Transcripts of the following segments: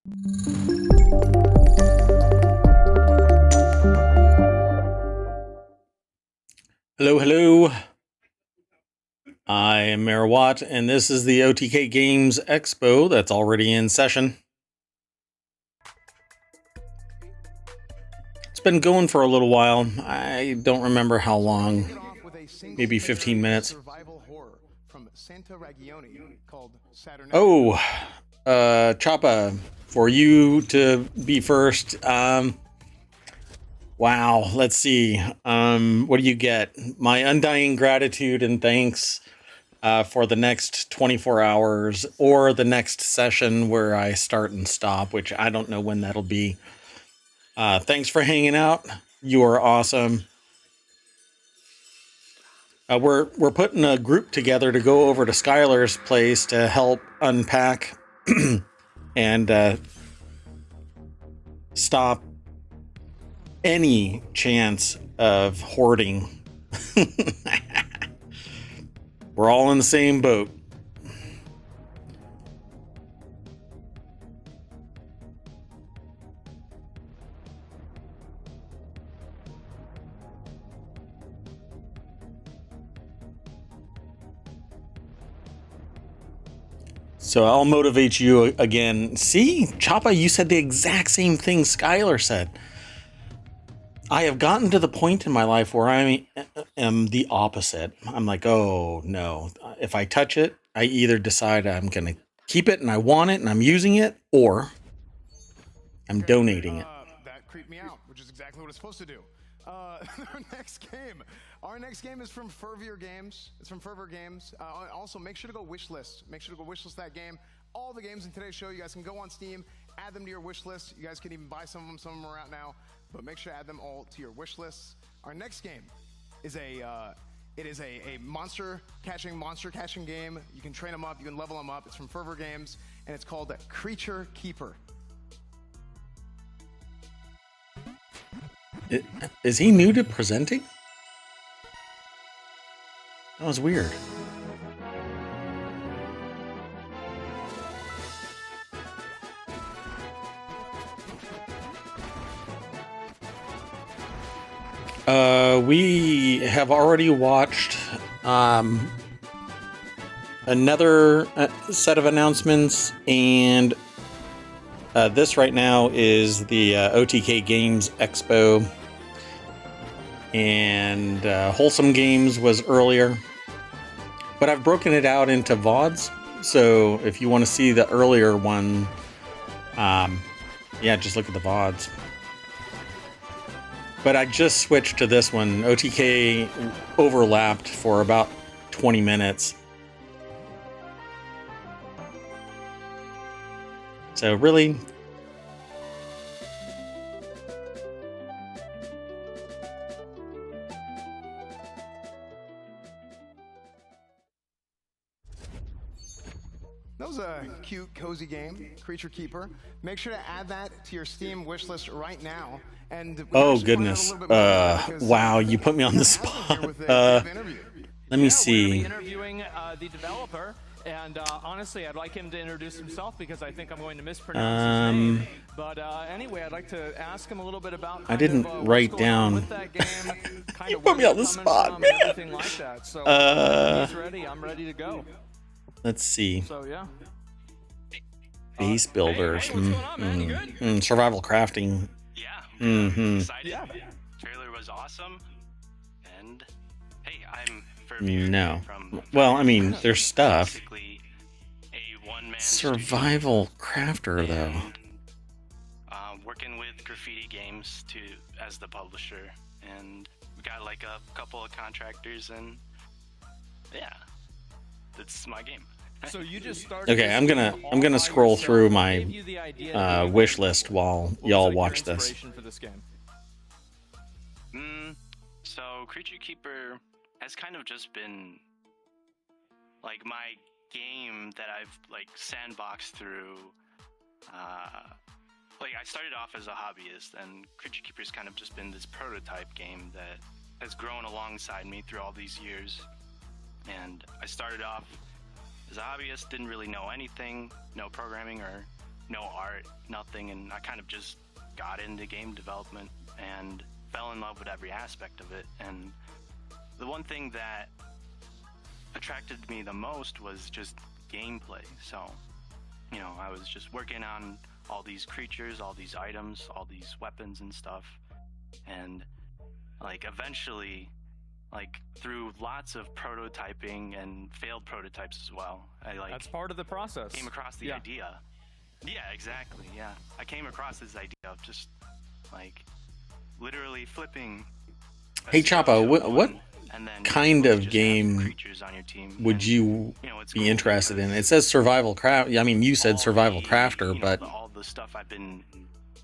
Hello, hello. I am MayorWatt, and this is the OTK Games Expo that's already in session. It's been going for a little while. I don't remember how long. Maybe 15 minutes. Oh, Choppa, for you to be first. Wow, let's see. What do you get? My undying gratitude and thanks for the next 24 hours or the next session where I start and stop, which I don't know when that'll be. Thanks for hanging out. You are awesome. We're putting a group together to go over to Skylar's place to help unpack and stop any chance of hoarding. We're all in the same boat. So I'll motivate you again. See, Choppa, you said the exact same thing Skylar said. I have gotten to the point in my life where I am the opposite. I'm like, oh no, if I touch it, I either decide I'm going to keep it and I want it and I'm using it, or I'm donating it. That creeped me out, which is exactly what it's supposed to do. Our next game is from Fervor Games. It's from Fervor Games. Also, make sure to go wishlist. Make sure to go wishlist that game. All the games in today's show, you guys can go on Steam, add them to your wish list. You guys can even buy some of them. Some of them are out now, but make sure to add them all to your wish lists. Our next game is a monster catching game. You can train them up, you can level them up. It's from Fervor Games, and it's called Creature Keeper. Is he new to presenting? That was weird. We have already watched another set of announcements, and this right now is the OTK Games Expo, and Wholesome Games was earlier, but I've broken it out into VODs, so if you want to see the earlier one, yeah, just look at the VODs. But I just switched to this one. OTK overlapped for about 20 minutes. So really, that was a cute, cozy game, Creature Keeper. Make sure to add that to your Steam wishlist right now. And oh goodness, wow, you put me on the spot. Let me see. We're interviewing the developer, and honestly, I'd like him to introduce himself because I think I'm going to mispronounce his name. But anyway, I'd like to ask him a little bit about. I didn't write down. With that game, You put me on the spot, man. Everything like that. So he's ready. I'm ready to go. Let's see. So yeah. Base builders, Hey, what's going on, man? You good? Survival crafting. Yeah, excited. Yeah. Trailer was awesome, and hey, I'm no. Well, I mean, there's stuff. A one-man Survival crafter, though. Working with Graffiti Games as the publisher, and we got like a couple of contractors, and yeah, that's my game. So you just started. Okay, I'm gonna scroll through my wish list while y'all watch this. So Creature Keeper has kind of just been like my game that I've like sandboxed through. Like I started off as a hobbyist, and Creature Keeper's kind of just been this prototype game that has grown alongside me through all these years. And I started off as a hobbyist, didn't really know anything, no programming or no art, nothing, and I kind of just got into game development and fell in love with every aspect of it. And the one thing that attracted me the most was just gameplay. So, you know, I was just working on all these creatures, all these items, all these weapons and stuff, and like eventually, like through lots of prototyping and failed prototypes as well, That's part of the process. Came across the idea. Yeah, exactly. Yeah, I came across this idea of just like literally flipping. Hey Choppa, what and then kind of just game creatures on your team, would and, you it's be cool interested in? because It says survival craft. I mean, you said all survival the, crafter, but all the stuff I've been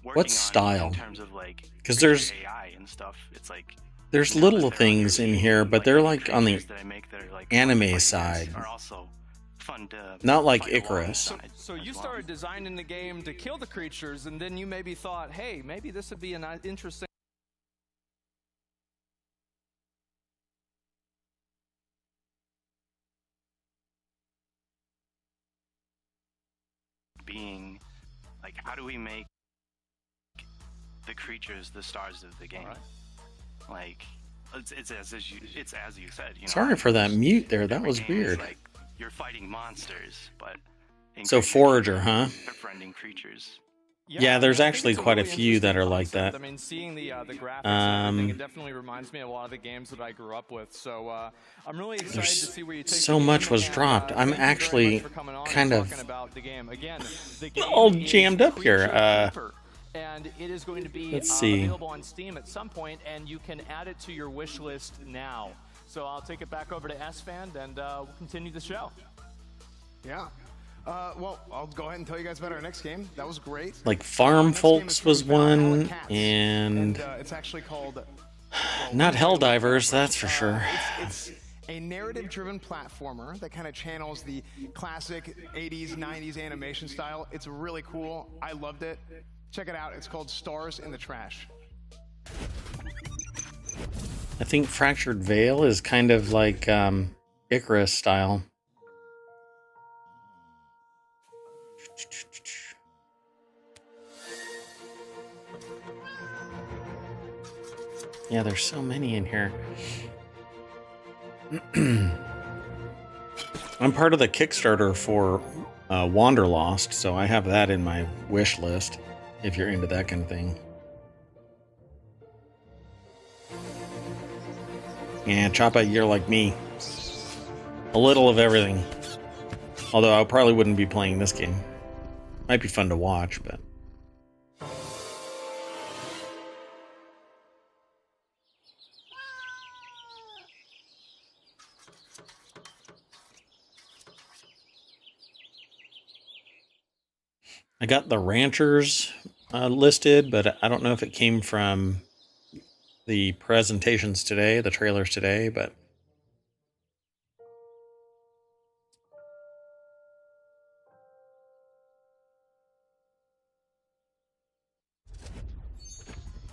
working what on style? in terms of like 'Cause there's AI and stuff, it's like there's now that little they're things in here, but they're like on the creatures that I make that are, like, fun to anime fight against side, are also fun to not like fight Icarus. alongside So as you well. started designing the game to kill the creatures, and then you maybe thought, hey, maybe this would be an interesting. being like, how do we make the creatures the stars of the game? Like, it's as you said. You know, Sorry for that mute there. That every was game is weird. like you're fighting monsters, but in So Creature Forager, Keeper, huh? befriending creatures. Yeah, there's I think actually it's quite a really few that interesting are like concept. that. I mean, seeing the graphics and everything, it definitely reminds me of a lot of the games that I grew up with. So I'm really excited to see where you take So the game, much was and, dropped. I'm thank you very actually much for coming on kind and of talking about the game. Again, the game all is jammed up here. Creature Keeper, and it is going to be Let's see. available on Steam at some point, and you can add it to your wish list now. So I'll take it back over to SFan, and we'll continue the show. Yeah. Well, I'll go ahead and tell you guys about our next game. That was great. Like Farm Next game Folks is from was Valhalla one, Cats, and it's actually called. not Helldivers, that's for sure. It's a narrative-driven platformer that kind of channels the classic 80s, 90s animation style. It's really cool. I loved it. Check it out. It's called Stars in the Trash. I think Fractured Veil is kind of like Icarus style. Yeah, there's so many in here. I'm part of the Kickstarter for Wanderlost, so I have that in my wish list if you're into that kind of thing. Yeah, Choppa, you're like me. A little of everything. Although I probably wouldn't be playing this game. Might be fun to watch, but... I got the Ranchers listed, but I don't know if it came from the presentations today, the trailers today, but...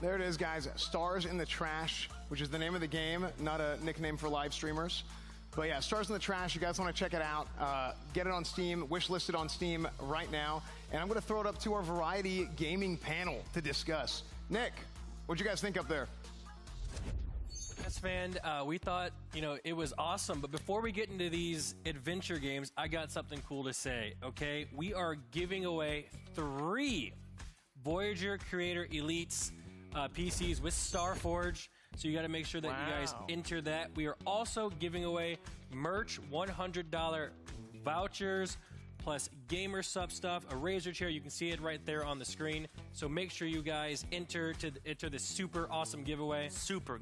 There it is, guys. Stars in the Trash, which is the name of the game, not a nickname for live streamers. But yeah, Stars in the Trash, you guys want to check it out. Get it on Steam, wish listed on Steam right now. And I'm going to throw it up to our Variety Gaming panel to discuss. Nick, what'd you guys think up there? Yes, fan, we thought, it was awesome. But before we get into these adventure games, I got something cool to say, okay? We are giving away 3 Voyager Creator Elites PCs with Starforge. So you got to make sure that you guys enter that. We are also giving away merch, $100 vouchers, plus gamer sub stuff, a Razer chair. You can see it right there on the screen. So make sure you guys enter this super awesome giveaway. Super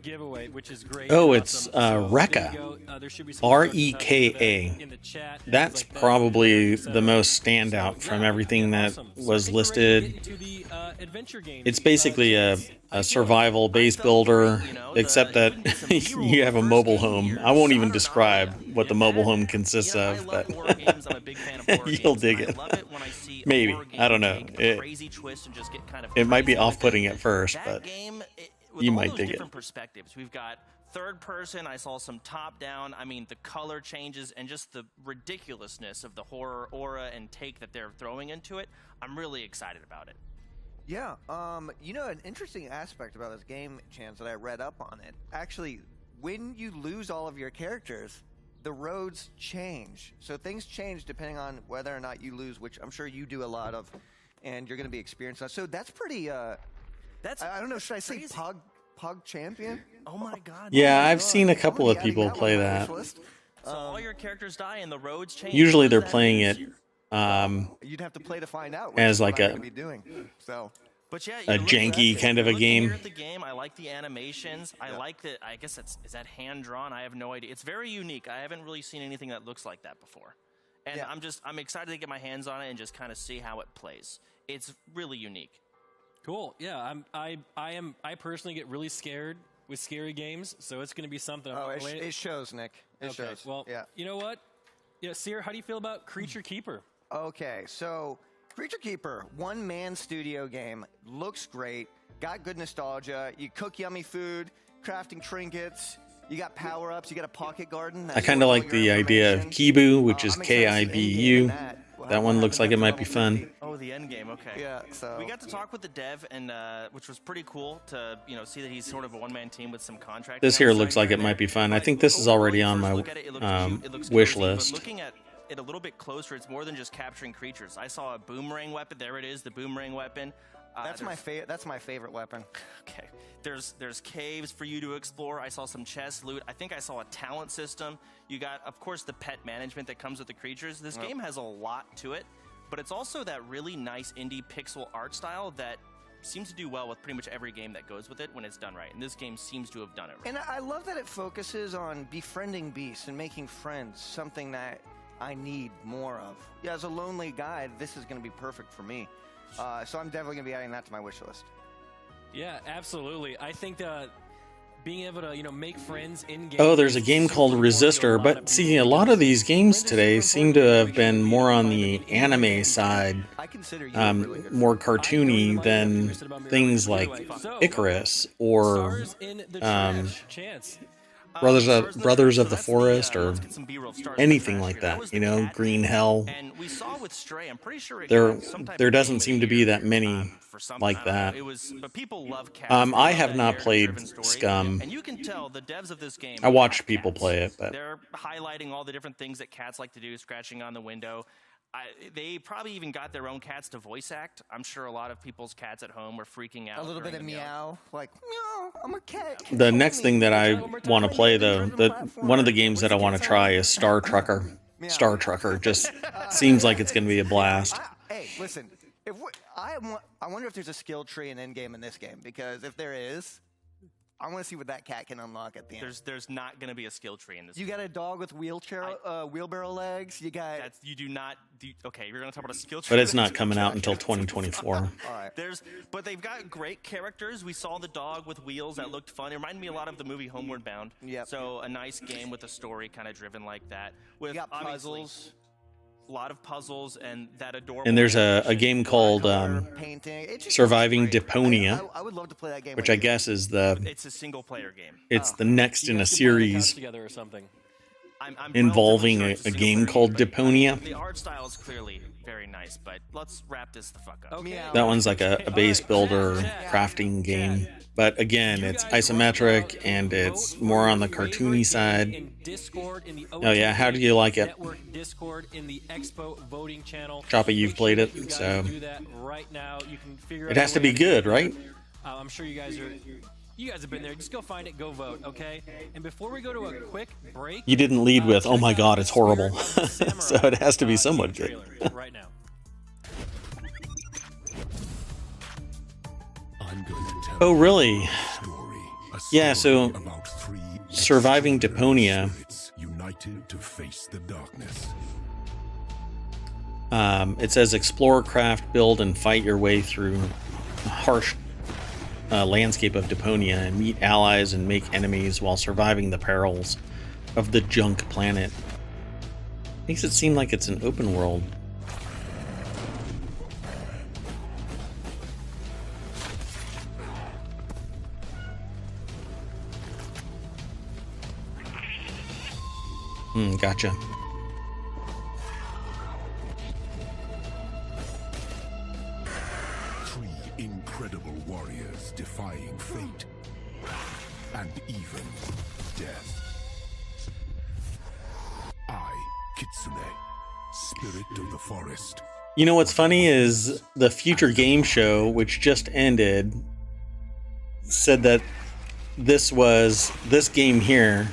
giveaway, which is great. Oh, and it's awesome. Rekka. There should be some REKA. in the chat. That's Things like that. probably So, the most standout from everything that awesome. So was I think we're ready to listed. get into the, adventure games. It's basically a survival base builder, except that you have a mobile home. I won't even describe what the mobile home consists of, but you'll dig it. Maybe. I don't know. It might be off-putting at first, but you might dig it. Perspectives. We've got third person, I saw some top down. I mean, the color changes and just the ridiculousness of the horror aura and take that they're throwing into it. I'm really excited about it. Yeah, you know, an interesting aspect about this game, Chance, that I read up on it. Actually, when you lose all of your characters, the roads change. So things change depending on whether or not you lose, which I'm sure you do a lot of, and you're going to be experienced on. So that's pretty, I don't know, should I say Pug Champion? Oh my god. Yeah, I've seen a couple of people play that. So all your characters die and the roads change. Usually they're playing it You'd have to play to find out. as like a be doing. So, but yeah, a janky kind of a game. At the game, I like the animations. I like that. I guess is that hand drawn? I have no idea. It's very unique. I haven't really seen anything that looks like that before, and I'm excited to get my hands on it and just kind of see how it plays. It's really unique. Cool. Yeah, I personally get really scared with scary games, so it's going to be something. It shows, Nick. It shows. Well, yeah. You know what? Yeah, Seer, how do you feel about Creature Keeper? Okay, so Creature Keeper, one-man studio game, looks great, got good nostalgia. You cook yummy food, crafting trinkets. You got power-ups. You got a pocket garden. I kind of like the idea of Kibu, which is Kibu. That one looks like it might be fun. Oh, the end game. Okay. Yeah. So we got to talk with the dev, and which was pretty cool to see that he's sort of a one-man team with some contracts. This here looks like it might be fun. I think this is already on my wish list. Looking at it a little bit closer, it's more than just capturing creatures. I saw a boomerang weapon. There it is, the boomerang weapon. That's my favorite. That's my favorite weapon. Okay. There's caves for you to explore. I saw some chest loot. I think I saw a talent system. You got, of course, the pet management that comes with the creatures. This game has a lot to it, but it's also that really nice indie pixel art style that seems to do well with pretty much every game that goes with it when it's done right. And this game seems to have done it right. And I love that it focuses on befriending beasts and making friends, something that I need more of. Yeah, as a lonely guy, this is going to be perfect for me. So I'm definitely going to be adding that to my wish list. Yeah, absolutely. I think being able to, make friends in game. Oh, there's a game called Resistor, but see, a lot of these games today seem to have been more on the anime side, more cartoony than things like Icarus or Brothers of the Forest or anything like that. Green Hell. And we saw with Stray, I'm pretty sure there doesn't seem to be that many like that. But people love cats. I have not played Scum. And you can tell the devs of this game. I watched people play it, but they're highlighting all the different things that cats like to do, scratching on the window. They probably even got their own cats to voice act. I'm sure a lot of people's cats at home were freaking out. A little bit of meow, like meow. I'm a cat. The next thing that I want to play, though, one of the games that I want to try is Star Trucker. Star Trucker just seems like it's going to be a blast. Hey, listen. I wonder if there's a skill tree in endgame in this game, because if there is, I want to see what that cat can unlock at the end. There's not going to be a skill tree in this. You got a dog with wheelbarrow legs. You got. You do not. Okay, you're going to talk about a skill tree. But it's not coming out until 2024. All right. But they've got great characters. We saw the dog with wheels that looked fun. It reminded me a lot of the movie Homeward Bound. Yep. So a nice game with a story kind of driven like that. With you got puzzles. A lot of puzzles and that adorable. And there's a game called Surviving Deponia, I would love to play that game. which I guess is It's a single player game. It's the next in a series together or something. I'm involving a game called Deponia. The art style is clearly very nice, but let's wrap this the fuck up. Okay. That one's like a base builder crafting game. But again, it's isometric and it's more on the cartoony side. Oh yeah, how do you like it? Network Discord in the Expo voting channel. Choppa, you've played it, so do that right now. You can figure it has to be good, right? I'm sure you guys have been there. Just go find it, go vote, okay? And before we go to a quick break, You didn't lead with, oh my god, it's horrible. So it has to be somewhat good. right now. Oh really? Yeah, so Surviving Deponia. United to face the darkness. It says explore, craft, build, and fight your way through a harsh landscape of Deponia and meet allies and make enemies while surviving the perils of the junk planet. Makes it seem like it's an open world. Gotcha. Three incredible warriors defying fate and even death. I, Kitsune, spirit of the forest. You know what's funny is the Future Game Show, which just ended, said that this game here,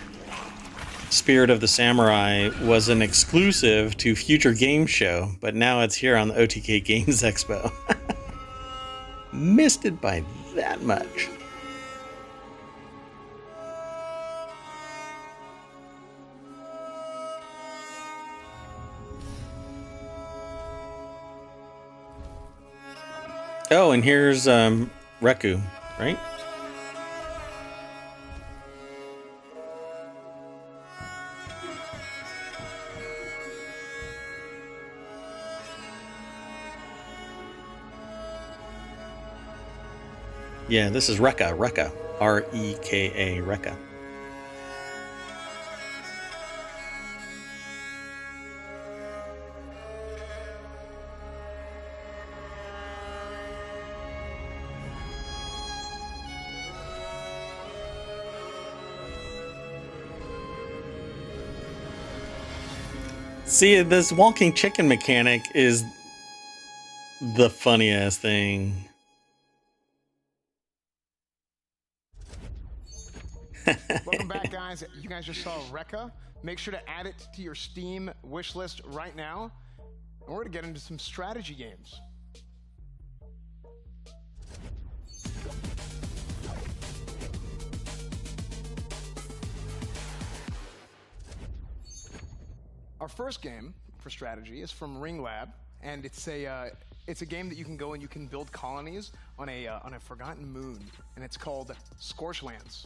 Spirit of the Samurai, was an exclusive to Future Game Show, but now it's here on the OTK Games Expo. Missed it by that much. Oh, and here's Reku, right? Yeah, this is Rekka, R-E-K-A, Rekka. See, this walking chicken mechanic is the funniest thing. Welcome back, guys. You guys just saw Rekka. Make sure to add it to your Steam wish list right now. And we're going to get into some strategy games. Our first game for strategy is from Ring Lab, and it's a game that you can go and you can build colonies on a forgotten moon, and it's called Scorchlands.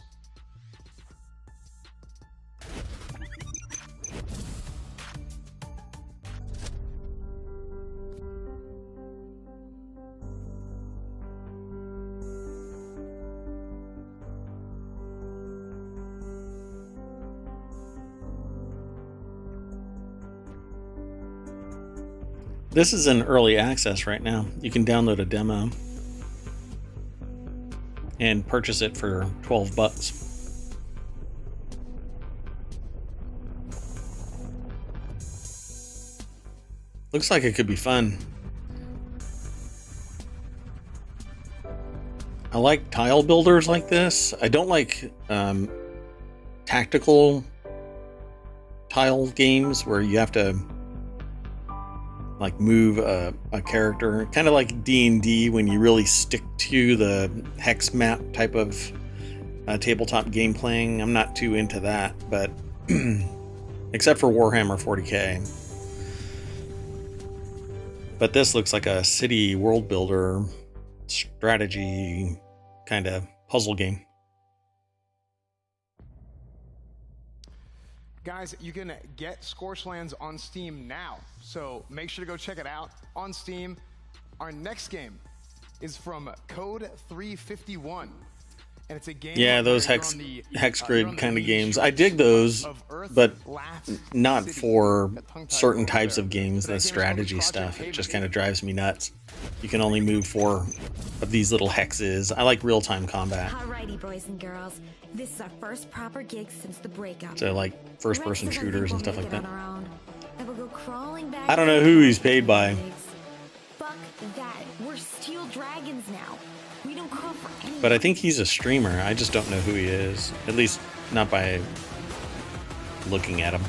This is in early access right now. You can download a demo and purchase it for $12. Looks like it could be fun. I like tile builders like this. I don't like tactical tile games where you have to like move a character, kind of like D&D when you really stick to the hex map type of tabletop game playing. I'm not too into that, but except for Warhammer 40k. But this looks like a city world builder strategy kind of puzzle game. Guys, you can get Scorchlands on Steam now, so make sure to go check it out on Steam. Our next game is from Code 351, and it's a game. Yeah, those hex grid kind of games. I dig those, but not for certain types of games. The strategy stuff, it just kind of drives me nuts. You can only move 4 of these little hexes. I like real-time combat. Alrighty, boys and girls. This is our first proper gig since the breakup. So like first-person shooters and stuff like that. I don't know who he's paid by. Fuck that. We're steel dragons now. We don't call for anyone. But I think he's a streamer. I just don't know who he is. At least not by looking at him.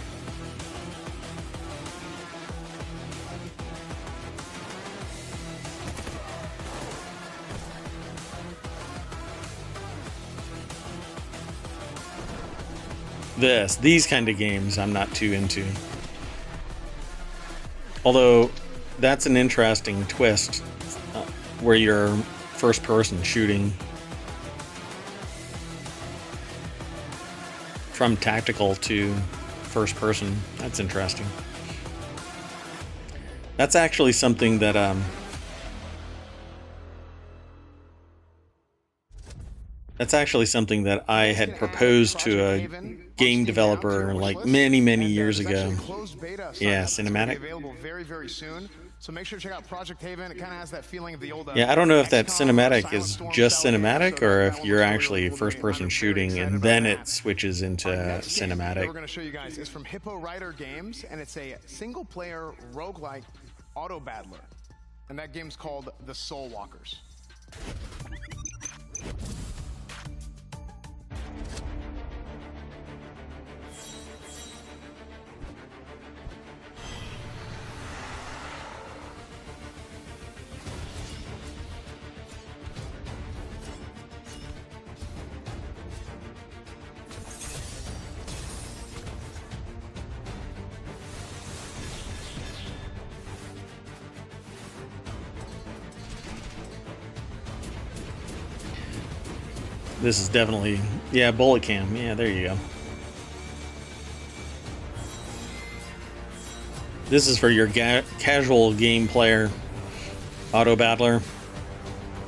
These kind of games I'm not too into. Although that's an interesting twist where you're first person shooting from tactical to first person. That's interesting. That's actually something that That's actually something that I had proposed to a game developer like many, many years ago. Yeah, cinematic. Available very, very soon. So make sure to check out Project Haven. It kind of has that feeling of the old. Yeah, I don't know if that XCOM or cinematic Silent is Storm just style game, cinematic so or that if one you're looks really, actually really cool to me. first-person I'm very shooting excited and then about it switches into next game that cinematic. we're going to show you guys is from Hippo Rider Games, and it's a single-player roguelike auto battler, and that game's called The Soul Walkers. This is definitely, yeah, bullet cam. Yeah, there you go. This is for your casual game player, auto battler.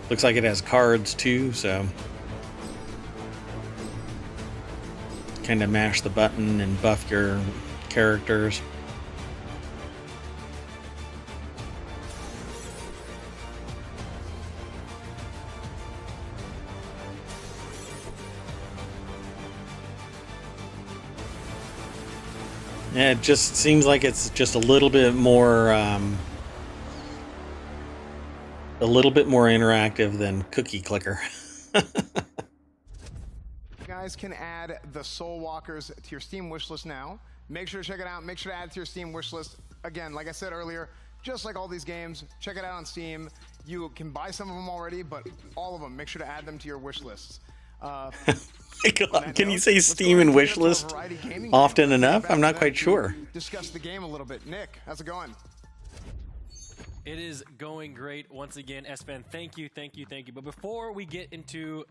Looks like it has cards too, so kind of mash the button and buff your characters. Yeah, it just seems like it's just a little bit more interactive than Cookie Clicker. You guys can add the Soul Walkers to your Steam wishlist now. Make sure to check it out. Make sure to add it to your Steam wishlist. Again, like I said earlier, just like all these games, check it out on Steam. You can buy some of them already, but all of them, make sure to add them to your wish lists. Can you say Steam and wishlist often enough? I'm not quite sure. Discuss the game a little bit. Nick, how's it going? It is going great once again, S-Fan. Thank you. But before we get into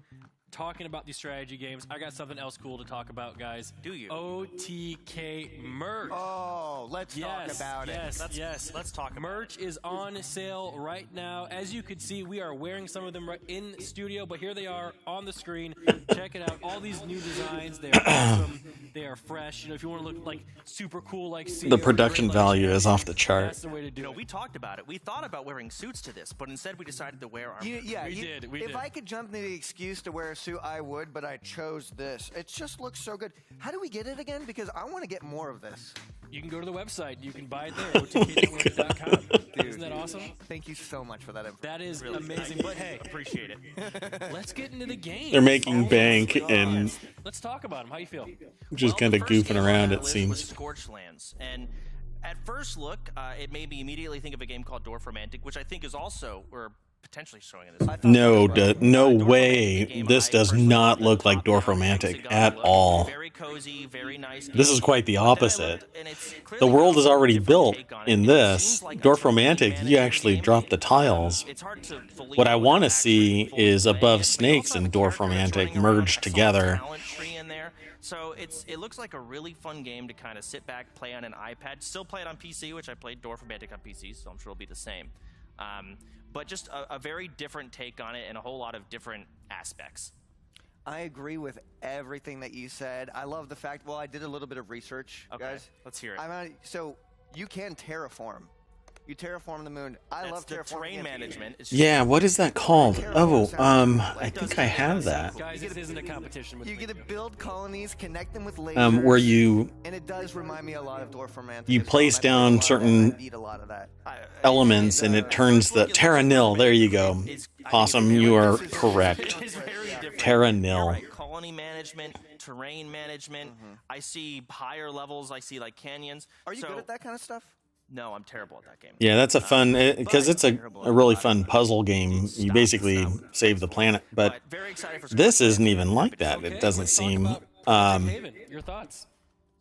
talking about these strategy games, I got something else cool to talk about, guys. Do you? OTK merch. Oh, let's talk about it. Let's talk about it. Merch is on sale right now. As you can see, we are wearing some of them right in studio, but here they are on the screen. Check it out. All these new designs, they are awesome. They are fresh. You know, if you want to look like super cool, like The production value is off the chart. That's the way to do it. We talked about it. We thought about wearing suits to this, but instead we decided to wear our. We did. If I could jump into the excuse to wear a suit, I would, but I chose this. It just looks so good. How do we get it again? Because I want to get more of this. You can go to the website. You can buy it there. OTKnetwork.com. Isn't that awesome? Thank you so much for that. That is amazing. But hey, appreciate it. Let's get into the game. They're making bank and let's talk about them. How you feel? just kind of goofing around, it seems. Scorched Lands, and at first look, it made me immediately think of a game called Dwarf Romantic, which I think is also we're potentially showing in this. No way. This does not look like Dwarf Romantic at all. Very cozy, very nice. This is quite the opposite. The world is already built in this. Dwarf Romantic, you actually drop the tiles. What I want to see is Above Snakes and Dwarf Romantic merged together. So it looks like a really fun game to kind of sit back, play on an iPad. Still play it on PC, which I played Dwarf Romantic on PC, so I'm sure it'll be the same. But just a very different take on it and a whole lot of different aspects. I agree with everything that you said. I love the fact, well, I did a little bit of research, guys. Let's hear it. So you can terraform. You terraform the moon. I love terraforming. Terrain management. Yeah, what is that called? Oh, I think I have that. Guys, this isn't a competition with you get to build colonies, connect them with lasers. Where you and it does remind me a lot of Dwarf Romantic. You place down certain elements and it turns the Terra Nil. There you go. Awesome, you are correct. Terra Nil. Colony management, terrain management. I see higher levels. I see like canyons. Are you good at that kind of stuff? No, I'm terrible at that game. Yeah, that's a fun, because it's a really fun puzzle game. You basically save the planet, but this isn't even like that. It doesn't seem. Your thoughts?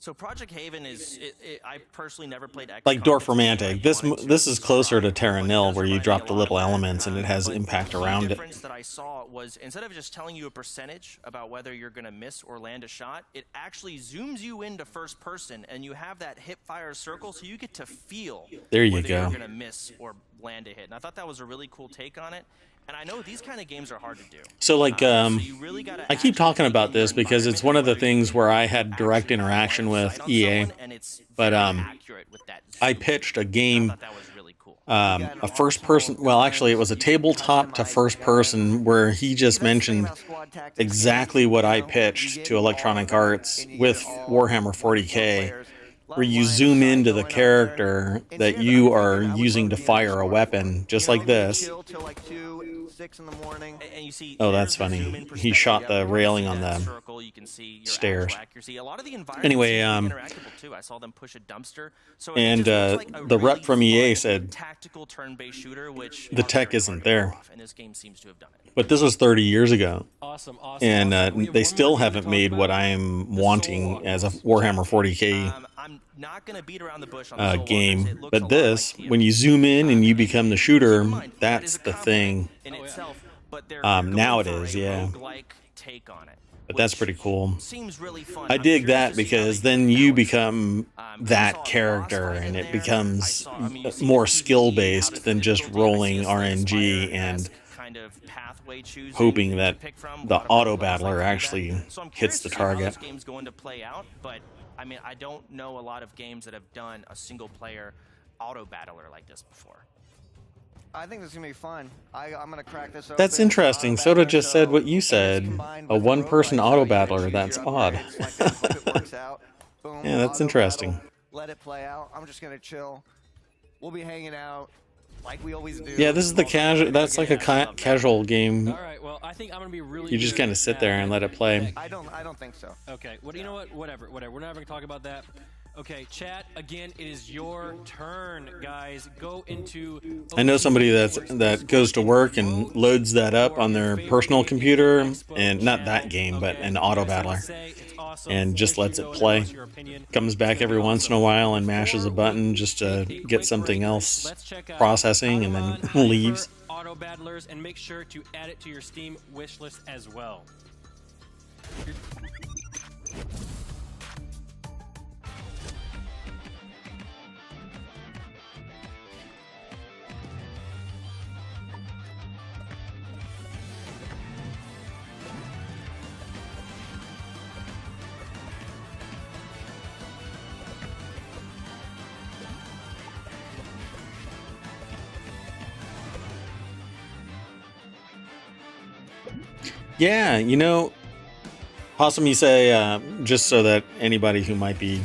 So Project Haven is, I personally never played XCOM. Like Dwarf Romantic. This is closer to Terra Nil, where you drop the little elements and it has impact around it. The difference that I saw was, instead of just telling you a percentage about whether you're going to miss or land a shot, it actually zooms you into first person, and you have that hip fire circle, so you get to feel there you whether go. you're going to miss or land a hit. And I thought that was a really cool take on it. And I know these kind of games are hard to do. So like, So you really gotta I keep actually talking dig about into your this because it's environment one of the where you things where I had actually direct have interaction line of with sight on EA, someone, and it's but very accurate with that I zoom. pitched a And I game, thought that was really cool. a first person. Well, actually, it was a tabletop to first person where he just mentioned exactly what I pitched to Electronic Arts with Warhammer 40K, where you zoom into the character that you are using to fire a weapon, just like this. Till like 2, 6 in the morning. And you see, Oh, there's that's the funny. zoom in He perspective. shot the You can railing see on that the circle. You can see your stairs. actual accuracy. A lot of the environments Anyway, seem to be interactable too. I saw them push a dumpster. So it and just looks like a the rep really from EA fun said tactical turn-based shooter, which the are tech very isn't hard to there. pull off, and this game seems to have done it. But this was 30 years ago. Awesome, awesome. And awesome. We have they one still more game to haven't talk made what about. I am The wanting Soul as a Walkers. Warhammer 40K I'm not going to beat around the bush on the Soul Walkers. It game. looks a But lot this, like when you zoom in and you become the shooter, keep in mind, that that's is a the compliment thing. in itself, but they're Now going it for is, a yeah. roguelike take on it, But that's which pretty cool. seems really fun. I I'm dig curious that to see how because they then do you balance it. become I that saw a boss character fight in and it there. becomes you see more the skill PvE, based how than just difficult it is. I see rolling a Slay RNG Spire-esque and kind of pathway choosing hoping to that pick from. A the lot of auto roguelikes like battler to do that. actually So I'm hits curious the to see how target. this game's going to play out, but I mean, I don't know a lot of games that have done a single player auto battler like this before. I think this is gonna be fun. I'm gonna crack this open. That's interesting. Auto Soda battler, just said what you and it's said. combined A with one-person roguelike, auto so you gotta battler. choose That's your odd. upgrades, like that. Hope it works out. Boom, Yeah, that's auto interesting. battle, let it play out. I'm just gonna chill. We'll be hanging out like we always do. Yeah, this is the casual. That's like a casual game. All right. Well, I think I'm gonna be really. You just good kind of sit at there and let it play. I don't think so. Okay. Well, you know what? Whatever. We're not gonna talk about that. Okay, chat. Again, it is your turn, guys. Go into. I know somebody that goes to work and loads that up on their personal computer, and not that game, but an auto battler, and just lets it play. Comes back every once in a while and mashes a button just to get something else processing, and then leaves. Auto battlers, and make sure to add it to your Steam wish list as well. Yeah, you know, Possum, you say, just so that anybody who might be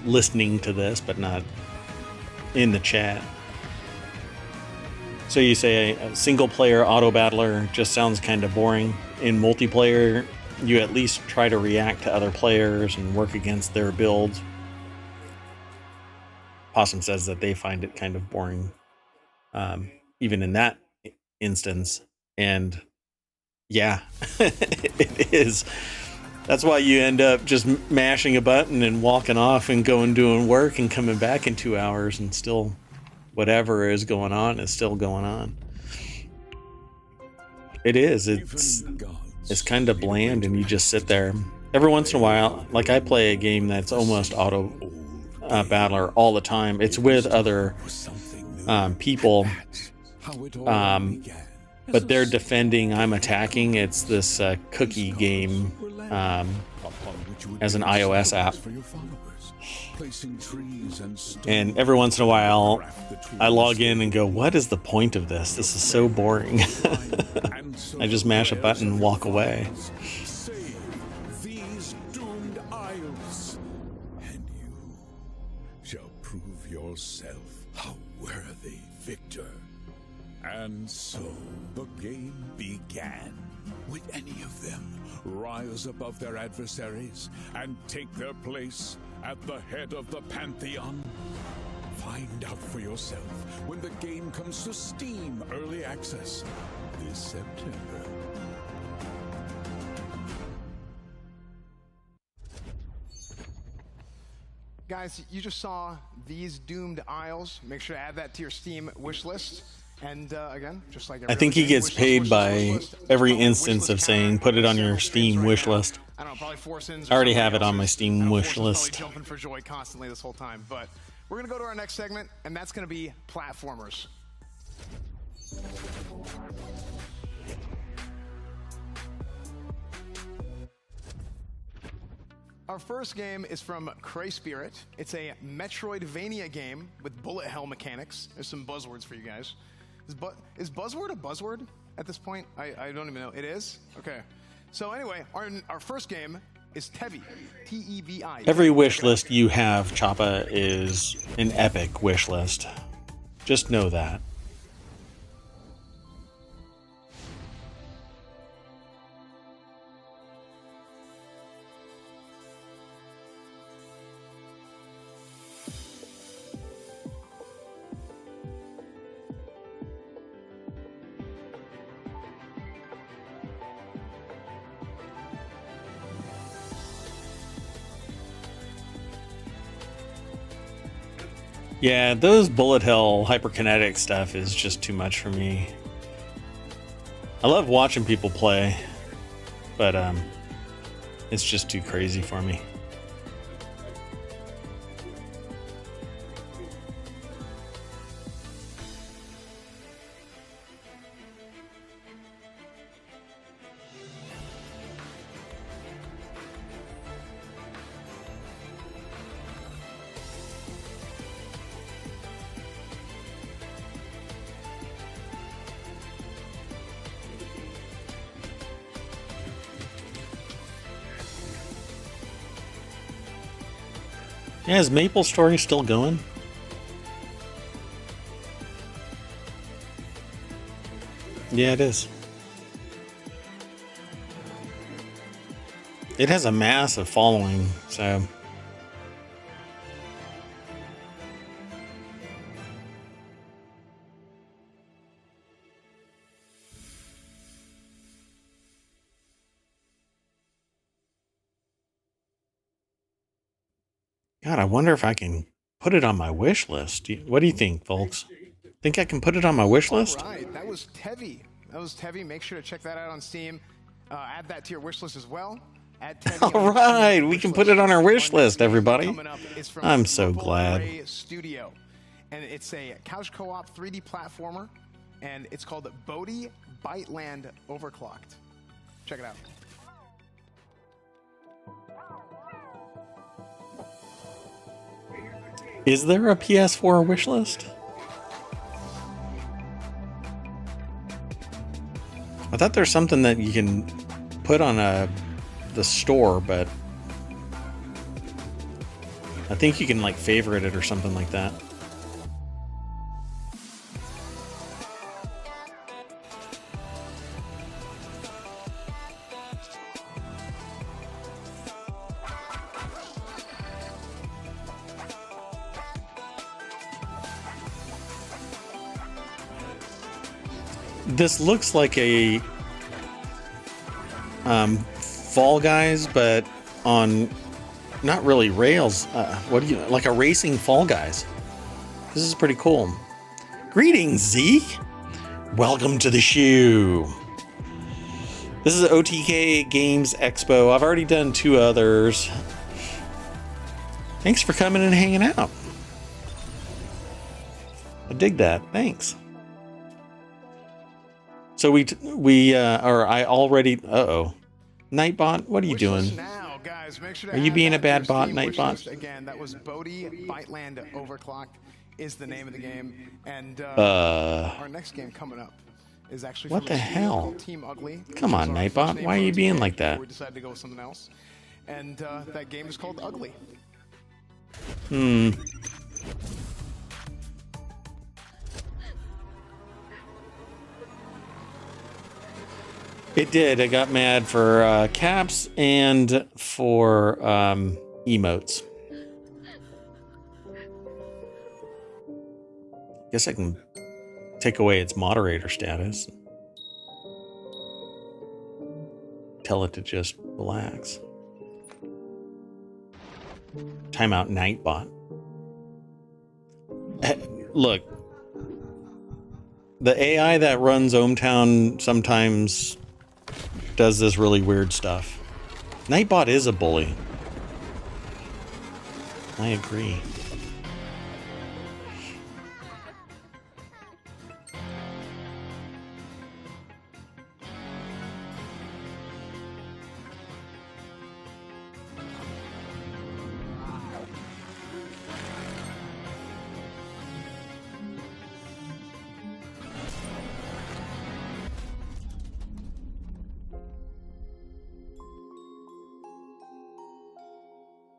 listening to this but not in the chat. So you say a single player auto battler just sounds kind of boring. In multiplayer, you at least try to react to other players and work against their builds. Possum says that they find it kind of boring, even in that instance. And yeah, it is. That's why you end up just mashing a button and walking off and going doing work and coming back in 2 hours, and still whatever is going on is still going on. It is. It's kind of bland, and you just sit there. Every once in a while, like I play a game that's almost auto battler all the time. It's with other people, but they're defending, I'm attacking. It's this cookie game as an iOS app. And every once in a while, I log in and go, what is the point of this? This is so boring. I just mash a button and walk away. These doomed isles, and you shall prove yourself a worthy victor. And so the game began. Would any of them rise above their adversaries and take their place at the head of the Pantheon? Find out for yourself when the game comes to Steam Early Access this September. Guys, you just saw these doomed isles. Make sure to add that to your Steam wish list. And again, just like I think he gets paid by every instance of saying, put it on your Steam wish list. I don't know, probably Four Sins. I already have it on my Steam wish list. Jumping for joy constantly this whole time. But we're gonna go to our next segment, and that's gonna be platformers. Our first game is from Cray Spirit. It's a Metroidvania game with bullet hell mechanics. There's some buzzwords for you guys. Is buzzword a buzzword at this point? I don't even know. It is? Okay. So anyway, our first game is Tevi. T-E-V-I. Every wish list you have, Choppa, is an epic wish list. Just know that. Yeah, those bullet hell hyperkinetic stuff is just too much for me. I love watching people play, but it's just too crazy for me. Yeah, is Maple Story still going? Yeah, it is. It has a massive following, so... God, I wonder if I can put it on my wish list. What do you think, folks? Think I can put it on my wish list? All right, that was Tevi. Make sure to check that out on Steam. Add that to your wish list as well. Add Tevi. All right, we can put it on our wish list, everybody. I'm so glad. Studio, and it's a couch co-op 3D platformer, and it's called Bodhi Byteland Overclocked. Check it out. Is there a PS4 wish list? I thought there's something that you can put on the store, but I think you can like favorite it or something like that. This looks like a Fall Guys, but on not really rails. What do you like a racing Fall Guys? This is pretty cool. Greetings, Z. Welcome to the show. This is OTK Games Expo. I've already done 2 others. Thanks for coming and hanging out. I dig that. Thanks. So I already, Nightbot, what are you doing? Now, guys, make sure to are you being a bad bot, Steam Nightbot? Again, that was Bodhi Byteland Overclocked is the name of the game. And our next game coming up is actually what the hell? Team Ugly. Come on, Nightbot, why are you being like that? We decided to go with something else. And that game is called Ugly. It did. I got mad for caps and for emotes. Guess I can take away its moderator status. Tell it to just relax. Timeout Nightbot. Look. The AI that runs ohmTown sometimes does this really weird stuff. Nightbot is a bully. I agree.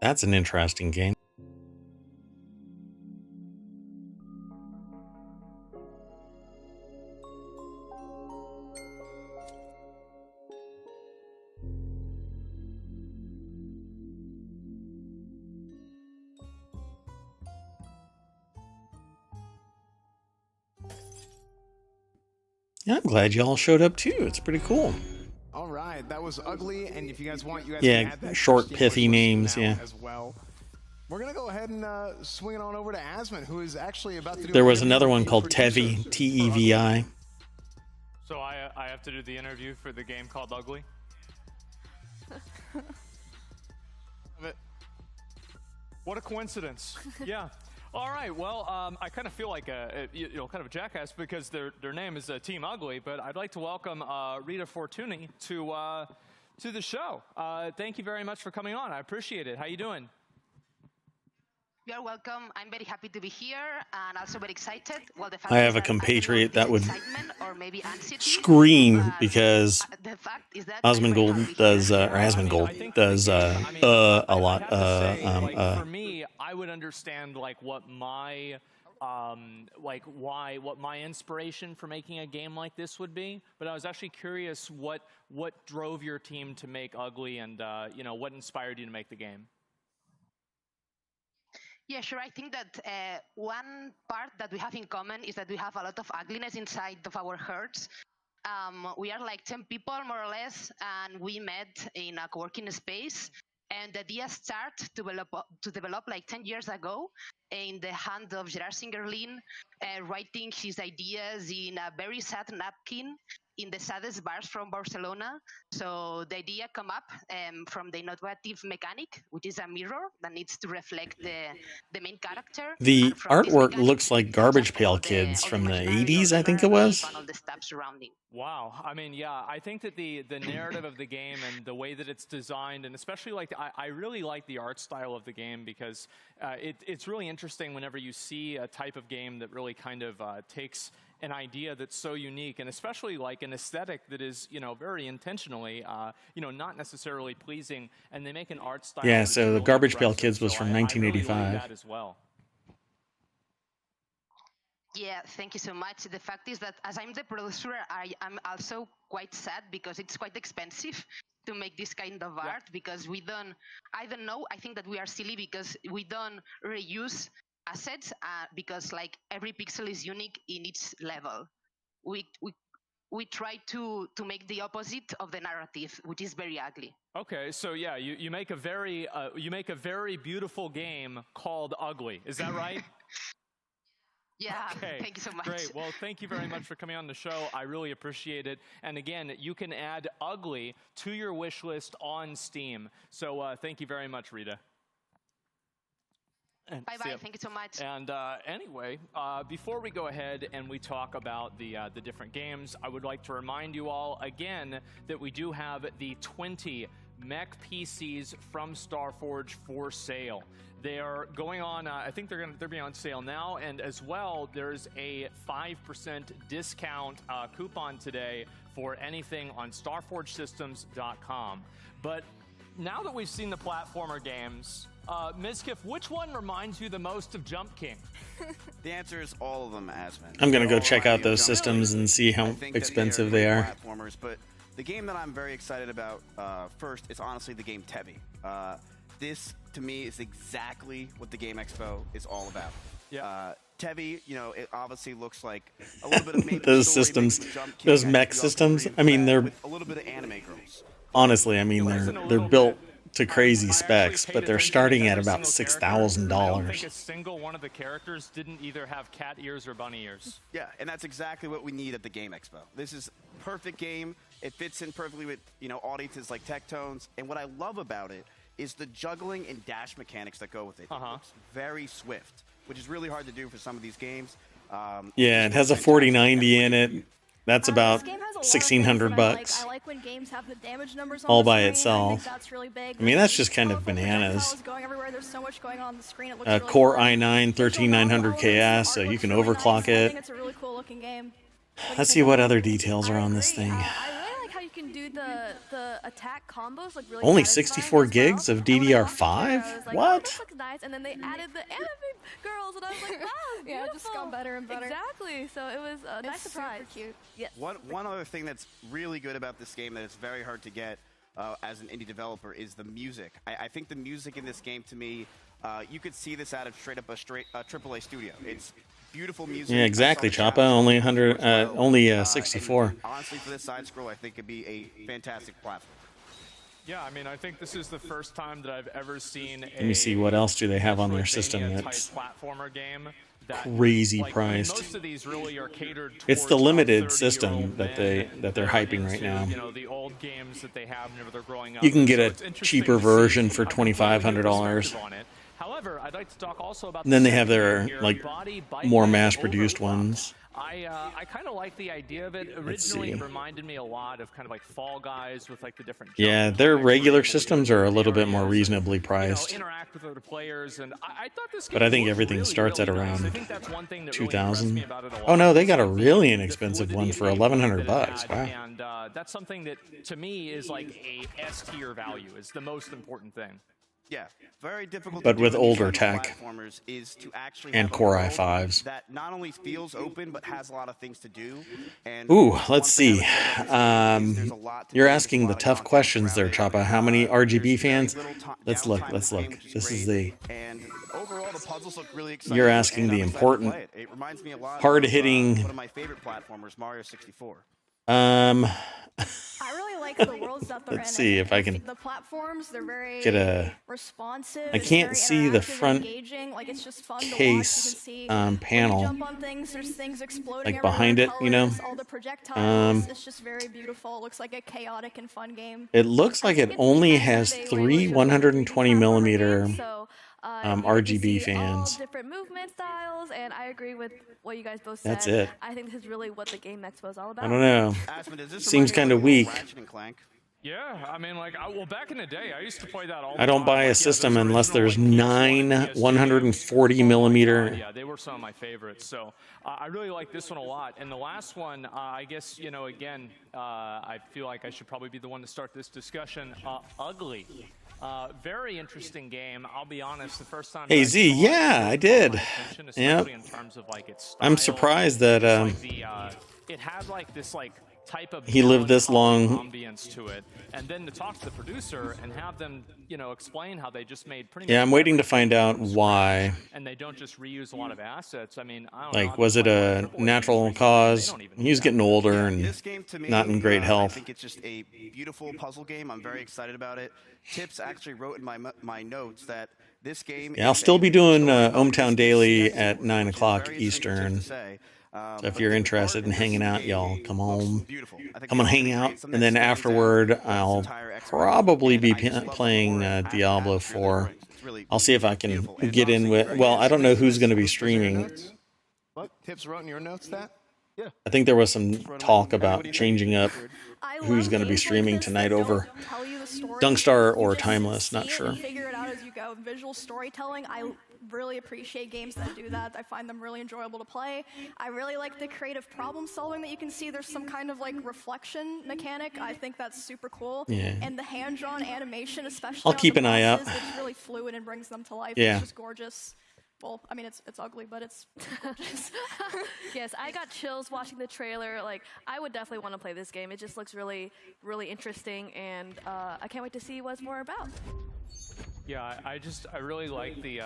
That's an interesting game. Yeah, I'm glad y'all showed up too. It's pretty cool. All right, that was ugly, and if you guys want, you guys Yeah, can add that short, Steam pithy wishlist names, now yeah. as well. We're gonna go ahead and swing it on over to Asmon, who is actually about to do. There an was interview another with one the called producer Tevi, for Ugly. T-E-V-I. So I have to do the interview for the game called Ugly? What a coincidence. Yeah. All right. Well, I kind of feel like kind of a jackass because their name is Team Ugly, but I'd like to welcome Rita Fortuny to the show. Thank you very much for coming on. I appreciate it. How you doing? You're welcome. I'm very happy to be here and also very excited. Well, the fact I have is a that compatriot I that don't know would if it's excitement or maybe anxiety, scream but, because the fact is that I'm very Osmongold happy does, here. or Asmongold does, a lot. I have to say, like, for me, I would understand like what my what my inspiration for making a game like this would be, but I was actually curious what drove your team to make Ugly, and what inspired you to make the game. Yeah, sure. I think that one part that we have in common is that we have a lot of ugliness inside of our hearts. We are like 10 people, more or less, and we met in a co-working space. And the idea started to develop like 10 years ago in the hand of Gerard Singerlin, writing his ideas in a very sad napkin in the saddest bars from Barcelona. So the idea come up from the innovative mechanic, which is a mirror that needs to reflect the main character. The And from this artwork mechanic, looks like comes Garbage up Pail all the Kids from the machinery, all 80s, the I think it nerve was. and all the stuff surrounding. Wow. I mean, yeah, I think that the narrative of the game and the way that it's designed, and especially like I really like the art style of the game because it's really interesting whenever you see a type of game that really kind of takes an idea that's so unique, and especially like an aesthetic that is, very intentionally, not necessarily pleasing, and they make an art style. Yeah, that's so the really Garbage Pail impressive. Kids was So from I really like 1985. that as well. Yeah, thank you so much. The fact is that as I'm the producer, I'm also quite sad because it's quite expensive to make this kind of art because I don't know, I think that we are silly because we don't reuse assets because like every pixel is unique in its level. We try to make the opposite of the narrative, which is very ugly. Okay, so yeah, you make a very beautiful game called Ugly. Is that right? Yeah, okay, thank you so much. Great. Well, thank you very much for coming on the show. I really appreciate it. And again, you can add Ugly to your wish list on Steam. So thank you very much, Rita. Bye-bye. Thank you so much. And anyway, before we go ahead and we talk about the different games, I would like to remind you all again that we do have the 20 mech PCs from StarForge for sale. They are going on. I think they're be on sale now, and as well, there's a 5% discount coupon today for anything on StarForgeSystems.com. But now that we've seen the platformer games, Mizkif, which one reminds you the most of Jump King? The answer is all of them, Asmon. I'm gonna They go all check remind out me of those Jump systems King. and see how I think that expensive they they are are. great platformers, but the game that I'm very excited about first is honestly the game Tevi. This, to me, is exactly what the Game Expo is all about. Yeah. Tevi, it obviously looks like a little bit of maybe Those story, systems, maybe Jump King, those I mech think systems. Jump I mean, they're with a little bit of anime girls. honestly, I mean, they're built to crazy specs, but they're starting at about $6,000. I don't think a single one of the characters didn't either have cat ears or bunny ears. Yeah, and that's exactly what we need at the Game Expo. This is a perfect game. It fits in perfectly with, audiences like Tectones. And what I love about it is the juggling and dash mechanics that go with it. It looks very swift, which is really hard to do for some of these games. Yeah, it has a 4090 in it. That's about $1,600 I like when games have the damage numbers on all the by screen. itself. I think that's really big. I mean, that's just kind of Colorful bananas. projectiles going everywhere. There's so much going on the screen. It looks really Core fun. i9 13900KS, so you can overclock I it. think it's a really cool looking game. Let's see what other details are on this thing. I really like how you can do the attack combos like really. Only satisfying 64 as well. gigs of And when I DDR5? walked in there, I was like, What? Oh, this looks nice. And then they added the anime girls, and I was like, wow, Yeah, it just beautiful. got better and better. Exactly. So it was a nice surprise. Super cute. Yes. One other thing that's really good about this game that is very hard to get as an indie developer is the music. I think the music in this game, to me, you could see this out of straight up a AAA studio. It's beautiful music. Yeah, exactly, Choppa. Only 100, only 64. And honestly, for this side scroll, I think it'd be a fantastic platform. Yeah, I mean, I think this is the first time that I've ever seen Let me see what else do they have on their system Metroidvania-type that's platformer game that, crazy like, I mean, priced. most of these really are catered It's the towards limited about system 30-year-old that they're men hyping right into, now. You know, the old games that they have whenever they're growing up. You can get So a it's interesting cheaper to see version for a completely new $2,500. perspective on it. However, I'd like to talk also about And then the they have second their game here, like Body Bite more Man mass-produced Overclock. ones. I kind of like the idea of it. Originally, it reminded me a lot of kind of like Fall Guys with like the different. Yeah, their regular systems are a little bit more reasonably priced. Interact with other players, and I thought this. But I think game everything was starts really at nice. I around think that's one thing that really impressed 2,000. me about it a lot. Oh no, they got a Like really the inexpensive one fluidity for of gameplay $1,100 that it bucks. had, Wow. And that's something that to me is like a S tier value. Is the most important thing. Yeah, very difficult. But to do with in these older type of tech platformers is to actually and have a Core world i5s. that not only feels open but has a lot of things to do. And Ooh, one let's thing see. I would say about this game is there's a lot to You're do, asking there's a the lot of tough content questions there, around it. Choppa. How many RGB There's very fans? little Let's look. downtime Let's in the look. game, which is This is great. the. And overall, the puzzles look really exciting. You're asking and the I'm excited to important, play it. It reminds me a lot hard-hitting. of one of my favorite platformers, Mario 64. I really like the worlds that they're in. Let's see if I can The platforms, they're very get a. responsive. I it's can't very see the interactive and front engaging. Like, it's just fun case to watch. You can see panel. when you jump on things, there's things exploding Like behind everywhere, it, you know? colors, all the projectiles. It's just very beautiful. It looks like a chaotic and fun game. It looks like it only has 3 120 millimeter RGB fans. All different movement styles, and I agree with what you guys both said. That's it. I think this is really what the Game Expo is all about. I don't know. Aspen, does this Seems remind you kind of of like weak. Ratchet and Clank? Yeah, I mean, like, well, back in the day, I used to play that all the I don't time. buy Like, a yeah, system those unless original, there's like, PS1, 9 PS2 140 games. millimeter. Oh my God, yeah, they were some of my favorites. So I really like this one a lot. And the last one, I guess, you know, again, I feel like I should probably be the one to start this discussion. Ugly. Very interesting game. I'll be honest. The first time. Hey I Z, saw it, yeah, it I did. caught my attention, Yep. especially in terms of like its I'm style. surprised that It's like it had like this like type of he lived this long. ambience to it, and then to talk to the producer and have them, you know, explain how they just made pretty. Yeah, much I'm waiting to everything find out from why. scratch, and they don't just reuse a lot of assets. I mean, I don't know. Like, was it a natural cause? He was getting older and This game, to me, not in great I health. think it's just a beautiful puzzle game. I'm very excited about it. Tips actually wrote in my notes that this game. Yeah, I'll still be doing Ohmtown Daily at 9 o'clock Eastern. So if you're interested in hanging out, y'all come on. Come on, hang out. And then afterward, I'll probably be playing Diablo 4. I'll see if I can get in with. Well, I don't know who's going to be streaming. What? Tips wrote in your notes that? Yeah. I think there was some talk about changing up who's going to be streaming tonight over Dunkstar or Timeless. Not sure. Figure it out as you go. Visual storytelling, I really appreciate games that do that. I find them really enjoyable to play. I really like the creative problem solving that you can see. There's some kind of like reflection mechanic. I think that's super cool. Yeah. And the hand-drawn animation, especially. I'll on keep the an eye out. bosses, it's really fluid and brings them to life. Yeah. It's just gorgeous. Well, I mean, it's ugly, but it's gorgeous. Yes, I got chills watching the trailer. Like, I would definitely want to play this game. It just looks really, really interesting, and I can't wait to see what it's more about. Yeah, I really like the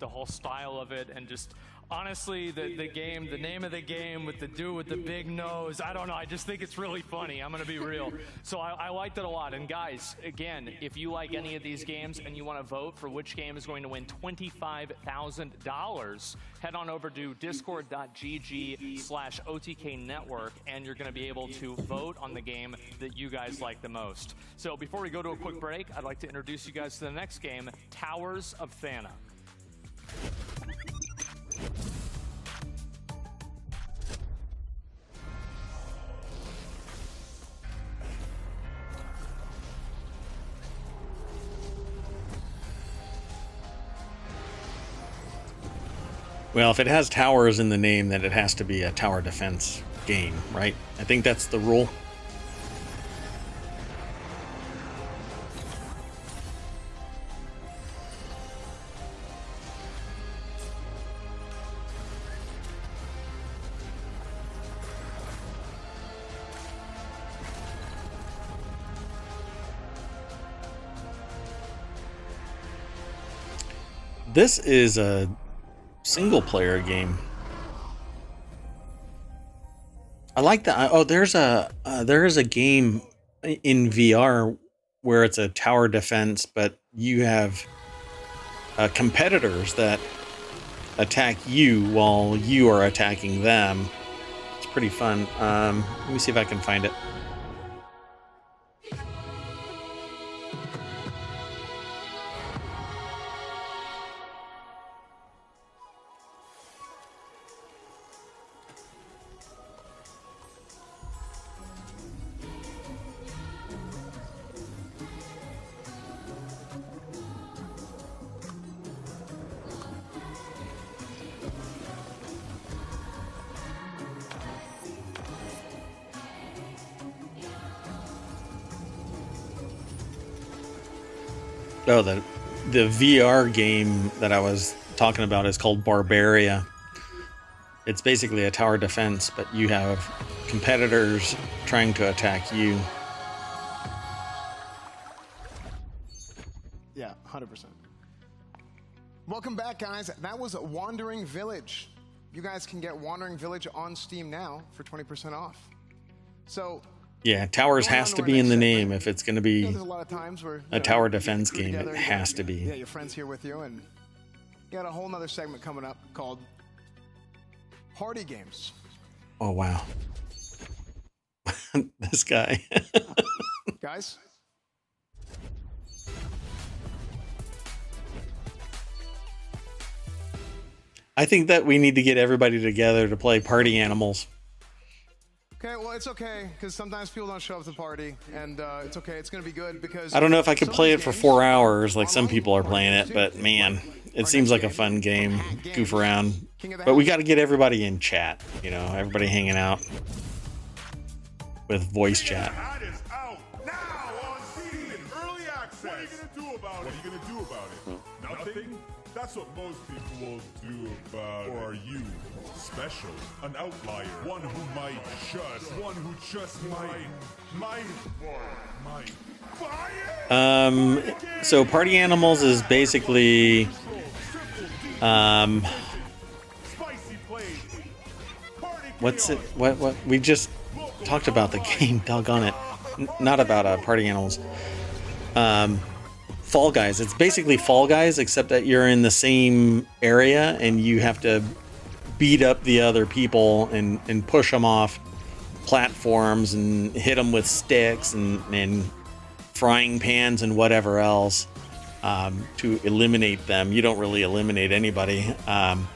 whole style of it, and just honestly the game, the name of the game with the dude with the big nose. I don't know. I just think it's really funny. I'm gonna be real. So I liked it a lot. And guys, again, if you like any of these games and you want to vote for which game is going to win $25,000, head on over to discord.gg/OTK network, and you're going to be able to vote on the game that you guys like the most. So before we go to a quick break, I'd like to introduce you guys to the next game, Towers of Thana. Well, if it has towers in the name, then it has to be a tower defense game, right? I think that's the rule. This is a single player game. I like that. Oh, there is a game in VR where it's a tower defense, but you have competitors that attack you while you are attacking them. It's pretty fun. Let me see if I can find it. Oh, the VR game that I was talking about is called Barbaria. It's basically a tower defense, but you have competitors trying to attack you. Yeah, 100%. Welcome back, guys. That was Wandering Village. You guys can get Wandering Village on Steam now for 20% off. So Yeah, towers has to be in the name if it's going to be there's a lot of times where a tower defense game. It has to be. Yeah, your friends here with you, and you got a whole nother segment coming up called Party Games. Oh wow, this guy. Guys, I think that we need to get everybody together to play Party Animals. okay, well, it's okay, because sometimes people don't show up to the party, and it's okay, it's going to be good, because I don't know if I could play it for 4 hours like some people are playing it, but man, it seems like a fun game. Goof around. But we got to get everybody in chat, you know, everybody hanging out with voice chat. That is out now on Steam in early access. What are you gonna do about it? Nothing? That's what most people will do about it. Or are you special? An outlier? One who just might buy it? So Party Animals is basically what's it what we just talked about the game, doggone it. Not about Party Animals. Fall Guys. It's basically Fall Guys, except that you're in the same area and you have to beat up the other people and push them off platforms and hit them with sticks and frying pans and whatever else to eliminate them. You don't really eliminate anybody. And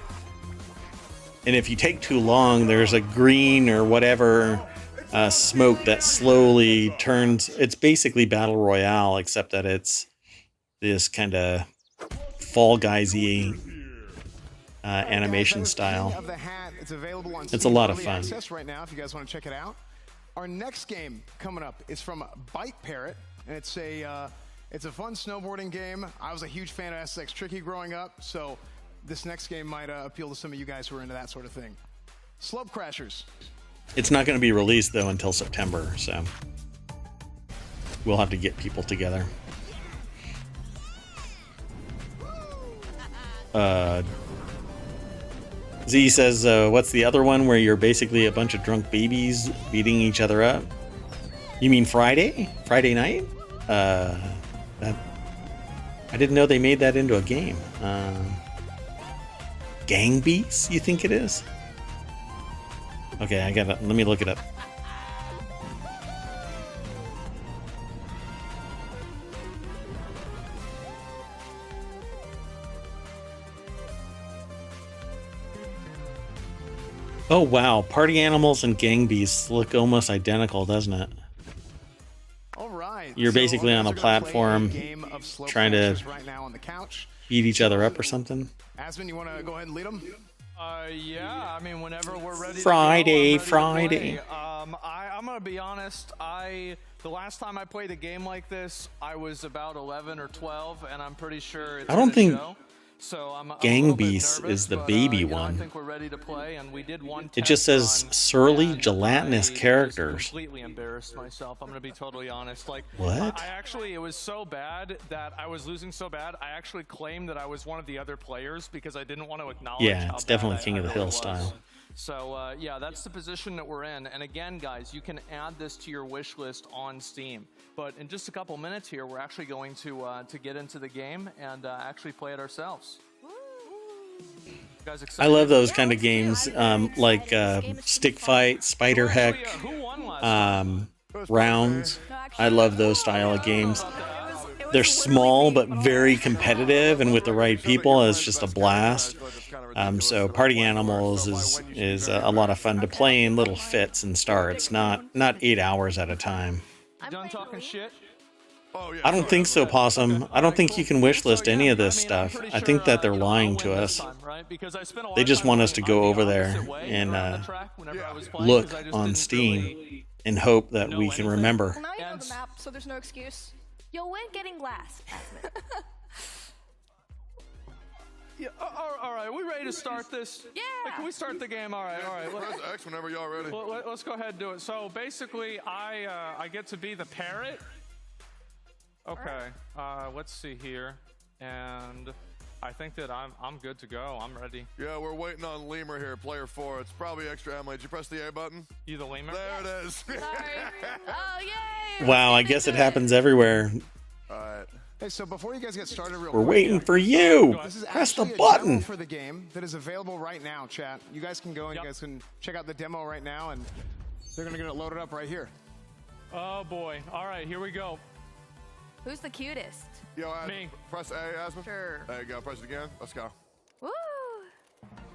if you take too long, there's a green or whatever smoke that slowly turns. It's basically Battle Royale, except that it's this kind of Fall Guys-y animation style. It's a lot of fun. Right now, if you guys want to check it out. Our next game coming up is from Bike Parrot, and it's a fun snowboarding game. I was a huge fan of SX Tricky growing up, so this next game might appeal to some of you guys who are into that sort of thing. Slope Crashers. It's not going to be released though until September, so we'll have to get people together. Z says, what's the other one where you're basically a bunch of drunk babies beating each other up? You mean Friday? Friday night? I didn't know they made that into a game. Gang Beats, you think it is? Okay, let me look it up. Oh wow, Party Animals and Gang Beasts look almost identical, doesn't it? All right. You're basically on a platform trying to right now on the couch. beat each other up or something. Aspen, you want to go ahead and lead them? Yeah, I mean, whenever we're ready Friday. to go, I'm ready to play. I'm going to be honest, the last time I played a game like this, I was about 11 or 12, and I'm pretty sure it's I don't think show. So I'm Gang a little bit Beast nervous, is the but, baby you know, I one. think we're ready to play, and we did one It just test says run, surly, and gelatinous I characters. Just completely embarrassed myself. I'm gonna be totally honest. Like, What? I actually, it was so bad that I was losing so bad. I actually claimed that I was one of the other players because I didn't want to acknowledge. Yeah, how it's bad definitely I King of the really Hill was. style. So yeah, that's the position that we're in. And again, guys, you can add this to your wish list on Steam. But in just a couple minutes here, we're actually going to get into the game and actually play it ourselves. You guys I excited? love those kind of games, like Stick Fight, Spider Heck, Rounds. I love those style of games. They're small but very competitive, and with the right people, it's just a blast. So Party Animals is a lot of fun to play in little fits and starts, not 8 hours at a time. Done talking shit? I don't think so, Possum. I don't think you can wishlist any of this stuff. I think that they're lying to us. They just want us to go over there and look on Steam and hope that we can remember. Well, now you know the map, so there's no excuse. You'll win getting glass. Yeah, all right, we ready to start this? Yeah. Like, can we start the game? All right. Press X whenever y'all ready. Let's go ahead and do it. So basically, I get to be the parrot. Okay. Let's see here, and I think that I'm good to go. I'm ready. Yeah, we're waiting on Lemur here, player 4. It's probably extra ammo. Did you press the A button? You the Lemur? There it is. Sorry. Oh yay! Wow, I guess it happens everywhere. All right. Hey, so before you guys get started, real We're quick, waiting for you. This is Press the actually a demo button. for the game that is available right now, chat. You guys can go and you guys can check out the demo right now, and they're gonna get it loaded up right here. Oh boy. All right, here we go. Who's the cutest? Yo, Me. Press A, Aspen. Sure. There you go. Press it again. Let's go. Woo!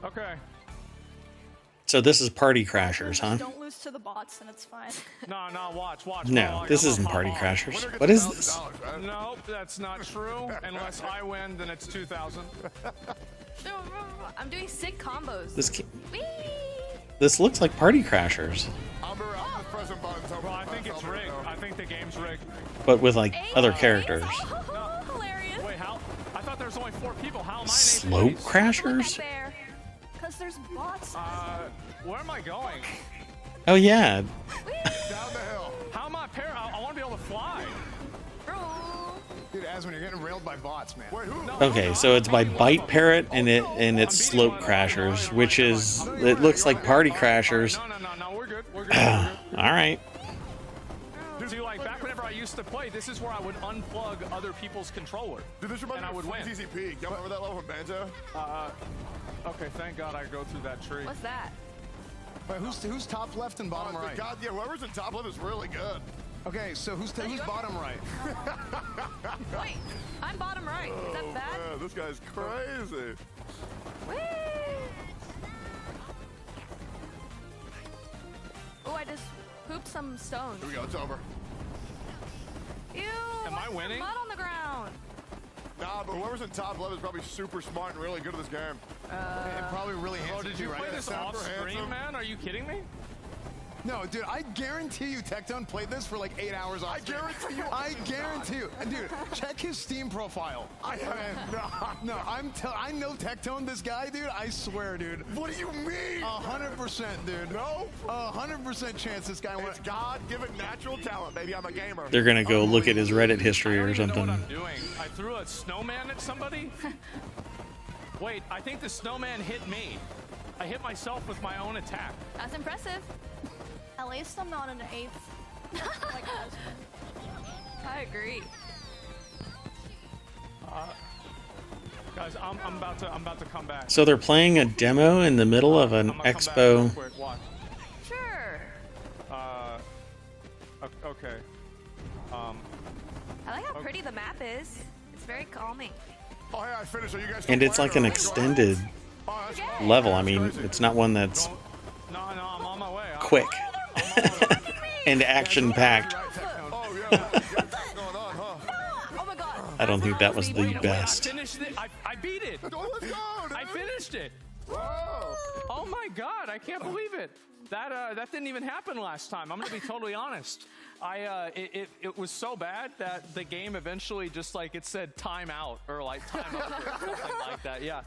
Okay. So this is Party Crashers, huh? Don't lose to the bots, and it's fine. No, watch. No, this isn't Party Crashers. What is this? No, that's not true. Unless I win, then it's 2,000. I'm doing sick combos. This looks like Party Crashers, I'm just pressing buttons. Well, I think it's rigged. I think the game's rigged. but with like other characters. Hilarious. Wait, how? I thought there was only 4 people. How am I? Slope Crashers? Because there's bots. Where am I going? Oh yeah. Down the hill. How am I? I want to be able to fly. Dude, Aswin, you're getting railed by bots, man. Wait, who? Okay, so it's by Bite Parrot and it's Slope Crashers, which is it looks like Party Crashers. No, we're good. All right. See, like back whenever I used to play, this is where I would unplug other people's controller. Dude, this reminds and I me would of win. TCP. Y'all remember that level from Banjo? Okay, thank God I go through that tree. What's that? But who's top left and bottom right? God, yeah, whoever's in top left is really good. Okay, so who's bottom right? Wait, I'm bottom right. Is that bad? Man, this guy's crazy. Whee! Oh, I just pooped some stones. Here we go, it's over. Ew! Am I winning? Mud on the ground. Nah, but whoever's in top left is probably super smart and really good at this game. And probably really handsome. Oh, did you too, right? play this off handsome. screen, man? Are you kidding me? No, dude, I guarantee you Tectone played this for like 8 hours off. I guarantee you. And dude, check his Steam profile. I know Tectone, this guy, dude. I swear, dude. What do you mean? 100%, dude. No? 100% chance this guy went. It's God-given natural talent, baby. I'm a gamer. They're gonna go look at his Reddit history or I don't even know something. what I'm doing. I threw a snowman at somebody. Wait, I think the snowman hit me. I hit myself with my own attack. That's impressive. At least I'm not an 8th. Like I agree. Guys, I'm about to come back. So they're playing a demo in the middle of an I'm gonna come back expo. real quick. Watch. Sure. Okay. I like how pretty the map is. It's very calming. Oh, hey, I finished. Are you guys And it's like an extended level. I mean, it's not one that's No, I'm on my way. quick and action-packed. Oh, yeah. What's going on, huh? Oh my god. I don't think that was the I best. finished it. I beat it. Let's go, dude. I finished it. Oh my God! I can't believe it. That didn't even happen last time. I'm gonna be totally honest. It was so bad that the game eventually just like it said time out or like time over or something like that. Yeah.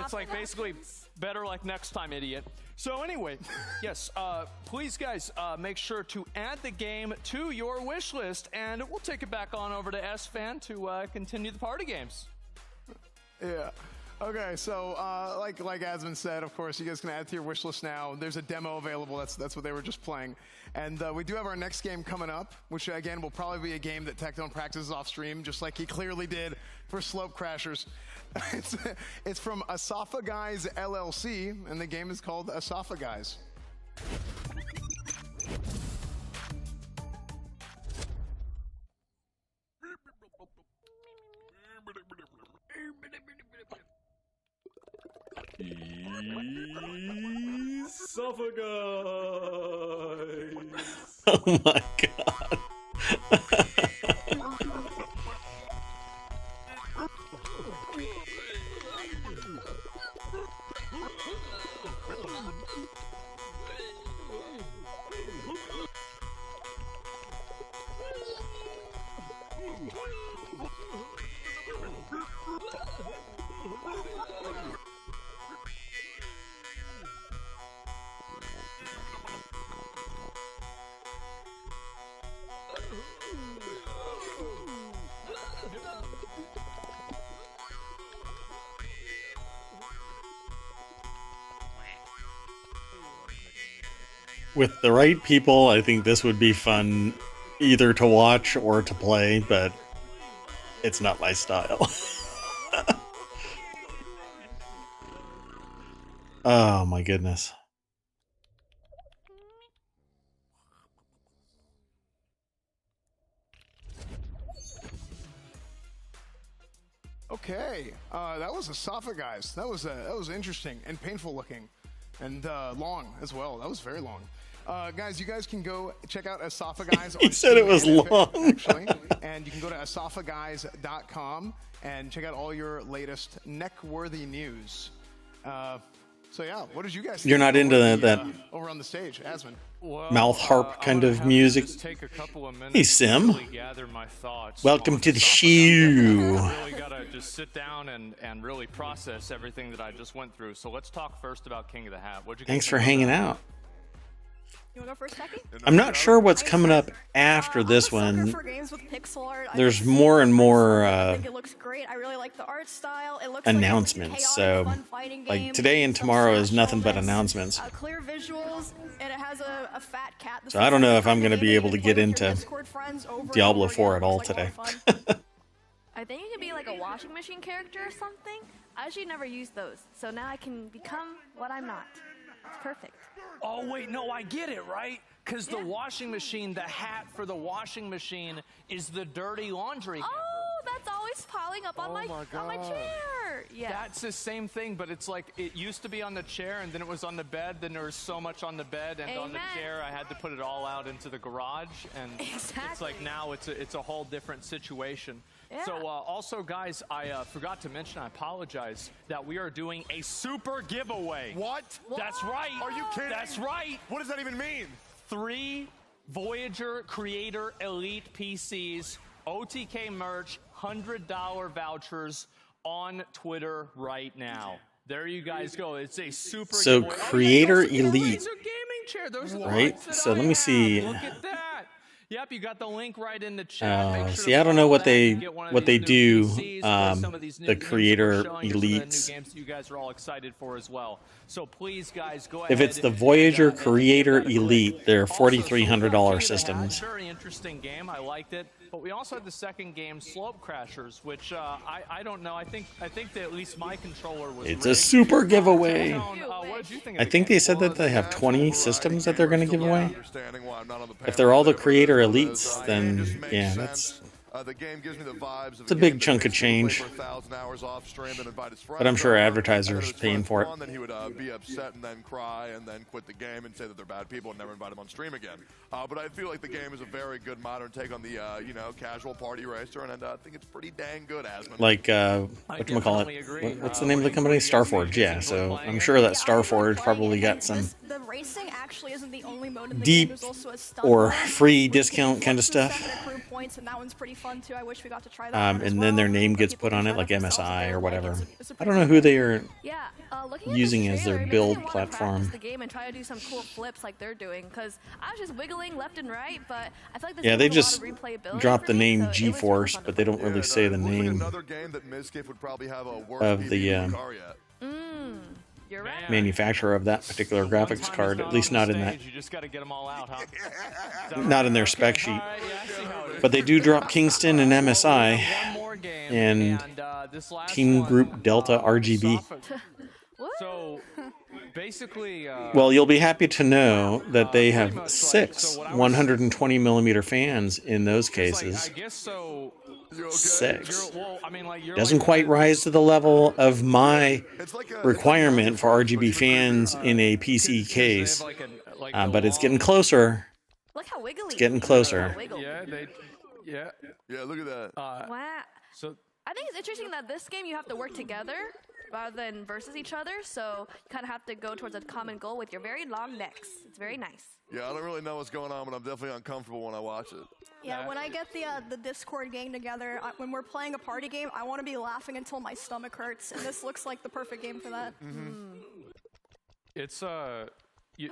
It's like basically better like next time, idiot. So anyway, yes, please guys, make sure to add the game to your wish list, and we'll take it back on over to SFan to continue the party games. Yeah. Okay, so like Asmund said, of course, you guys can add it to your wish list now. There's a demo available. That's what they were just playing. And we do have our next game coming up, which again will probably be a game that Tectone practices off stream, just like he clearly did for Slope Crashers. It's from Asafa Guys LLC, and the game is called Asafa Guys. Oh my God. With the right people, I think this would be fun either to watch or to play, but it's not my style. Oh my goodness. Okay, that was Asafa Guys. That was interesting and painful looking, and long as well. That was very long. Guys, you guys can go check out Asafa Guys. He said it was long. Actually, and you can go to asafaguys.com and check out all your latest neck-worthy news. So yeah, what did you guys think? You're not into that over on the stage, Asmund? mouth harp kind of music. Hey, Sim. Welcome to the show. I really gotta just sit down and really process everything that I just went through. So let's talk first about King of the Hat. What'd you Thanks guys for think hanging about out. You wanna go for a second? I'm not sure what's coming up after this one. For games with pixel art. There's more and more I think it looks great. I really like the art style. It looks announcements. So, like today and tomorrow is nothing but announcements. Clear visuals, and it has a fat cat. So I don't know if I'm going to be able to get into Diablo 4 at all today. I think you can be like a washing machine character or something. I actually never used those, so now I can become what I'm not. It's perfect. Oh, wait, no, I get it, right? Because the washing machine, the hat for the washing machine is the dirty laundry. Oh, that's always piling up on my chair. Yeah. That's the same thing, but it's like it used to be on the chair, and then it was on the bed. Then there was so much on the bed and on the chair, I had to put it all out into the garage. And it's like now it's a whole different situation. Yeah. So also, guys, I forgot to mention, I apologize, that we are doing a super giveaway. What? That's right. Are you kidding? That's right. What does that even mean? 3 Voyager Creator Elite PCs, OTK merch, $100 vouchers on Twitter right now. There you guys go. It's a super So giveaway. Creator Elite, Those are gaming chair. Those are the right? ones that So I let me have. see. Look at that. Yep, you got the link right in the chat. Make sure See, to I don't know follow what that they and get one of what these they new do. PCs for some of these new The games that we're Creator showing you, some of the new Elites. games that you guys are all excited for as well. So please, guys, go If ahead. it's the Voyager and Creator give that a click. Elite, they're $4,300 King of the Hat, systems. Very interesting game. I liked it. But we also had the second game, Slope Crashers, which I don't know. I think that at least my controller was. It's a rigged. super giveaway. What did you think of I the think game? they said that they have 20 systems that they're going to give away. Understanding why I'm not on the If they're all the panel Creator today, Elites, then yeah, that's The game gives me the vibes of It's a big chunk of change. For 1,000 hours off stream and invite his friends. But I'm sure over, advertisers and if it's paying for it. fun, then he would be upset and then cry and then quit the game and say that they're bad people and never invite him on stream again. But I feel like the game is a very good modern take on the you know, casual party racer, and I think it's pretty dang good, Asmund. Like whatchamacallit? What's the name of the company? Starforge. Yeah. So I'm sure that Starforge probably got some The racing actually isn't the only mode in the deep game. There's also a stunt or mode, free which discount gives kind of us 7 stuff. accrued points, and that one's pretty fun too. I wish we got to try that one as And then their well. name gets People put on can it, try like that themselves if MSI they or would like. whatever. It's a I don't know who they are Yeah, looking at using this as their trailer, it makes me build wanna platform. practice the game and try to do some cool flips like they're doing, because I was just wiggling left and right, but I feel like this Yeah, game they has just a lot of replayability dropped for the me, name so it was really GeForce, fun to but they don't really say the name Another game that Mizkif would probably have a worse of the PvP car yet. You're right. manufacturer of that particular graphics card, at least not in that, You just got to get them all out, huh? not in their spec sheet. But they do drop Kingston and MSI and Team Group Delta RGB. So basically, Well, you'll be happy to know that they have 6 120mm fans in those cases. I guess so. 6. Well, I mean, like, you're Doesn't quite rise to the level of my requirement for RGB fans in a PC case, but it's getting closer. Look how wiggly. It's getting closer. Yeah. Look at that. Wow. So I think it's interesting that this game you have to work together rather than versus each other, so you kind of have to go towards a common goal with your very long necks. It's very nice. Yeah, I don't really know what's going on, but I'm definitely uncomfortable when I watch it. Yeah, when I get the Discord gang together, when we're playing a party game, I want to be laughing until my stomach hurts, and this looks like the perfect game for that. it's you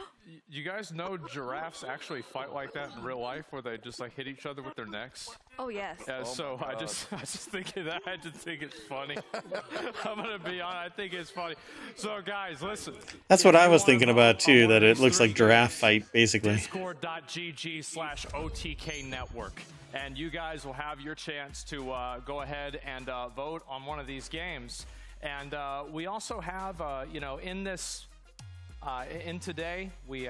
guys know giraffes actually fight like that in real life, where they just like hit each other with their necks. Oh yes. Yeah, so I just think of that. I just think it's funny. I'm gonna be honest. I think it's funny. So guys, listen. That's what I was thinking about too, that it looks like giraffe fight, basically. Discord.gg/OTK network. And you guys will have your chance to go ahead and vote on one of these games. And we also have, you know, in this, in today, we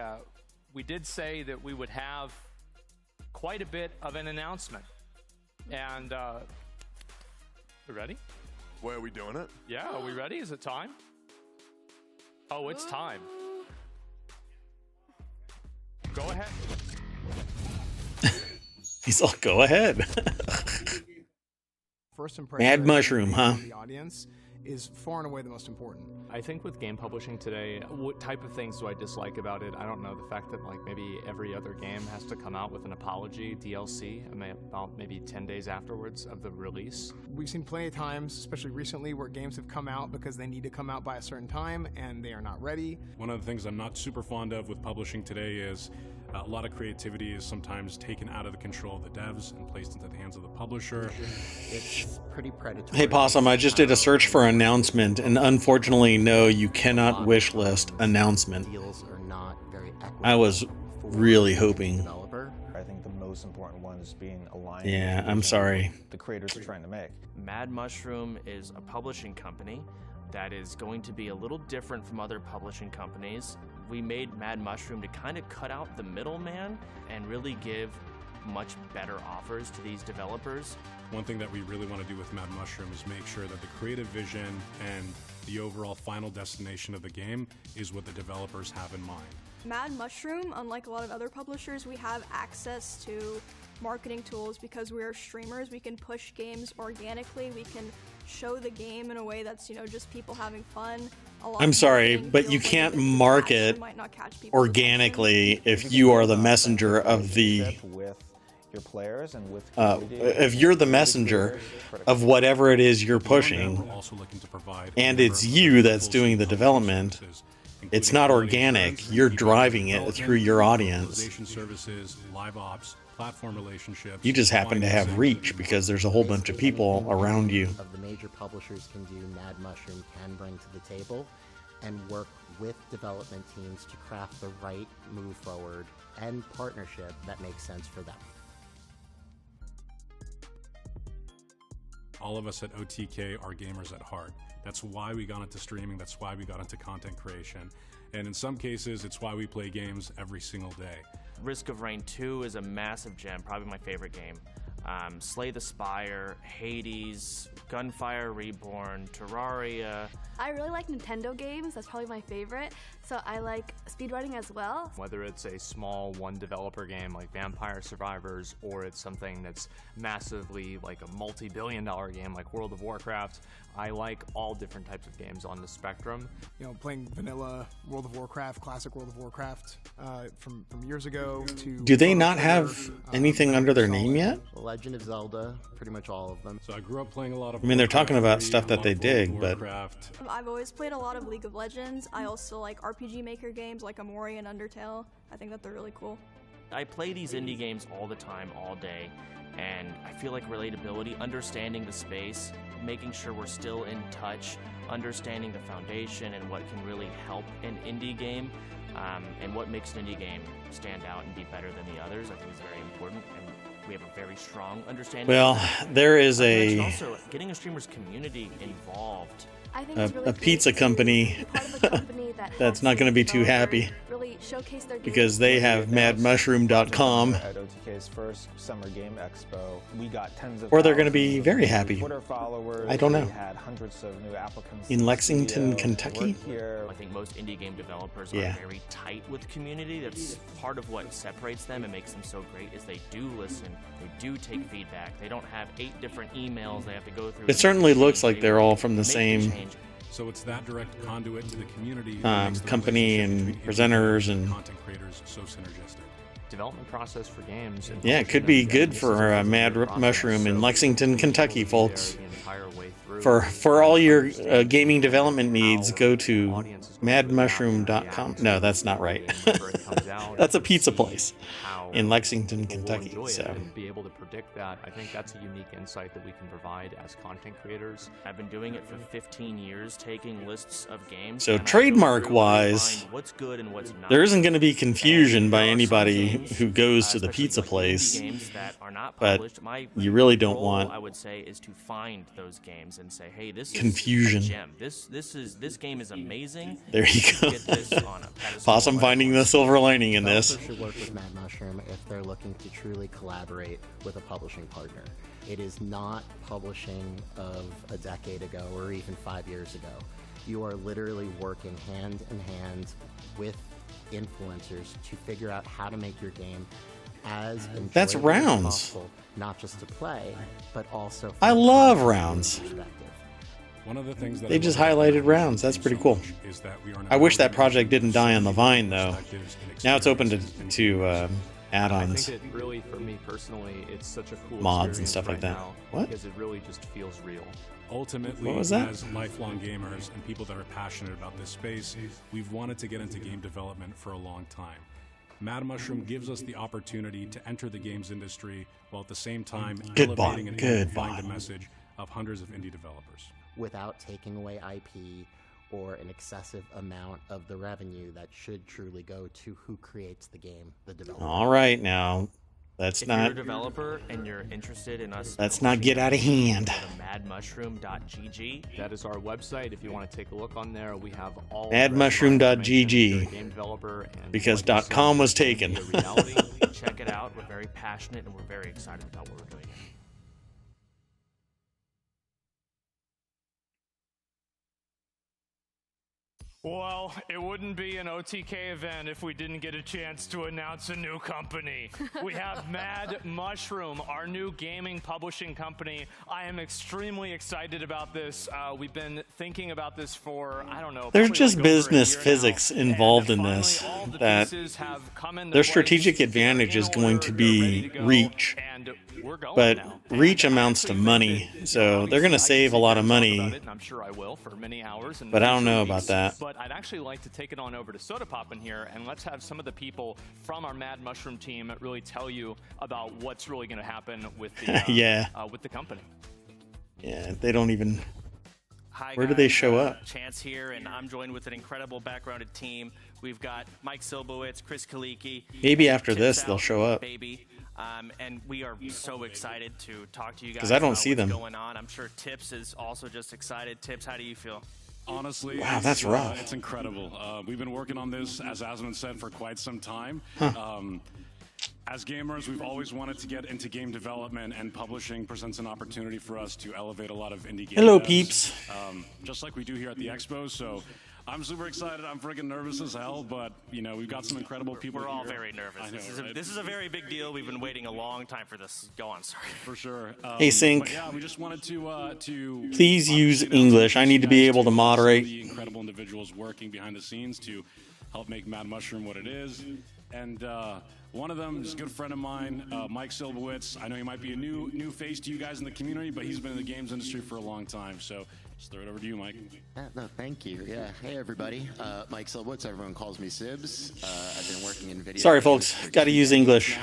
did say that we would have quite a bit of an announcement. And we ready? Where are we doing it? Yeah, are we ready? Is it time? Oh, it's time. Go ahead. He's all, go ahead. First impression Mad Mushroom, huh? The audience is far and away the most important. I think with game publishing today, what type of things do I dislike about it? I don't know. The fact that like maybe every other game has to come out with an apology DLC about maybe 10 days afterwards of the release. We've seen plenty of times, especially recently, where games have come out because they need to come out by a certain time and they are not ready. One of the things I'm not super fond of with publishing today is a lot of creativity is sometimes taken out of the control of the devs and placed into the hands of the publisher. It's pretty predatory. Hey, Possum, I just did a search for announcement, and unfortunately, no, you cannot wish list announcement. Deals are not very equitable. I was really hoping. Developer. I think the most important one is being aligned. Yeah, with the I'm vision sorry. The creators are trying to make. Mad Mushroom is a publishing company that is going to be a little different from other publishing companies. We made Mad Mushroom to kind of cut out the middleman and really give much better offers to these developers. One thing that we really want to do with Mad Mushroom is make sure that the creative vision and the overall final destination of the game is what the developers have in mind. Mad Mushroom, unlike a lot of other publishers, we have access to marketing tools because we are streamers. We can push games organically. We can show the game in a way that's, you know, just people having fun. I'm sorry, but you can't market organically if you are the messenger of the with your players and with if you're the messenger of whatever it is you're pushing, and it's you that's doing the development, it's not organic. You're driving it through your audience. Services, live ops, platform relationships. You just happen to have reach because there's a whole bunch of people around you. Of the major publishers can do, Mad Mushroom can bring to the table and work with development teams to craft the right move forward and partnership that makes sense for them. All of us at OTK are gamers at heart. That's why we got into streaming. That's why we got into content creation. And in some cases, it's why we play games every single day. Risk of Rain 2 is a massive gem, probably my favorite game. Slay the Spire, Hades, Gunfire Reborn, Terraria. I really like Nintendo games. That's probably my favorite. So I like speedrunning as well. Whether it's a small one developer game like Vampire Survivors, or it's something that's massively like a multi-billion-dollar game like World of Warcraft, I like all different types of games on the spectrum. You know, playing vanilla World of Warcraft, classic World of Warcraft from years ago to... Do they not have anything under their name yet? Legend of Zelda, pretty much all of them. So I grew up playing a lot of. I mean, they're talking about stuff that they dig, but I've always played a lot of League of Legends. I also like RPG Maker games like Amori and Undertale. I think that they're really cool. I play these indie games all the time, all day, and I feel like relatability, understanding the space, making sure we're still in touch, understanding the foundation and what can really help an indie game, and what makes an indie game stand out and be better than the others, I think is very important. And we have a very strong understanding. Well, there is and also getting a streamer's community involved. I think it's really a pizza company that's not going to be too happy really showcase their because they have madmushroom.com. At OTK's first Summer Game Expo, we got tens of Or they're going to be very happy. Twitter followers. I don't know. We had hundreds of new applicants In Lexington, Kentucky? I think most indie game developers are very tight with the community. That's part of what separates them and makes them so great is they do listen, they do take feedback. They don't have 8 different emails they have to go through. It certainly looks like they're all from the same So it's that direct conduit to the community company and presenters and content creators so synergistic. Development process for games. And yeah, it could be good for Mad Mushroom in Lexington, Kentucky, folks. For all your gaming development needs, go to madmushroom.com. No, that's not right. That's a pizza place in Lexington, Kentucky. So be able to predict that, I think that's a unique insight that we can provide as content creators. I've been doing it for 15 years, taking lists of games. So trademark-wise, what's good and what's not. there isn't going to be confusion by anybody who goes to the pizza place, but you really don't want I would say is to find those games and say, hey, this confusion. is a gem. This game is amazing. There you go. Possum finding the silver lining in this. Should work with Mad Mushroom if they're looking to truly collaborate with a publishing partner. It is not publishing of a decade ago or even 5 years ago. You are literally working hand in hand with influencers to figure out how to make your game as That's enjoyable as rounds. possible, not just to play, but also from I a love content rounds. perspective. One of the things that They just highlighted rounds. That's pretty cool. I wish that project didn't die on the vine, though. Now it's open to add-ons. I think that really, for me personally, it's such a cool Mods and experience stuff like right that. now What? Because it really just feels real. Ultimately, What was that? as lifelong gamers and people that are passionate about this space, we've wanted to get into game development for a long time. Mad Mushroom gives us the opportunity to enter the games industry while at the same time Good bot, elevating and good amplifying the bot. message of hundreds of indie developers. Without taking away IP or an excessive amount of the revenue that should truly go to who creates the game, the developer. All right, now let's If not. you're a developer and you're interested in us, Let's not get out of hand. go to madmushroom.gg. That is our website. If you want to take a look on there, we have all Madmushroom.gg game developer and because what you said .com was can be taken. a reality. Check it out. We're very passionate and we're very excited about what we're doing. Well, it wouldn't be an OTK event if we didn't get a chance to announce a new company. We have Mad Mushroom, our new gaming publishing company. I am extremely excited about this. We've been thinking about this for, I don't know. There's probably just like over a business year physics now. involved in And this. finally, all the That pieces have come into their place. strategic advantage is going to be reach, And we're going but now. reach amounts to money, so they're going to save a lot of money. And I'm sure I will for many hours. But I don't know about that. But I'd actually like to take it on over to Soda Pop in here, and let's have some of the people from our Mad Mushroom team really tell you about what's really going to happen with the Yeah. with the company. Yeah, they don't even. Hi Where do guys, they show up? Chance here, and I'm joined with an incredible backgrounded team. We've got Mike Silbowitz, Chris Kaliki. Maybe after Tips this they'll Out, show up. Baby. And we are so excited to talk to you guys 'Cause I don't about see what's them. going on. I'm sure Tips is also just excited. Tips, how do you feel? Honestly, Wow, that's rough. It's incredible. We've been working on this, as Asmund said, for quite some time. As gamers, we've always wanted to get into game development, and publishing presents an opportunity for us to elevate a lot of indie game Hello, devs, peeps. Just like we do here at the Expo. So I'm super excited. I'm freaking nervous as hell, but you know, we've got some incredible people. We're all here. very nervous. I know, This is a very big deal. We've been waiting a long time for this. Go on, sorry. For sure. Hey, Sync. But yeah, we just wanted to Please use English. I need to be able to moderate. the incredible individuals working behind the scenes to help make Mad Mushroom what it is. And one of them is a good friend of mine, Mike Silbowitz. I know he might be a new face to you guys in the community, but he's been in the games industry for a long time. So just throw it over to you, Mike. No, thank you. Yeah. Hey, everybody. Mike Silbowitz. Everyone calls me Sibs. I've been working in video. Sorry, folks. Got to use English.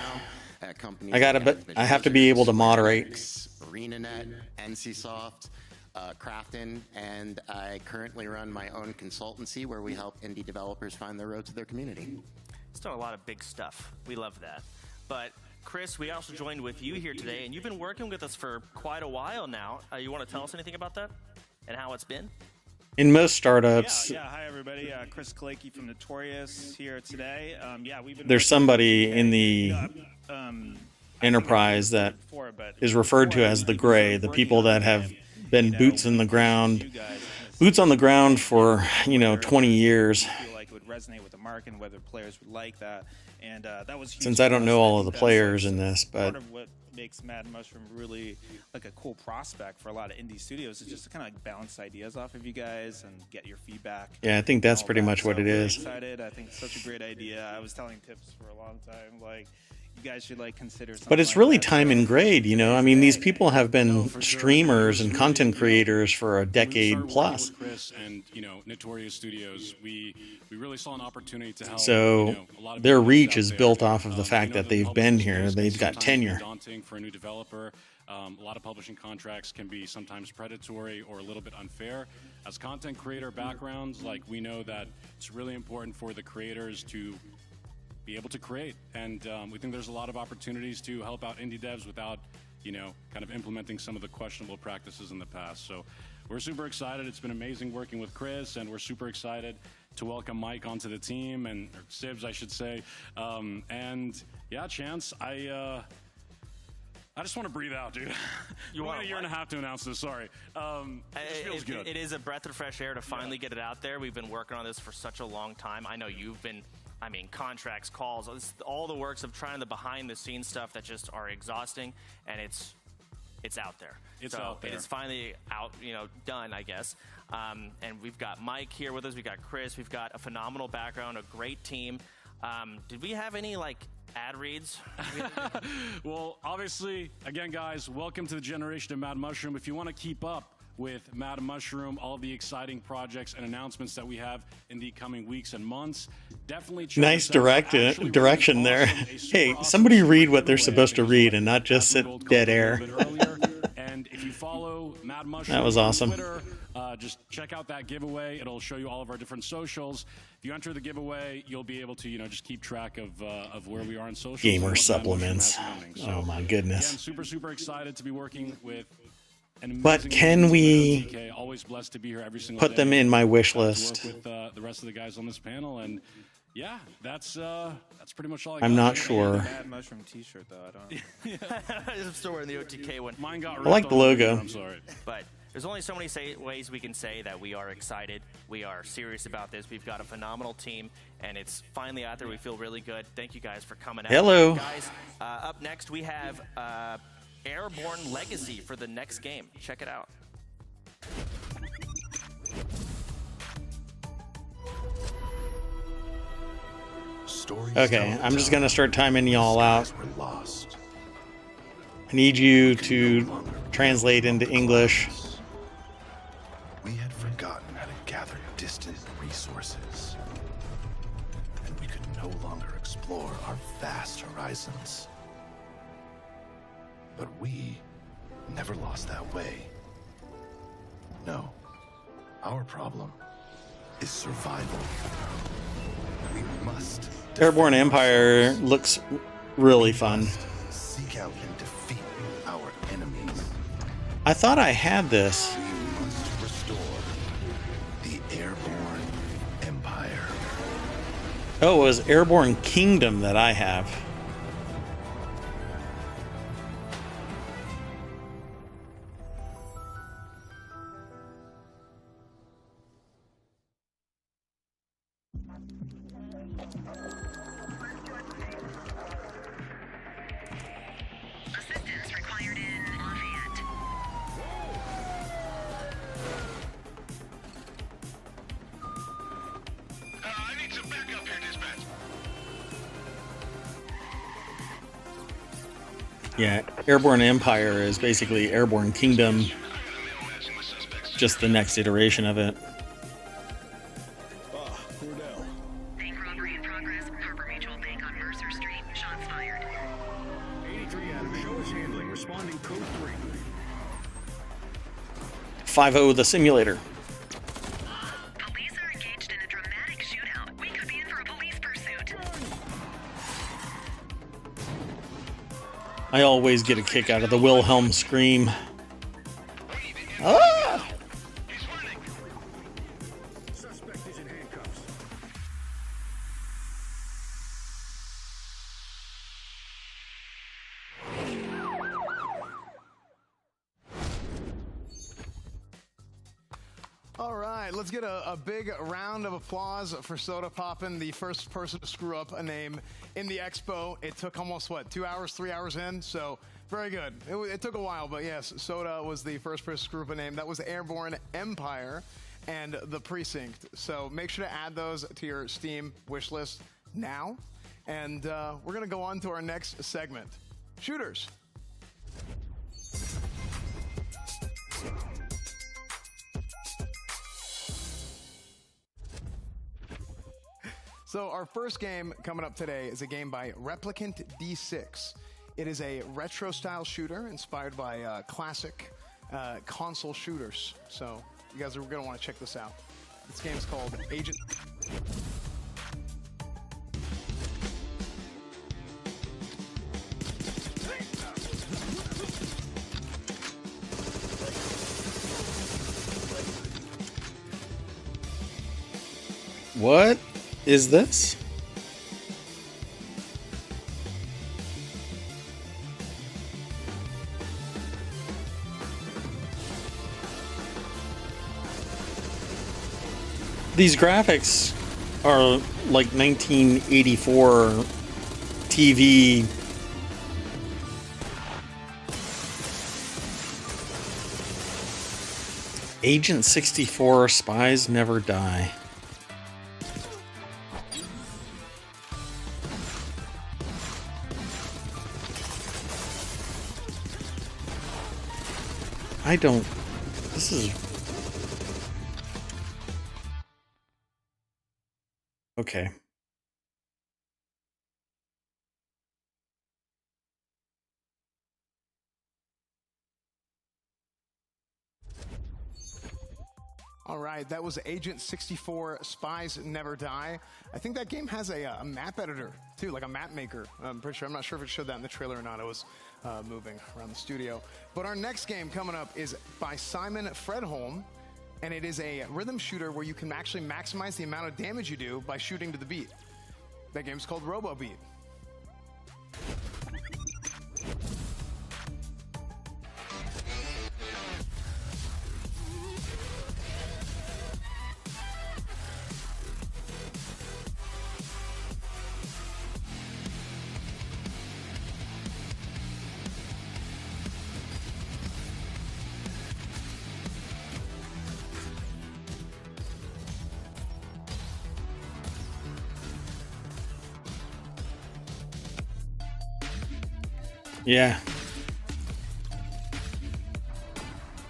I have to be able to moderate. ArenaNet, NCSoft, Crafton, and I currently run my own consultancy where we help indie developers find their road to their community. It's done a lot of big stuff. We love that. But Chris, we also joined with you here today, and you've been working with us for quite a while now. You want to tell us anything about that and how it's been? In most startups, Yeah, hi everybody. Chris Kalaki from Notorious here today. We've been there's somebody in the enterprise that is referred to as the gray, the people that have been boots on the ground for 20 years. Feel like it would resonate with the market and whether players would like that, and that was huge. Since I don't know all of the players in this, part but of what makes Mad Mushroom really like a cool prospect for a lot of indie studios is just to kind of like bounce ideas off of you guys and get your feedback. yeah, I think that's pretty much what it Really is. excited. I think it's such a great idea. I was telling Tips for a long time, like, you guys should like consider something. But it's like really that. time and grade, I mean, these people have been streamers and content creators for a decade plus. Chris and Notorious Studios, we really saw an opportunity to help. So a lot of their people reach out is there. built off of the fact that they've been here. They've got Sometimes tenure. daunting for a new developer. A lot of publishing contracts can be sometimes predatory or a little bit unfair. As content creator backgrounds, like, we know that it's really important for the creators to be able to create, and we think there's a lot of opportunities to help out indie devs without kind of implementing some of the questionable practices in the past. So we're super excited. It's been amazing working with Chris, and we're super excited to welcome Mike onto the team, or Sibs, I should say. And yeah, Chance, I just want to breathe out, dude. You want Oh, a year and a half to announce this. Sorry. It just feels good. It is a breath of fresh air to finally get it out there. We've been working on this for such a long time. I know you've been. Contracts, calls, all the works of trying the behind-the-scenes stuff that just are exhausting, and it's out there. It's out there. It is finally out, done, I guess. And we've got Mike here with us. We've got Chris. We've got a phenomenal background, a great team. Did we have any ad reads? Well, obviously, again, guys, welcome to the generation of Mad Mushroom. If you want to keep up with Mad Mushroom, all of the exciting projects and announcements that we have in the coming weeks and months, definitely check Nice us out. direction there. Hey, somebody read what they're supposed to read and not just sit dead air. And if you follow Mad Mushroom That was awesome. on Twitter, just check out that giveaway. It'll show you all of our different socials. If you enter the giveaway, you'll be able to, just keep track of where we are on socials. and Gamer what Mad Mushroom supplements. has coming. Oh my goodness. Again, super excited to be working with an But amazing can team we at OTK. Always blessed to be here every single put day. them in my wish To list? work with the rest of the guys on this panel, and yeah, that's pretty much all I got. I'm not sure. Mad Mushroom T-shirt though. I don't. I'm still wearing the OTK one. Mine got I like the logo. I'm sorry. But there's only so many ways we can say that we are excited. We are serious about this. We've got a phenomenal team, and it's finally out there. We feel really good. Thank you guys for coming out. Hello. Guys, up next we have Airborne Legacy for the next game. Check it out. Okay, I'm just gonna start timing y'all out. Were lost. I need you to translate into English. We had forgotten how to gather distant resources, and we could no longer explore our vast horizons. But we never lost that way. No, our problem is survival. We must Airborne Empire looks really fun. seek out and defeat our enemies. I thought I had this. We must restore the Airborne Empire. Oh, it was Airborne Kingdom that I have. Assistance required in Lafayette. I need some backup here, dispatch. Yeah, Airborne Empire is basically Airborne Kingdom, just the next iteration of it. Bank robbery in progress. Harbor Mutual Bank on Mercer Street. Shots fired. 83 Adam, show us handling. Responding code 3. 5-0 the simulator. Police are engaged in a dramatic shootout. We could be in for a police pursuit. I always get a kick out of the Wilhelm scream. Ah! Suspect is in handcuffs. All right, let's get a big round of applause for Soda Poppin', the first person to screw up a name in the Expo. It took almost, 2 hours, 3 hours in? So, very good. It took a while, but yes, Soda was the first person to screw up a name. That was Airborne Empire and the Precinct. So, make sure to add those to your Steam wish list now. And we're going to go on to our next segment. Shooters. So our first game coming up today is a game by Replicant D6. It is a retro-style shooter inspired by classic console shooters. So you guys are going to want to check this out. This game is called Agent... What is this? These graphics are like 1984 TV. Agent 64 Spies Never Die. I don't... This is... Okay. All right, that was Agent 64 Spies Never Die. I think that game has a map editor, too, like a map maker. I'm pretty sure. I'm not sure if it showed that in the trailer or not. It was moving around the studio. But our next game coming up is by Simon Fredholm, and it is a rhythm shooter where you can actually maximize the amount of damage you do by shooting to the beat. That game's called Robo Beat. Yeah.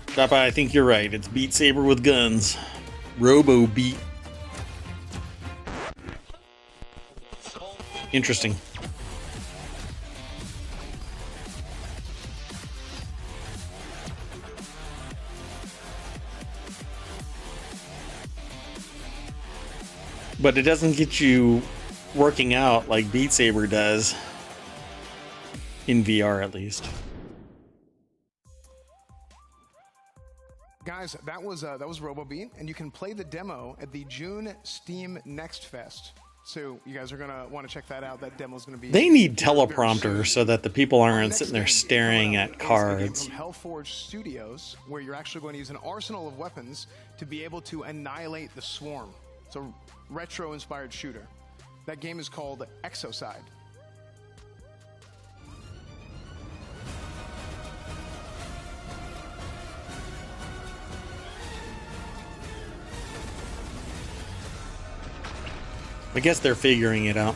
Choppa, I think you're right. It's Beat Saber with guns. Robo Beat. Interesting. But it doesn't get you working out like Beat Saber does. In VR, at least. Guys, that was RoboBeat, and you can play the demo at the June Steam Next Fest. So you guys are gonna want to check that out. That demo's gonna be. They need teleprompters so that the people aren't sitting there staring at cards. From Hellforge Studios, where you're actually going to use an arsenal of weapons to be able to annihilate the swarm. It's a retro-inspired shooter. That game is called Exocide. I guess they're figuring it out.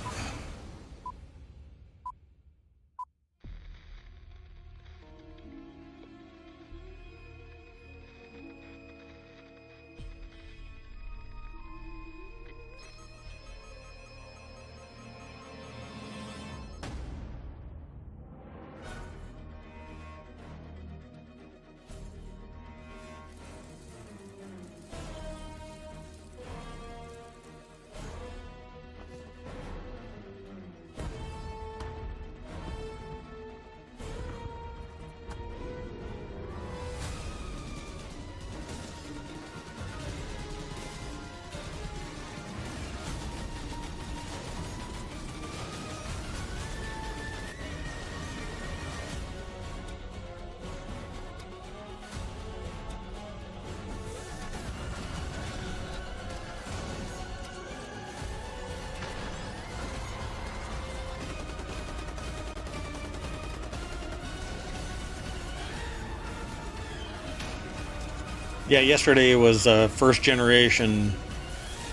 Yeah, yesterday it was first generation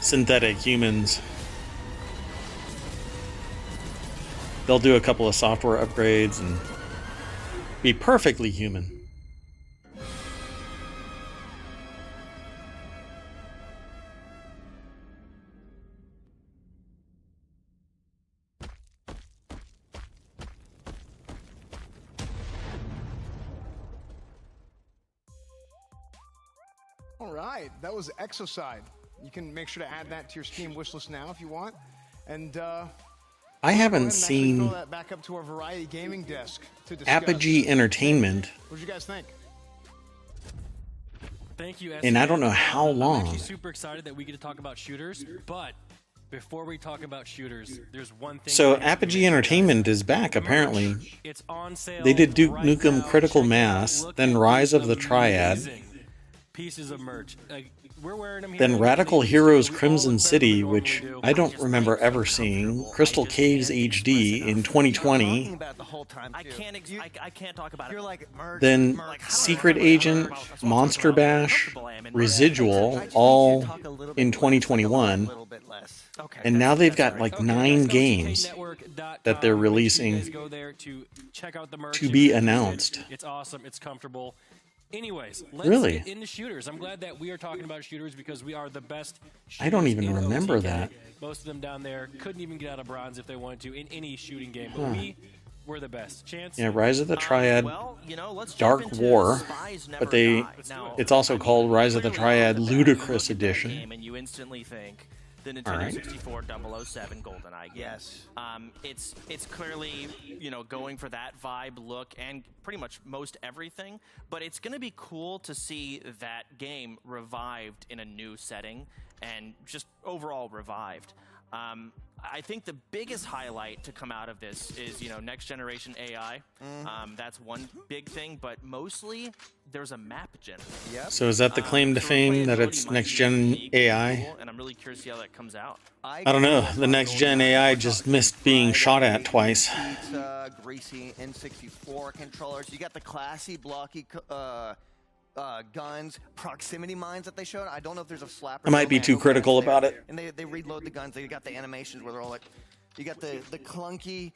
synthetic humans. They'll do a couple of software upgrades and be perfectly human. All right, that was Exocide. You can make sure to add that to your Steam wishlist now if you want. And I haven't go ahead and actually seen throw that back up to our Variety Gaming desk to discuss. Apogee Entertainment What did you guys think? Thank you, and I don't know how I'm long. actually super excited that we get to talk about shooters, but before we talk about shooters, there's one thing. So I have to Apogee mention. Entertainment is back apparently. It's on sale. They did Duke right Nukem now. Critical Check it out. Mass, Look then at Rise these of the Triad, amazing pieces of merch. We're wearing them here. then Radical Heroes Crimson City, which I don't remember ever seeing, Crystal Caves HD in 2020, I can't talk about it. then Secret Agent, Monster Bash, Residual, all in 2021, and now they've got like 9 games that they're releasing to be announced. It's awesome. It's comfortable. Anyways, let's Really? get into shooters. I'm glad that we are talking about shooters because we are the best shooters I don't even in remember OTK. that. Most of them down there couldn't even get out of bronze if they wanted to in any shooting game. But Huh. we were the best. Chance? Yeah, Rise of the Triad, let's Dark jump into War, Spies Never but they Now, it's also called Rise of the Triad Ludicrous Edition. game and you instantly think the Nintendo Alright. 64 007 GoldenEye game. Yes. It's clearly, going for that vibe, look, and pretty much most everything, but it's going to be cool to see that game revived in a new setting and just overall revived. I think the biggest highlight to come out of this is, next generation AI. That's one big thing, but mostly there's a map gen. So is that the claim to fame that it's next gen AI? And I'm really curious to see how that comes out. I don't know. The next gen AI just missed being shot at twice. Pizza, greasy N64 controllers. You got the classy, blocky guns, proximity mines that they showed. I don't know if there's a slapper. I might be too critical about it. And they reload the guns. They got the animations where they're all like, you got the clunky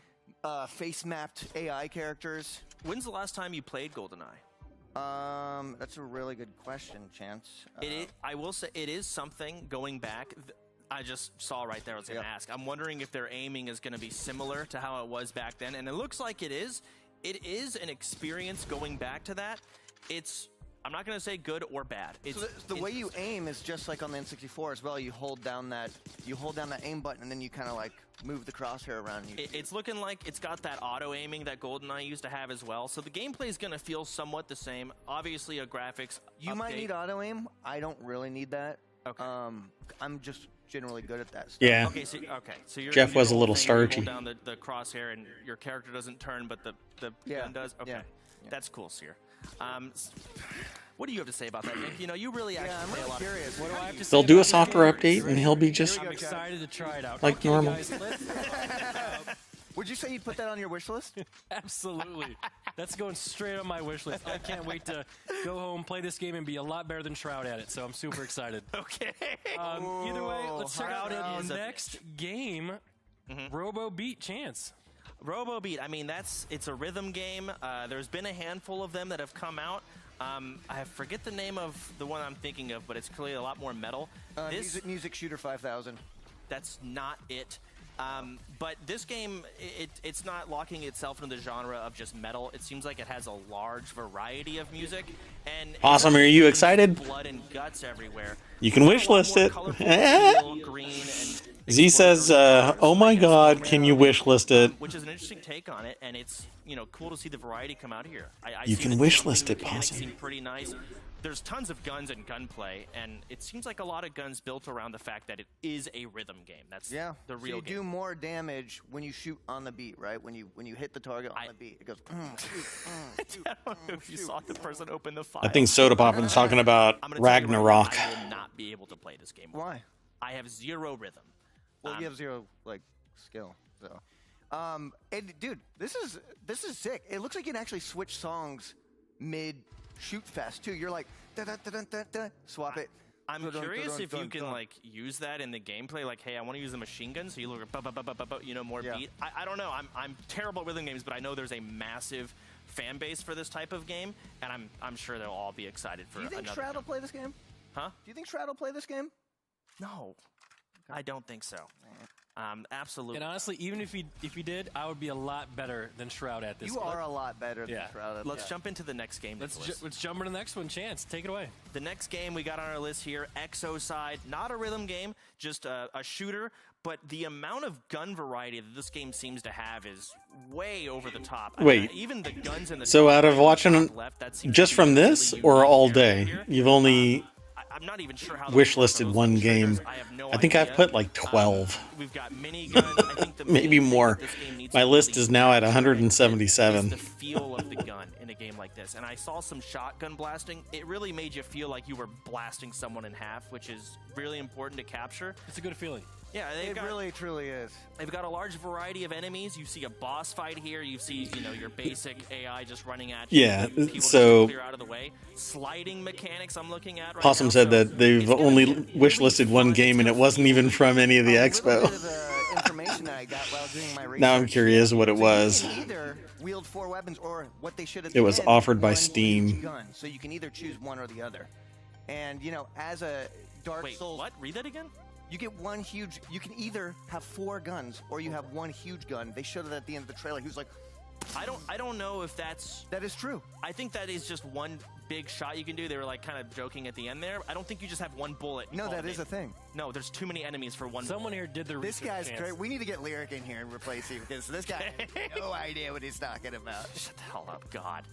face mapped AI characters. When's the last time you played GoldenEye? That's a really good question, Chance. I will say it is something going back. I just saw right there. I was going to ask. I'm wondering if their aiming is going to be similar to how it was back then, and it looks like it is. It is an experience going back to that. I'm not going to say good or bad. So the way you aim is just like on the N64 as well. You hold down that aim button, and then you kind of like move the crosshair around. It's looking like it's got that auto aiming that GoldenEye used to have as well. So the gameplay is going to feel somewhat the same. Obviously, a graphics You might update. need auto aim. I don't really need that. Okay. I'm just generally good at that stuff. Yeah. So you're Jeff you was do a the little whole thing where you starchy. Hold down the crosshair, and your character doesn't turn, but the gun does. Okay, that's cool, Seer. What do you have to say about that, Nick? You know, you really actually play a lot. Curious. What do I have to say They'll do a about this software game? update, and he'll be just I'm excited to try it out. like Okay, normal. guys, let's, Would you say you'd put that on your wish list? absolutely. That's going straight on my wish list. I can't wait to go home, play this game, and be a lot better than Shroud at it. So I'm super excited. Okay. Either way, let's check out Shroud our is a next game, Robo Beat Chance. Robo Beat. I mean, it's a rhythm game. There's been a handful of them that have come out. I forget the name of the one I'm thinking of, but it's clearly a lot more metal. Music Shooter 5000. That's not it. But this game, it's not locking itself into the genre of just metal. It seems like it has a large variety of music. And Awesome. Are you excited? Blood and guts everywhere. You can wish list it. Z says, "Oh my God, can you wish list it?" Which is an interesting take on it, and it's cool to see the variety come out here. You can wish list it, Mechanics Possum. seem pretty nice. There's tons of guns and gunplay, and it seems like a lot of guns built around the fact that it is a rhythm game. That's the So real you game. do more damage when you shoot on the beat, right? When you hit the target on the beat, it goes. I don't know if you saw the person open the file. I think Soda Poppin's talking about I'm gonna tell you right now, Ragnarok. I will not be able to play this game. Why? I have zero rhythm. Well, you have zero skill. So, and dude, this is sick. It looks like you can actually switch songs mid shoot fest too. You're like swap it. I'm curious if you can use that in the gameplay. Like, hey, I want to use a machine gun, so you look at more beat. I don't know. I'm terrible at rhythm games, but I know there's a massive fan base for this type of game, and I'm sure they'll all be excited for. Do you think another Shroud will play this game? Huh? Do you think Shroud will play this game? No, I don't think so. Absolutely. And honestly, even if you did, I would be a lot better than Shroud at this. You are a lot better than Yeah. Shroud. Let's jump into the next game. Let's jump into the next one. Chance, take it away. The next game we got on our list here, Exo Side. Not a rhythm game, just a shooter. But the amount of gun variety that this game seems to have is way over the top. Wait. Even the guns in the So out of watching left, that seems just to be from really this unique or all area day, here. you've only I'm not even sure how wish listed one game. I think I've put like 12. We've got minigun. I think the Maybe main thing more. that this game needs My to list really is now at capture is 177. the feel of the gun in a game like this. And I saw some shotgun blasting. It really made you feel like you were blasting someone in half, which is really important to capture. It's a good feeling. Yeah, It really, truly is. They've got a large variety of enemies. You see a boss fight here. You see, your basic AI just running at you. Yeah, People just so- clear out of the way. Sliding mechanics I'm looking at right Possum now. said So that they've only wish listed one game and it wasn't even from any of the Expo. Information that I got while doing my research. Now I'm curious what it was. You can either wield 4 weapons, or what they should have. It was been, offered by one Steam. huge gun. So you can either choose one or the other. And as a Dark Souls. What? Read that again? You get one huge. You can either have 4 guns or you have one huge gun. They showed it at the end of the trailer. He was like, I don't know if that is true. I think that is just one big shot you can do. They were kind of joking at the end there. I don't think you just have one bullet. No, that is a thing. No, there's too many enemies for one. Someone here did the This research. guy's Chance. great. We need to get Lyric in here and replace him, because this guy has no idea what he's talking about. Shut the hell up, God.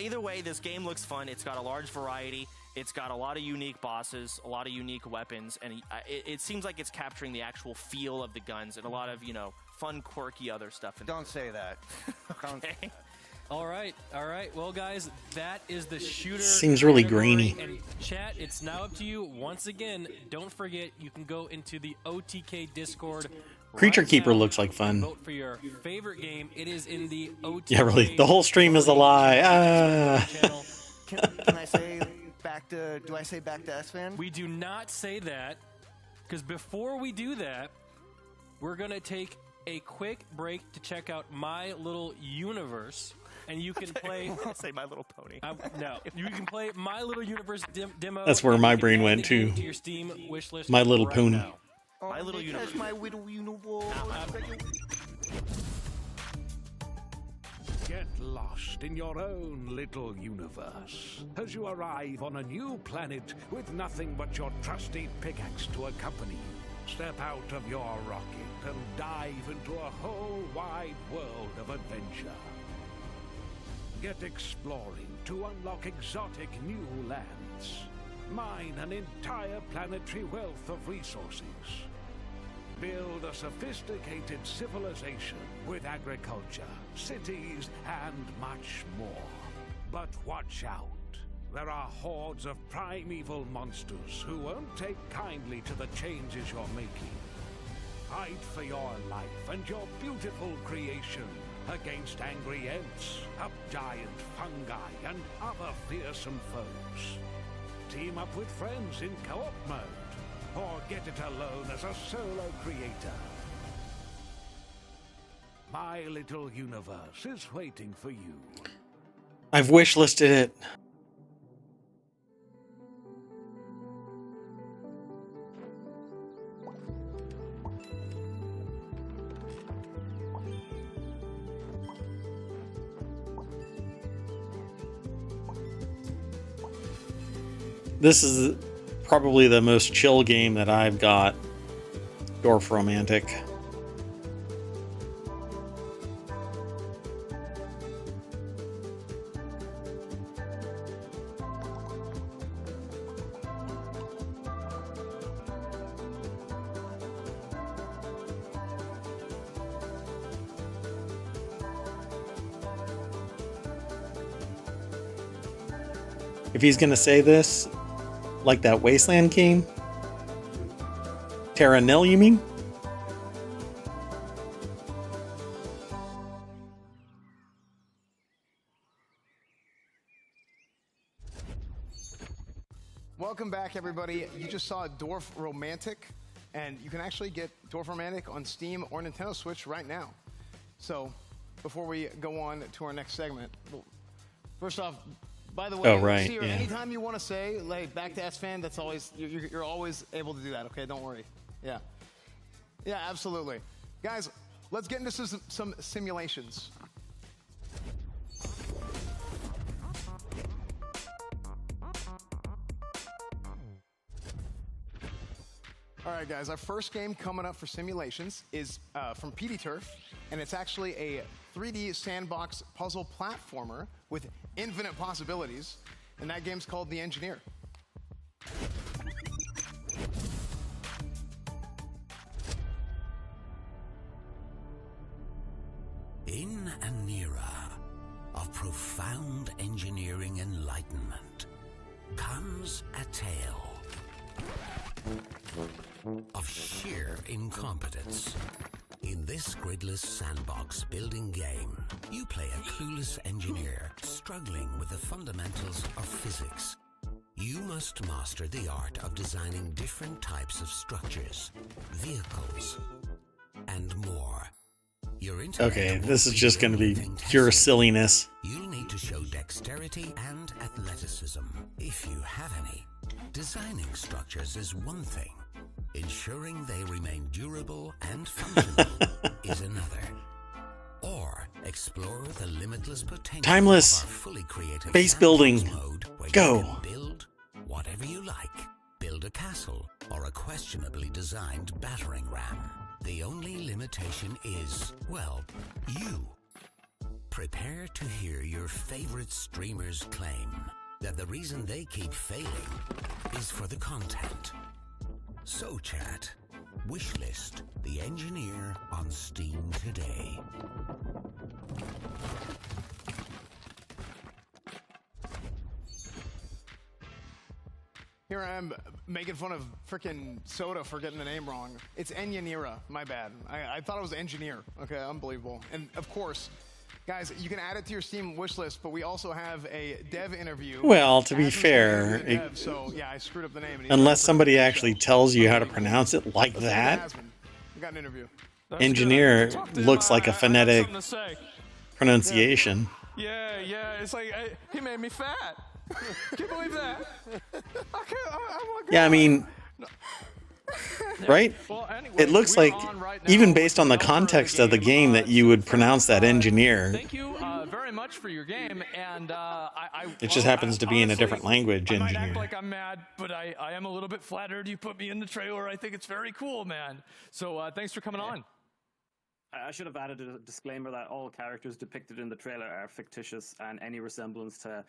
Either way, this game looks fun. It's got a large variety. It's got a lot of unique bosses, a lot of unique weapons, and it seems like it's capturing the actual feel of the guns and a lot of, fun, quirky other stuff. Don't say that. Okay. All right. Well, guys, that is the shooter. Seems really category. grainy. And chat, it's now up to you. Once again, don't forget you can go into the OTK Discord. Creature right Keeper now looks like fun. Vote for your favorite game. It is in the OTK. Yeah, really. The whole stream is a lie. Can I say back to? Do I say back to S-Fan? We do not say that, because before we do that, we're gonna take a quick break to check out My Little Universe, and you can play. Say My Little Pony. No, you can play My Little Universe demo. That's where and my you can brain add went the game to. your Steam wish list My Little right Pony. now. My Little Universe. My Little Universe. Get lost in your own little universe as you arrive on a new planet with nothing but your trusty pickaxe to accompany you. Step out of your rocket and dive into a whole wide world of adventure. Get exploring to unlock exotic new lands. Mine an entire planetary wealth of resources. Build a sophisticated civilization with agriculture, cities, and much more. But watch out. There are hordes of primeval monsters who won't take kindly to the changes you're making. Fight for your life and your beautiful creation against angry ents, up-giant fungi, and other fearsome foes. Team up with friends in co-op mode, or get it alone as a solo creator. My little universe is waiting for you. I've wishlisted it. This is probably the most chill game that I've got. Dwarf Romantic. If he's gonna say this, like that Wasteland game? Terra Nil, you mean? Welcome back, everybody. You just saw Dwarf Romantic, and you can actually get Dwarf Romantic on Steam or Nintendo Switch right now. So, before we go on to our next segment, first off, by the way, oh, right, Seer, yeah. anytime you want to say, like, back to S-Fan, that's always, you're always able to do that, okay? Don't worry. Yeah. Yeah, absolutely. Guys, let's get into some simulations. All right, guys, our first game coming up for simulations is from PD Turf, and it's actually a 3D sandbox puzzle platformer with infinite possibilities, and that game's called The Engineer. In an era of profound engineering enlightenment comes a tale of sheer incompetence. In this gridless sandbox building game, you play a clueless engineer struggling with the fundamentals of physics. You must master the art of designing different types of structures, vehicles, and more. Your intellect Okay, won't this is be just the going to only be thing pure tested. silliness. You'll need to show dexterity and athleticism, if you have any. Designing structures is one thing. Ensuring they remain durable and functional is another. Or explore the limitless potential Timeless. of our fully creative Base sandbox building. mode, where Go. you can build whatever you like. Build a castle or a questionably designed battering ram. The only limitation is, well, you. Prepare to hear your favorite streamers claim that the reason they keep failing is for the content. So chat, wishlist The Engineer on Steam today. Here I am making fun of frickin' Soda for getting the name wrong. It's Engineera, my bad. I thought it was Engineer. Okay, unbelievable. And of course, guys, you can add it to your Steam wish list, but we also have a dev interview. Well, to be As was fair, the dev, so yeah, I screwed up the name. and he's unless pretty somebody good, actually so. tells you how to pronounce it like Let's look at that, Asmund. We got an interview. engineer looks like a phonetic Something to say. pronunciation. Yeah, it's like he made me fat. Can you believe that? Yeah, I mean, right? Well, anyway, It looks we're like, on right now even with based on the context of the game, that you would pronounce that engineer. Thank you very much for your game, and It just happens to be in a different language, I might engineer. act like I'm mad, but I am a little bit flattered you put me in the trailer. I think it's very cool, man. So thanks for coming on. I should have added a disclaimer that all characters depicted in the trailer are fictitious, and any resemblance to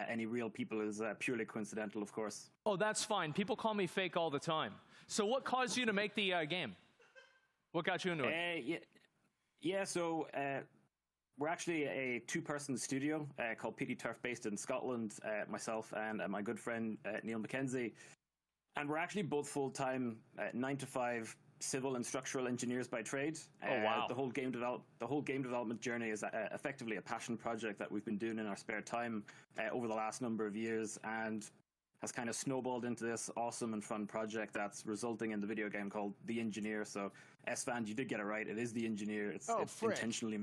any real people is purely coincidental, of course. Oh, that's fine. People call me fake all the time. So what caused you to make the game? What got you into it? So We're actually a two-person studio called PD Turf, based in Scotland. Myself and my good friend Neil McKenzie, and we're actually both full-time 9-to-5 civil and structural engineers by trade. Oh wow! The whole game development journey is effectively a passion project that we've been doing in our spare time over the last number of years, and has kind of snowballed into this awesome and fun project that's resulting in the video game called The Engineer. So, S-Fan, you did get it right. It is The Engineer. It's intentionally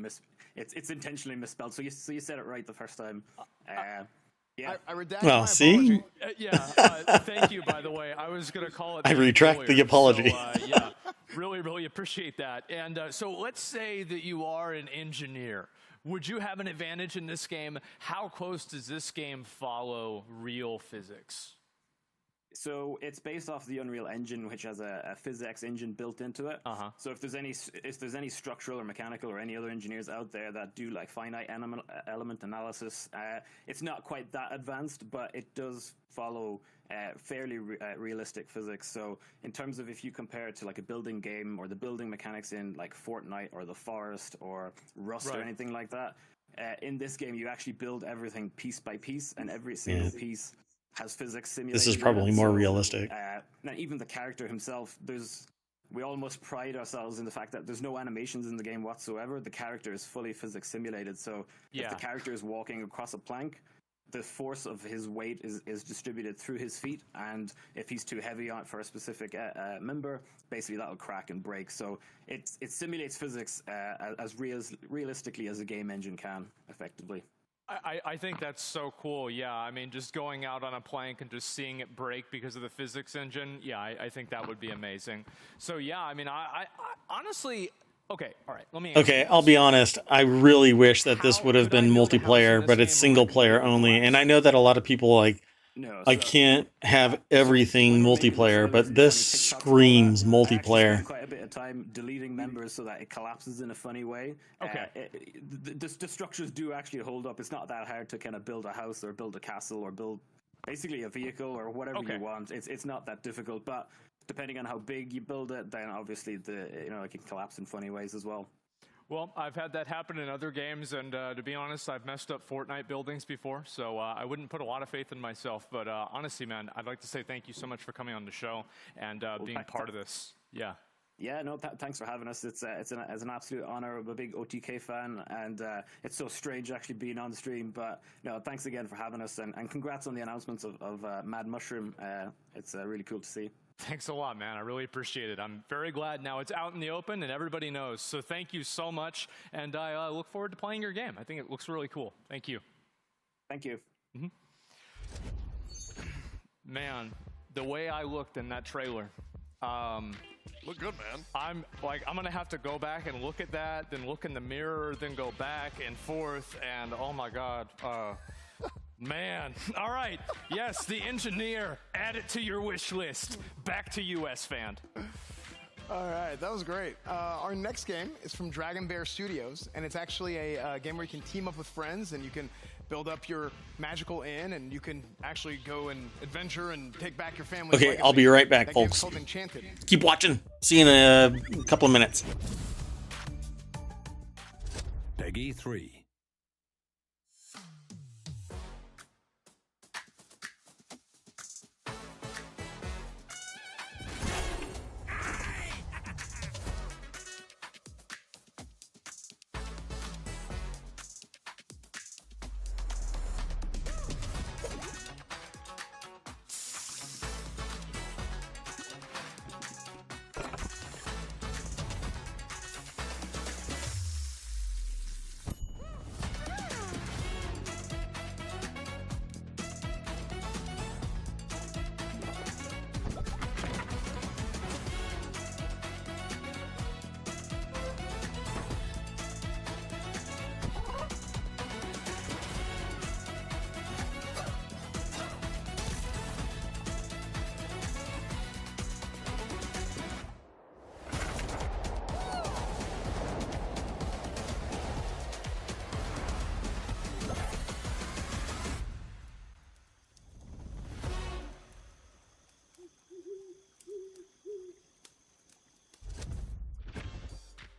it's intentionally misspelled. So you said it right the first time. Yeah. I redact Well, my see? apology. Thank you, by the way. I was going to call it. I retract the apology. So, yeah, really appreciate that. And so let's say that you are an engineer. Would you have an advantage in this game? How close does this game follow real physics? So it's based off the Unreal Engine, which has a PhysX engine built into it. So if there's any structural or mechanical or any other engineers out there that do like finite element analysis, it's not quite that advanced, but it does follow fairly realistic physics. So in terms of if you compare it to like a building game or the building mechanics in like Fortnite or The Forest or Rust or anything like that, in this game you actually build everything piece by piece, and every single piece has physics simulated. This is probably more realistic. Now, even the character himself, we almost pride ourselves in the fact that there's no animations in the game whatsoever. The character is fully physics simulated. So if the character is walking across a plank, the force of his weight is distributed through his feet, and if he's too heavy on it for a specific member, basically that'll crack and break. So it simulates physics as realistically as a game engine can, effectively. I think that's so cool. Yeah, I mean, just going out on a plank and just seeing it break because of the physics engine. Yeah, I think that would be amazing. So yeah, I mean, I honestly. Okay, all right. Let me. Okay, I'll be honest. I really wish that this would have been multiplayer, but it's single player only. And I know that a lot of people I can't have everything multiplayer, but this screams multiplayer. Quite a bit of time deleting members so that it collapses in a funny way. Okay. The structures do actually hold up. It's not that hard to kind of build a house or build a castle or build basically a vehicle or whatever you want. It's not that difficult, but depending on how big you build it, then obviously it can collapse in funny ways as well. Well, I've had that happen in other games, and to be honest, I've messed up Fortnite buildings before, so I wouldn't put a lot of faith in myself. But honestly, man, I'd like to say thank you so much for coming on the show and being part of this. Yeah. Yeah, no, thanks for having us. It's an absolute honor. I'm a big OTK fan, and it's so strange actually being on the stream. But no, thanks again for having us, and congrats on the announcements of Mad Mushroom. It's really cool to see. Thanks a lot, man. I really appreciate it. I'm very glad now it's out in the open and everybody knows. So thank you so much, and I look forward to playing your game. I think it looks really cool. Thank you. Thank you. Man, the way I looked in that trailer. Look good, man. I'm gonna have to go back and look at that, then look in the mirror, then go back and forth, and oh my God. Man. All right. Yes, The Engineer. Add it to your wish list. Back to you, S-Fan. All right, that was great. Our next game is from Dragon Bear Studios, and it's actually a game where you can team up with friends and you can build up your magical inn, and you can actually go and adventure and take back your family's Okay, legacy. I'll be right back, That game's folks. called Enchanted. Keep watching. See you in a couple of minutes. Peggy 3.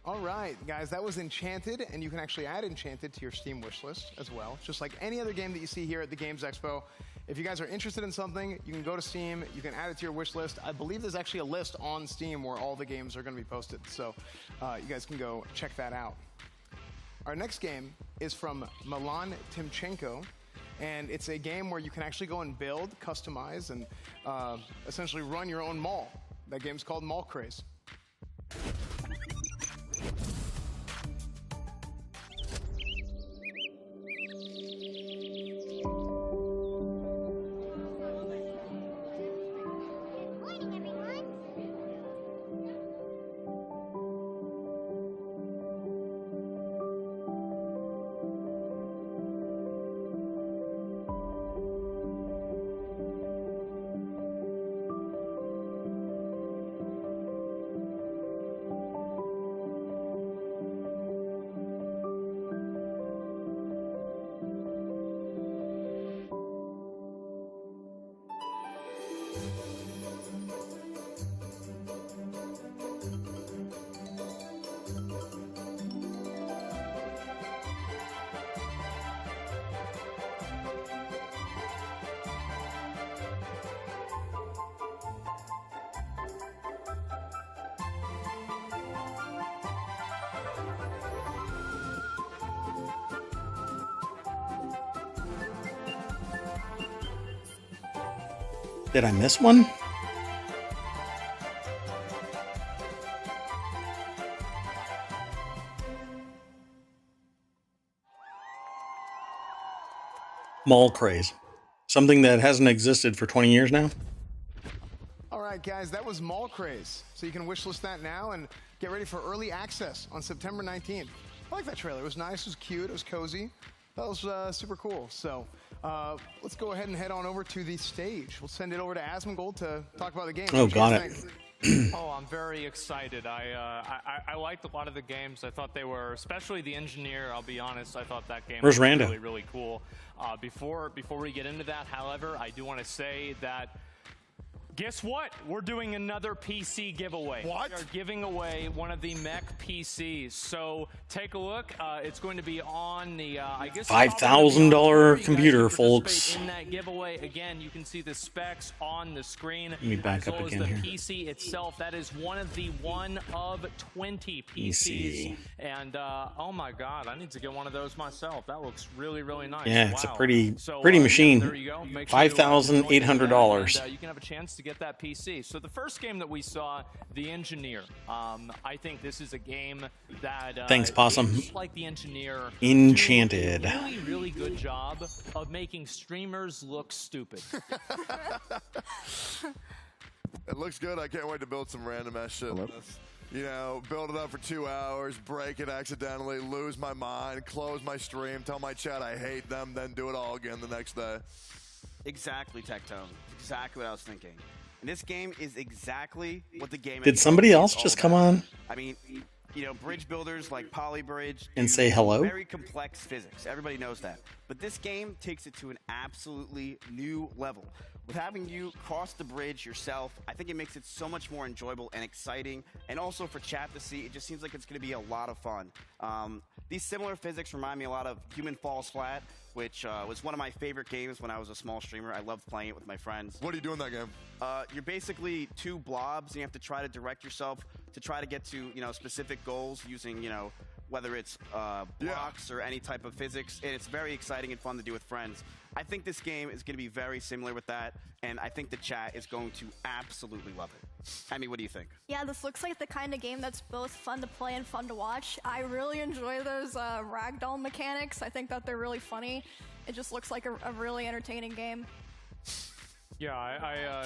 All right, guys, that was Enchanted, and you can actually add Enchanted to your Steam wishlist as well, just like any other game that you see here at the Games Expo. If you guys are interested in something, you can go to Steam, you can add it to your wish list. I believe there's actually a list on Steam where all the games are going to be posted, so you guys can go check that out. Our next game is from Milan Timchenko, and it's a game where you can actually go and build, customize, and essentially run your own mall. That game's called Mall Craze. Did I miss one? Mall Craze. Something that hasn't existed for 20 years now? All right, guys, that was Mall Craze. So you can wishlist that now and get ready for early access on September 19th. I like that trailer. It was nice, it was cute, it was cozy. That was super cool. So let's go ahead and head on over to the stage. We'll send it over to Asmongold to talk about the game. Oh, got it. Oh, I'm very excited. I liked a lot of the games. I thought they were, especially the Engineer. I'll be honest. I thought that game Where's was Randa? really, really cool. Before we get into that, however, I do want to say that. Guess what? We're doing another PC giveaway. What? We are giving away one of the mech PCs. So take a look. It's going to be on the, I guess, $5,000 computer, folks. in that giveaway. Again, you can see the specs on the screen. Let me back up again the here. PC itself. That is one of 20 PCs. And oh my God, I need to get one of those myself. That looks really, really nice. Yeah, it's a Wow. pretty So, machine. there you go. Make sure you, $5,800. and, you can have a chance to get that PC. So the first game that we saw, The Engineer. I think this is a game that Thanks, Possum. just like The Engineer, Enchanted. do a really, really good job of making streamers look stupid. It looks good. I can't wait to build some random ass shit. You know, build it up for 2 hours, break it accidentally, lose my mind, close my stream, tell my chat I hate them, then do it all again the next day. Exactly, Tectone. Exactly what I was thinking. And this game is exactly what the game is. Did somebody else just come on? I mean, you know, bridge builders like Polybridge And do say hello? Very complex physics. Everybody knows that. But this game takes it to an absolutely new level. With having you cross the bridge yourself, I think it makes it so much more enjoyable and exciting. And also for chat to see, it just seems like it's going to be a lot of fun. These similar physics remind me a lot of Human Falls Flat, which was one of my favorite games when I was a small streamer. I loved playing it with my friends. What do you do in that game? You're basically two blobs, and you have to try to direct yourself to try to get to, you know, specific goals using, you know, whether it's blocks or any type of physics. And it's very exciting and fun to do with friends. I think this game is going to be very similar with that, and I think the chat is going to absolutely love it. Emmy, what do you think? Yeah, this looks like the kind of game that's both fun to play and fun to watch. I really enjoy those ragdoll mechanics. I think that they're really funny. It just looks like a really entertaining game. Yeah,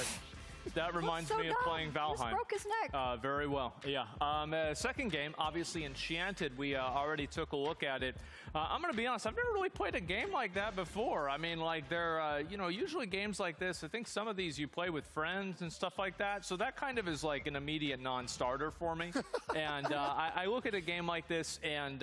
that reminds me of playing Valheim. Just broke his neck. Very well, yeah. Second game, obviously Enchanted. We already took a look at it. I'm going to be honest, I've never really played a game like that before. I mean, like, they're, you know, usually games like this, I think some of these you play with friends and stuff like that. So that kind of is like an immediate non-starter for me. And I look at a game like this, and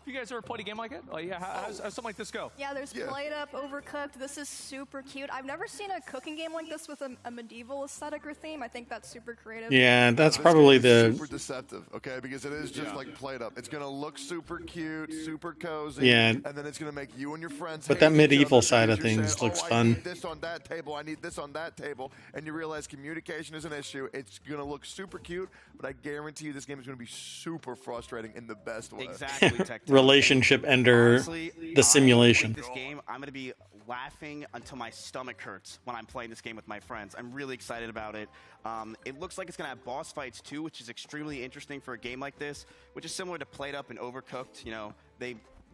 you guys ever played a game like it? Like, yeah, how's something like this go? Yeah, there's Played Up, Overcooked. This is super cute. I've never seen a cooking game like this with a medieval aesthetic or theme. I think that's super creative. Yeah, that's This probably game is the super deceptive, okay? Because it is just like played up. It's gonna look super cute, super cozy, Yeah. and then it's gonna make you and your friends. But hate that each medieval other side because of you're things saying, looks I fun. need this on that table. I need this on that table, and you realize communication is an issue. It's gonna look super cute, but I guarantee you, this game is gonna be super frustrating in the best way. Exactly, Tectone. relationship ender, Honestly, the simulation. This game, I'm going to be laughing until my stomach hurts when I'm playing this game with my friends. I'm really excited about it. It looks like it's going to have boss fights too, which is extremely interesting for a game like this, which is similar to Played Up and Overcooked. You know,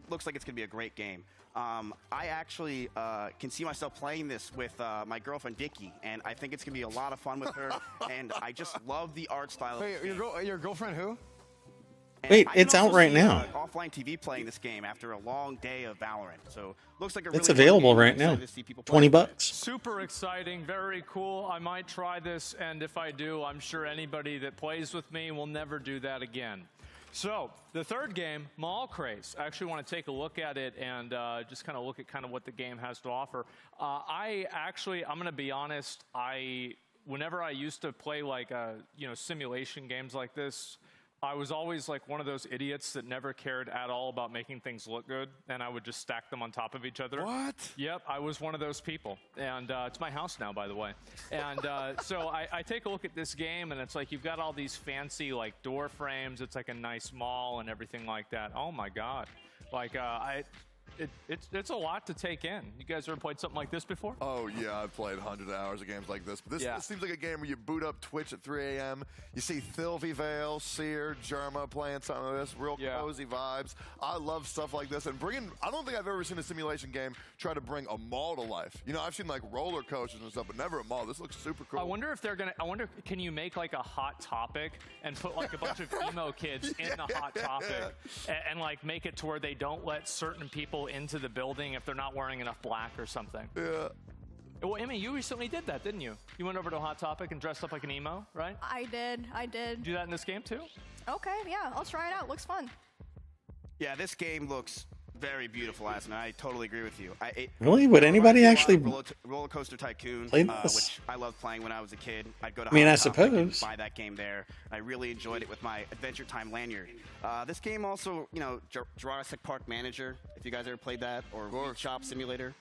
looks like it's going to be a great game. I actually can see myself playing this with my girlfriend Dickie, and I think it's going to be a lot of fun with her. And I just love the art style. Wait, your girlfriend who? And Wait, I can it's out also right see, now. Offline TV playing this game after a long day of Valorant. So looks like a It's really fun available game. I'm right now. excited to see people play it. $20. Super exciting, very cool. I might try this, and if I do, I'm sure anybody that plays with me will never do that again. So, the third game, Mall Craze. I actually want to take a look at it and just kind of look at kind of what the game has to offer. I'm going to be honest, whenever I used to play like, simulation games like this, I was always like one of those idiots that never cared at all about making things look good, and I would just stack them on top of each other. What? Yep, I was one of those people, and it's my house now, by the way. And so I take a look at this game, and it's like you've got all these fancy like door frames. It's like a nice mall and everything like that. Oh my God! Like it's a lot to take in. You guys ever played something like this before? Oh, yeah, I've played hundreds of hours of games like this. But this seems like a game where you boot up Twitch at 3 a.m. You see Thilvy Vale, Seer, Germa playing some of this. Real cozy vibes. I love stuff like this. And I don't think I've ever seen a simulation game try to bring a mall to life. You know, I've seen like roller coasters and stuff, but never a mall. This looks super cool. I wonder if can you make like a Hot Topic and put like a bunch of emo kids in the Hot Topic and like make it to where they don't let certain people into the building if they're not wearing enough black or something. Yeah. Well, Emmy, you recently did that, didn't you? You went over to Hot Topic and dressed up like an emo, right? I did. Did you do that in this game too? Okay, yeah, I'll try it out. Looks fun. Yeah, this game looks very beautiful, Asman. I totally agree with you. Really? Would anybody actually Roller Coaster Tycoon, play this? which I loved playing when I was a kid. I'd go to I Hot Topic and suppose. buy that game there. I really enjoyed it with my Adventure Time lanyard. This game also, Jurassic Park Manager, if you guys ever played that, or Shop Simulator.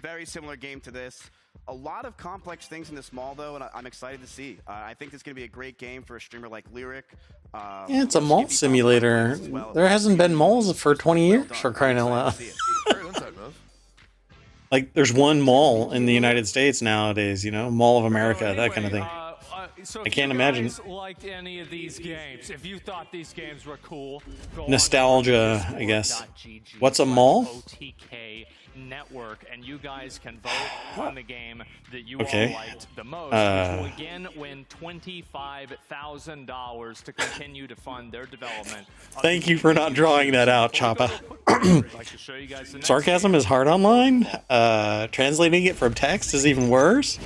Very similar game to this. A lot of complex things in this mall, though, and I'm excited to see. I think it's going to be a great game for a streamer like Lyric. Yeah, it's a mall simulator. There hasn't been malls for 20 years, for crying out loud. Like, there's one mall in the United States nowadays, Mall of America, that kind of thing. So I can't imagine. If you guys liked any of these games, if you thought these games were cool, go Nostalgia, I guess. What's a mall? OTK Network, and you guys can vote on the game that you Okay. all liked the most, which will again win $25,000 to continue to fund their development. Thank you for not drawing that out, Choppa. I'd like to show you guys the next Sarcasm is hard online. Translating it from text is even worse.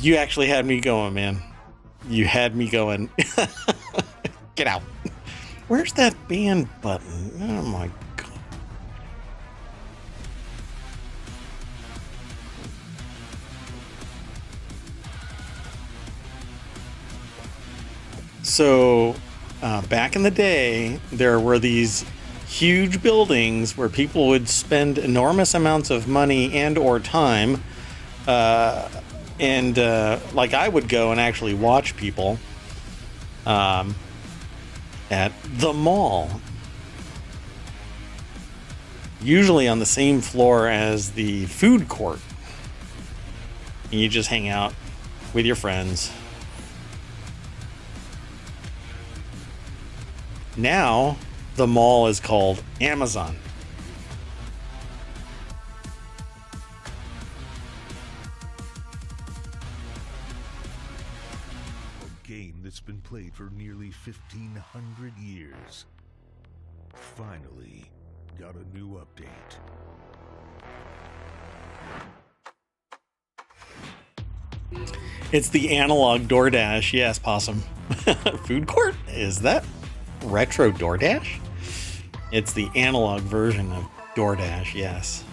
You actually had me going, man. You had me going. Get out. Where's that ban button? Oh my god. So, back in the day, there were these huge buildings where people would spend enormous amounts of money and or time, like I would go and actually watch people at the mall, usually on the same floor as the food court, and you just hang out with your friends. Now, the mall is called Amazon. A game that's been played for nearly 1,500 years. Finally, got a new update. It's the analog DoorDash. Yes, Possum. Food court? Is that retro DoorDash? It's the analog version of DoorDash, yes.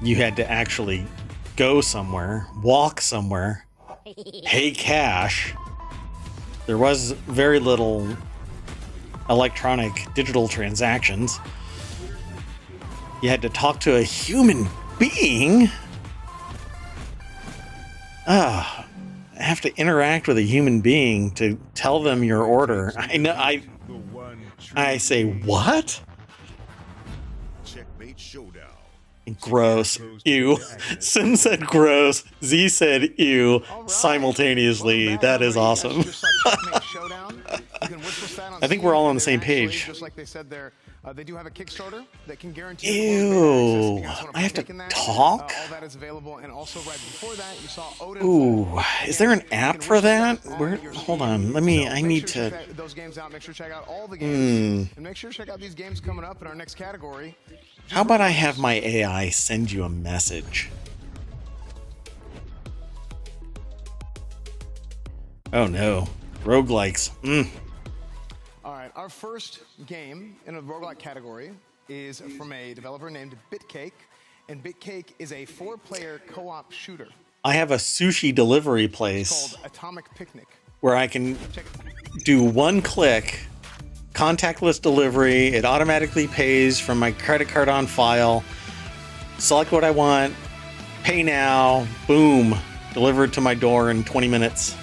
you had to actually go somewhere, walk somewhere, pay cash. There was very little electronic digital transactions. You had to talk to a human being. I have to interact with a human being to tell them your order. I know. I say, what? Checkmate showdown. Gross. Ew. Sim said gross. Z said ew simultaneously. That is awesome. I think we're all on the same page. Just like they said there, they do have a Kickstarter that can guarantee Ew. I have to talk? all that is available, and also right before that, you saw Odin. Ooh. Is there an app for that? Where? Hold on. I need to. Check those games out. Make sure to check out all the games, and make sure to check out these games coming up in our next category. How about I have my AI send you a message? Oh no. Roguelikes. All right, our first game in the roguelike category is from a developer named Bitcake, and Bitcake is a 4-player co-op shooter. I have a sushi delivery place Called Atomic Picnic. where I can do one click, contactless delivery. It automatically pays from my credit card on file. Select what I want, pay now, boom, delivered to my door in 20 minutes.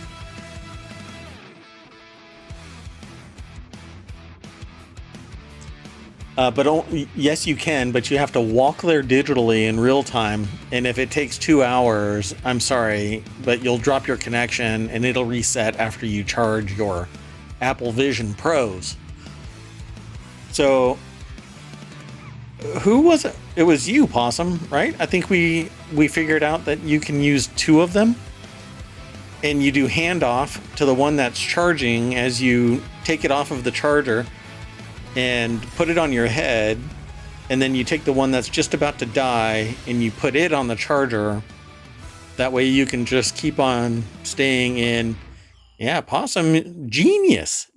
Yes, you can, but you have to walk there digitally in real time. And if it takes 2 hours, I'm sorry, but you'll drop your connection and it'll reset after you charge your Apple Vision Pros. So, who was it? It was you, Possum, right? I think we figured out that you can use 2 of them. And you do handoff to the one that's charging as you take it off of the charger and put it on your head, and then you take the one that's just about to die and you put it on the charger. That way you can just keep on staying in. Yeah, Possum, genius.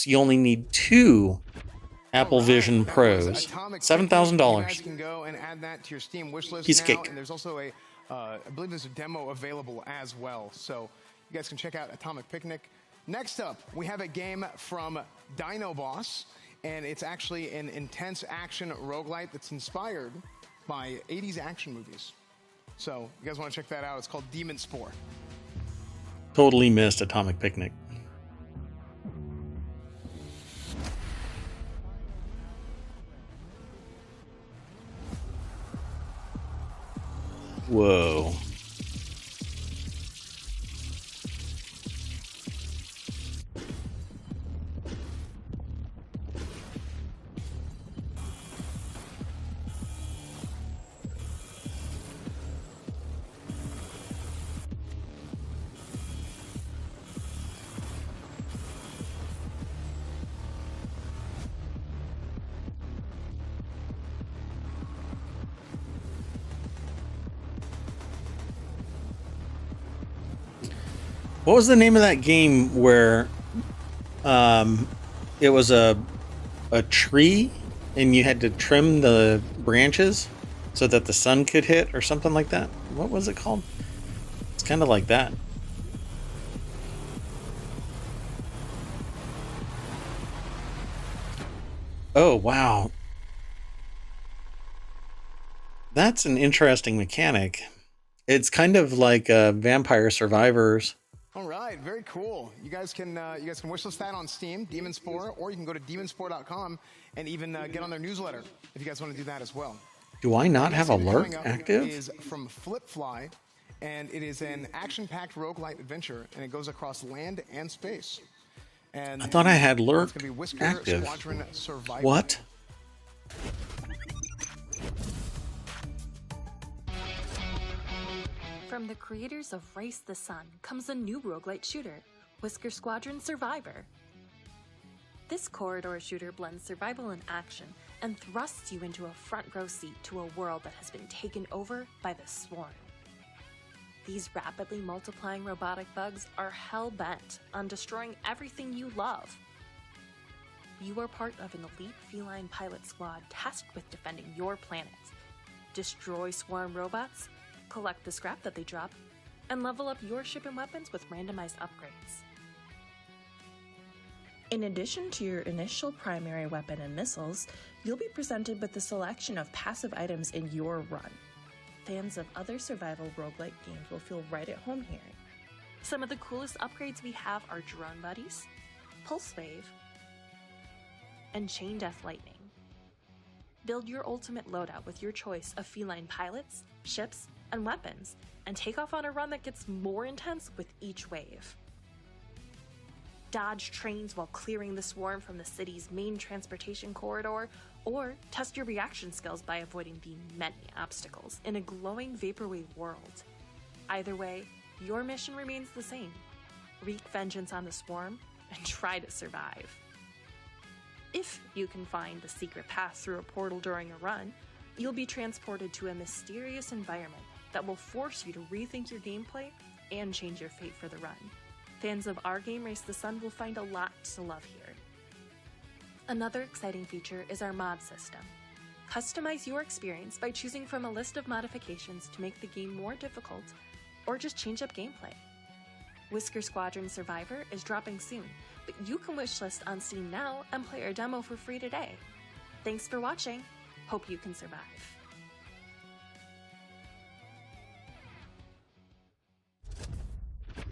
You only need 2 Apple Vision Pros. $7,000. You guys can go and add that to your Steam wish list Piece of now, cake. and there's also a, I believe there's a demo available as well. So you guys can check out Atomic Picnic. Next up, we have a game from Dino Boss, and it's actually an intense action roguelite that's inspired by 80s action movies. So you guys want to check that out. It's called Demon Spore. Totally missed Atomic Picnic. Whoa. What was the name of that game where it was a tree and you had to trim the branches so that the sun could hit or something like that? What was it called? It's kind of like that. Oh, wow. That's an interesting mechanic. It's kind of like Vampire Survivors. All right, very cool. You guys can wishlist that on Steam, Demon Spore, or you can go to demonspore.com and even get on their newsletter if you guys want to do that as well. Do I not have Next game alert coming up active? Is from Flipfly, and it is an action-packed roguelite adventure, and it goes across land and space. And I thought I had it's lurk gonna be Whisker active. Squadron Survival. What? From the creators of Race the Sun comes a new roguelite shooter, Whisker Squadron Survivor. This corridor shooter blends survival and action and thrusts you into a front row seat to a world that has been taken over by the Swarm. These rapidly multiplying robotic bugs are hell-bent on destroying everything you love. You are part of an elite feline pilot squad tasked with defending your planet. destroy swarm robots, collect the scrap that they drop, and level up your ship and weapons with randomized upgrades. In addition to your initial primary weapon and missiles, you'll be presented with the selection of passive items in your run. Fans of other survival roguelike games will feel right at home here. Some of the coolest upgrades we have are Drone Buddies, Pulse Wave, and Chain Death Lightning. Build your ultimate loadout with your choice of feline pilots, ships, and weapons, and take off on a run that gets more intense with each wave. Dodge trains while clearing the swarm from the city's main transportation corridor, or test your reaction skills by avoiding the many obstacles in a glowing vaporwave world. Either way, your mission remains the same. Wreak vengeance on the swarm and try to survive. If you can find the secret path through a portal during a run, you'll be transported to a mysterious environment that will force you to rethink your gameplay and change your fate for the run. Fans of our game Race the Sun will find a lot to love here. Another exciting feature is our mod system. Customize your experience by choosing from a list of modifications to make the game more difficult, or just change up gameplay. Whisker Squadron Survivor is dropping soon, but you can wishlist on Steam now and play our demo for free today. Thanks for watching. Hope you can survive.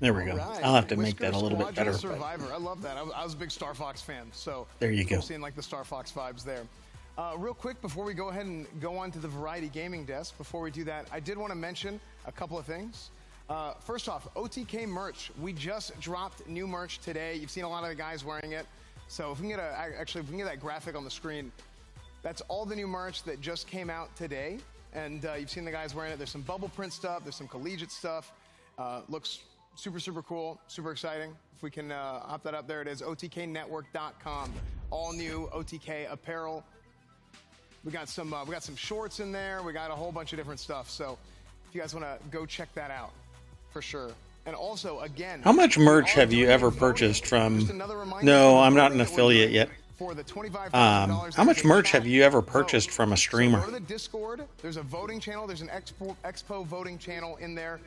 There we go. Right. I'll have to make Whisker that a little bit Squadron better. Survivor. I love that. I was a big Star Fox fan, so There you go. Cool seeing like the Star Fox vibes there. Real quick, before we go ahead and go on to the Variety Gaming Desk, before we do that, I did want to mention a couple of things. First off, OTK merch. We just dropped new merch today. You've seen a lot of the guys wearing it. So if we can get if we can get that graphic on the screen, that's all the new merch that just came out today. And you've seen the guys wearing it. There's some bubble print stuff. There's some collegiate stuff. Looks super, super cool. Super exciting. If we can hop that up, there it is. OTKnetwork.com. All new OTK apparel. We got some shorts in there. We got a whole bunch of different stuff. So if you guys want to go check that out, for sure. And also, again, How much merch have you ever purchased from? No, I'm not an affiliate yet. For the $25,000 how much merch have you ever purchased from a streamer? Go to the Discord. There's a voting channel. There's an Expo voting channel in there.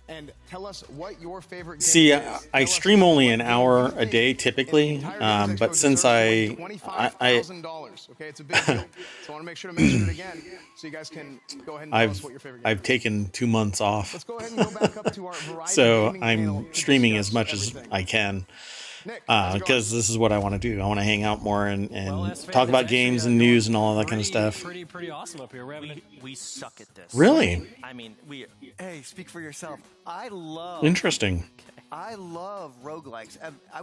And tell us what your favorite game See, is. I stream only an hour a day typically, but since I $25,000. Okay, it's a big deal. So I want to make sure to mention it again, so you guys can go ahead and tell us what your favorite game I've taken 2 months off. Let's go ahead and go back up to our variety So gaming panel I'm to streaming discuss as much as everything. I can. Nick, Because this is what I want to do. I want to hang out more and talk about games and news and all that kind of stuff. Pretty awesome up here. We suck at this. Really? I mean, Hey, speak for yourself. I love Interesting. roguelikes.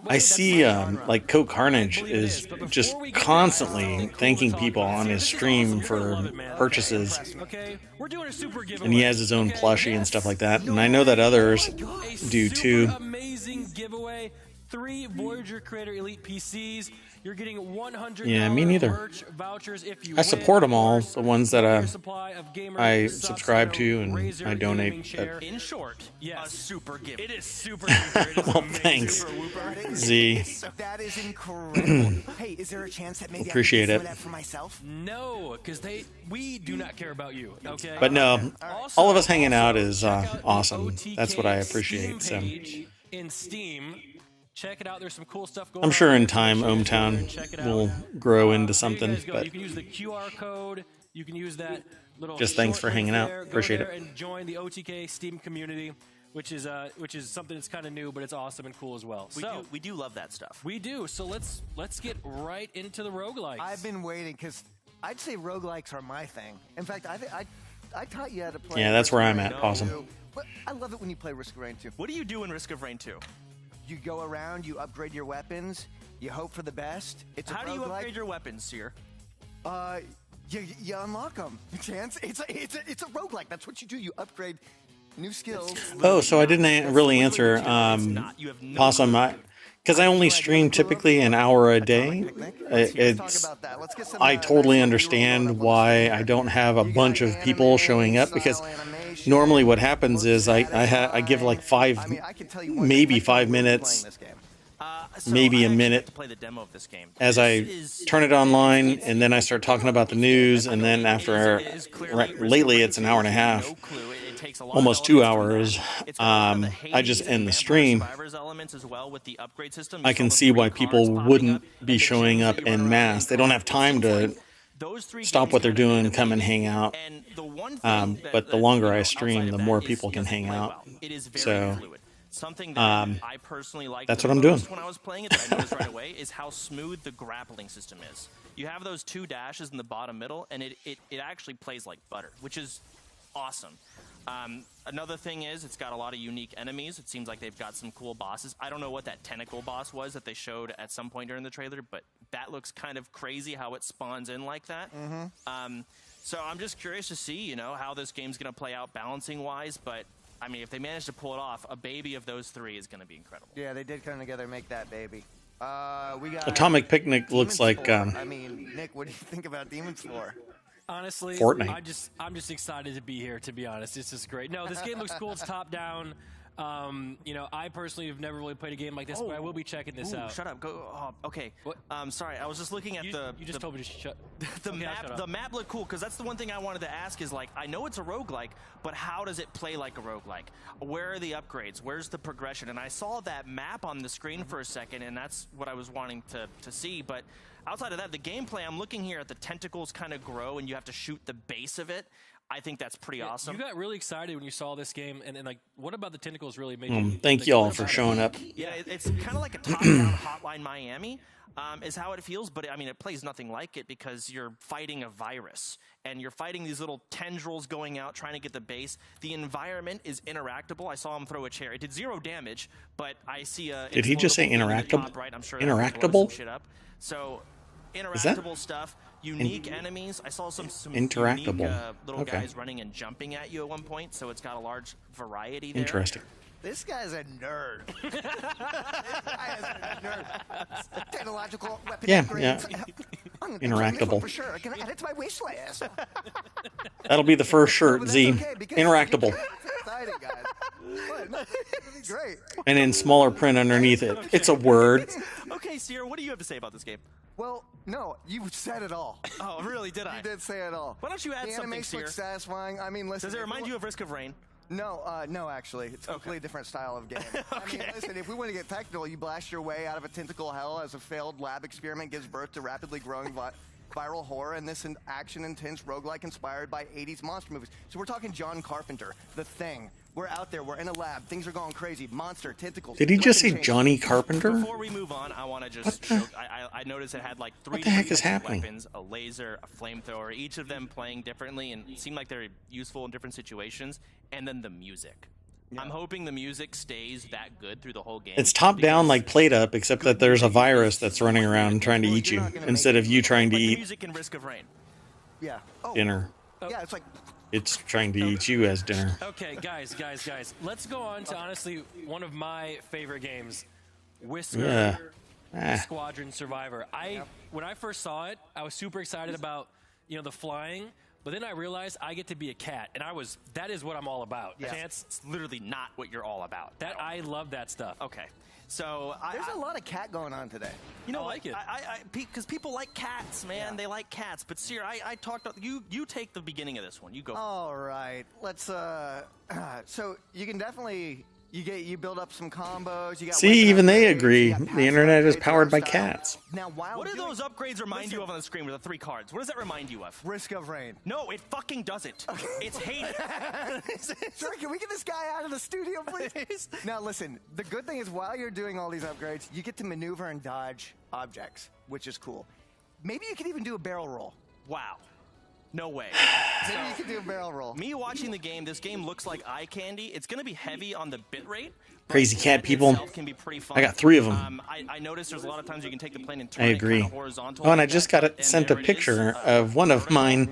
I see like Coke Carnage is just constantly thanking people on his stream for purchases. Okay, we're doing a super giveaway. And he has his own plushie and stuff like that. And I know that others do too. Amazing giveaway. 3 Voyager Creator Elite PCs. You're getting $100 Yeah, me neither. merch vouchers if you I support them all, the ones that gamer I subs, subscribe to and I donate. chair. In short, yes, a super gift. It is super duper. It is Well, amazing. thanks, Z. That is incredible. Hey, is there a chance that maybe Appreciate I can it. do that for myself? No, because we do not care about you. Okay. But no, all of us hanging out is awesome. That's what I appreciate. So In Steam. Check it out. There's some cool stuff going I'm on. sure in time, Ohmtown will grow into something. There you guys go. But You can use the QR code. You can use that little. Just thanks short for hanging link out. there. Go Appreciate there it. And join the OTK Steam community, which is something that's kind of new, but it's awesome and cool as well. We do love that stuff. We do. So let's get right into the roguelikes. I've been waiting because I'd say roguelikes are my thing. In fact, I taught you how to play. Yeah, that's where I'm at. Risk of Rain Awesome. 2. But I love it when you play Risk of Rain 2. What do you do in Risk of Rain 2? You go around, you upgrade your weapons, you hope for the best. It's How a do you roguelike. upgrade your weapons, Seer? You unlock them. Chance. It's a roguelike. That's what you do. You upgrade new skills. Oh, so I didn't really answer Possum. Because I only stream typically an hour a day. I totally understand why I don't have a bunch of people showing up, because normally what happens is I give like maybe 5 minutes maybe a minute to play the demo of this game. as I turn it online, and then I start talking about the news, and then after lately it's an hour and a half, almost 2 hours. I just end the stream. I can see why people wouldn't be showing up en masse. They don't have time to stop what they're doing, come and hang out. But the longer I stream, the more people can hang out. So something that I personally like that's the what I'm doing. most when I was playing it that I noticed right away is how smooth the grappling system is. You have those 2 dashes in the bottom middle, and it actually plays like butter, which is awesome. Another thing is it's got a lot of unique enemies. It seems like they've got some cool bosses. I don't know what that tentacle boss was that they showed at some point during the trailer, but that looks kind of crazy how it spawns in like that. So I'm just curious to see, how this game's going to play out balancing-wise, but I mean, if they manage to pull it off, a baby of those 3 is going to be incredible. Yeah, they did come together and make that baby. We got Atomic Picnic looks like. I mean, Nick, what do you think about Demon's Lore? Honestly, Fortnite. I'm just excited to be here. To be honest, it's just great. No, this game looks cool. It's top down. I personally have never really played a game like this, but I will be checking this out. Shut up. Go. Oh, okay. What? Sorry, I was just looking at You just told me to shut. The Okay, map. shut up. The map looked cool because that's the one thing I wanted to ask is like I know it's a roguelike, but how does it play like a roguelike? Where are the upgrades? Where's the progression? And I saw that map on the screen for a second, and that's what I was wanting to see. But outside of that, the gameplay, I'm looking here at the tentacles kind of grow, and you have to shoot the base of it. I think that's pretty awesome. You got really excited when you saw this game, and like, what about the tentacles really made you? Thank you all for showing up. Yeah, it's kind of like a top-down Hotline Miami is how it feels, but I mean, it plays nothing like it because you're fighting a virus, and you're fighting these little tendrils going out, trying to get the base. The environment is interactable. I saw him throw a chair. It did 0 damage, but I see a... Did he just say interactable? Right? I'm sure Interactable? shit up. So, interactable stuff. Unique enemies. I saw some interactable unique little guys running and jumping at you at one point, so it's got a large variety there. Interesting. This guy's a nerd. This guy is a nerd. Technological weapon upgrades. I'm gonna Interactable. for sure. Can I add it to my wish list? That'll be the first shirt, Z. Interactable. It's exciting, guys. What? No, it'll be great. And in smaller print underneath it. It's a word. Okay, Sierra, what do you have to say about this game? Well, no, you said it all. Oh, really? Did I? You did say it all. Why don't you add the something, animation looks satisfying. I mean, listen. Does it remind you of Risk of Rain? No, no, actually. It's a completely different style of game. I mean, listen, if we want to get technical, you blast your way out of a tentacle hell as a failed lab experiment gives birth to rapidly growing viral horror, and this action-intense roguelike inspired by 80s monster movies. So we're talking John Carpenter, The Thing. We're out there, we're in a lab, things are going crazy, monster, tentacles. Did he just say Johnny Carpenter? Before we move on, I want to just show, I noticed it had like 3 What the heck is different happening? weapons, a laser, a flamethrower, each of them playing differently and seemed like they're useful in different situations, and then the music. I'm hoping the music stays that good through the whole game. It's top down like Plate Up, except that there's a virus that's running around trying to eat you instead of you trying to eat music and Risk of Rain. Yeah. dinner. Yeah, it's like... It's trying to eat you as dinner. Okay, guys. Let's go on to honestly one of my favorite games, Whisker Squadron Survivor. When I first saw it, I was super excited about the flying, but then I realized I get to be a cat, and that is what I'm all about. Yeah. It's literally not what you're all about. I love that stuff. Okay. So there's a lot of cat going on today. You know, I like it. Because people like cats, man. Yeah. They like cats. But Sierra, I talked. You take the beginning of this one. You go. All right. Let's. So you can definitely you build up some combos. You got. See, even they agree. The internet is powered by cats. Now, what do those upgrades remind you of on the screen with the 3 cards? What does that remind you of? Risk of Rain. No, it fucking doesn't. Okay. It's hate. Sorry, can we get this guy out of the studio, please? Now, listen. The good thing is, while you're doing all these upgrades, you get to maneuver and dodge objects, which is cool. Maybe you could even do a barrel roll. Wow. No way. Maybe you can do a barrel roll. Me watching the game, this game looks like eye candy. It's going to be heavy on the bit rate. Crazy cat people. Can be pretty fun. I got 3 of them. I noticed there's a lot of times you can take the plane and turn I it agree. kind of horizontal. Oh, and I just got sent a picture of one of mine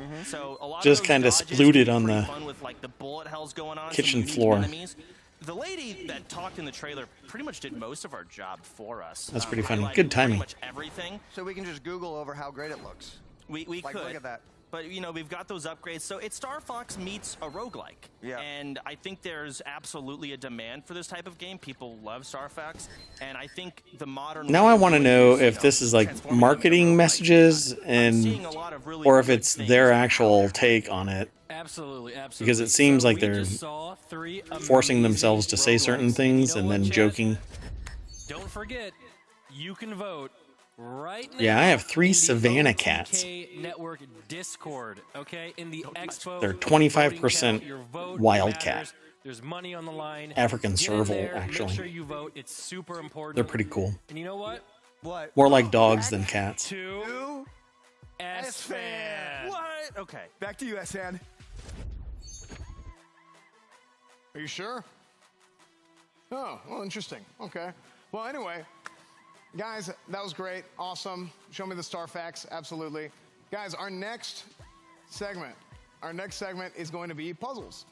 just kind of splooted on the with, like, the bullet hells going on, kitchen floor. Enemies. The lady that talked in the trailer pretty much did most of our job for us. That's pretty funny. Good timing. Pretty much everything. So we can just Google over how great it looks. We like, could. Look at that. but we've got those upgrades. So it's Star Fox meets a roguelike. Yeah. And I think there's absolutely a demand for this type of game. People love Star Fox, and I think the modern Now I want to know if this is like marketing messages or if it's their actual take on it. Absolutely. Because it seems So like we they're just saw 3 forcing amazing themselves to say certain roguelikes. things You know and what, then chat? joking. Don't forget, you can vote right now. Yeah, I have 3 in the Savannah OTK cats. Network Discord, okay? In the Expo. They're voting 25% count, your vote wildcat. matters. There's money on the line. African Get in serval, there, actually. Make sure you vote. It's super important. They're pretty cool. And you know what? What? More like dogs than cats. To S-Fan. What? Okay. Back to you, S-Fan. Are you sure? Oh, well, interesting. Okay. Well, anyway, guys, that was great. Awesome. Show me the star facts. Absolutely. Guys, our next segment is going to be puzzles.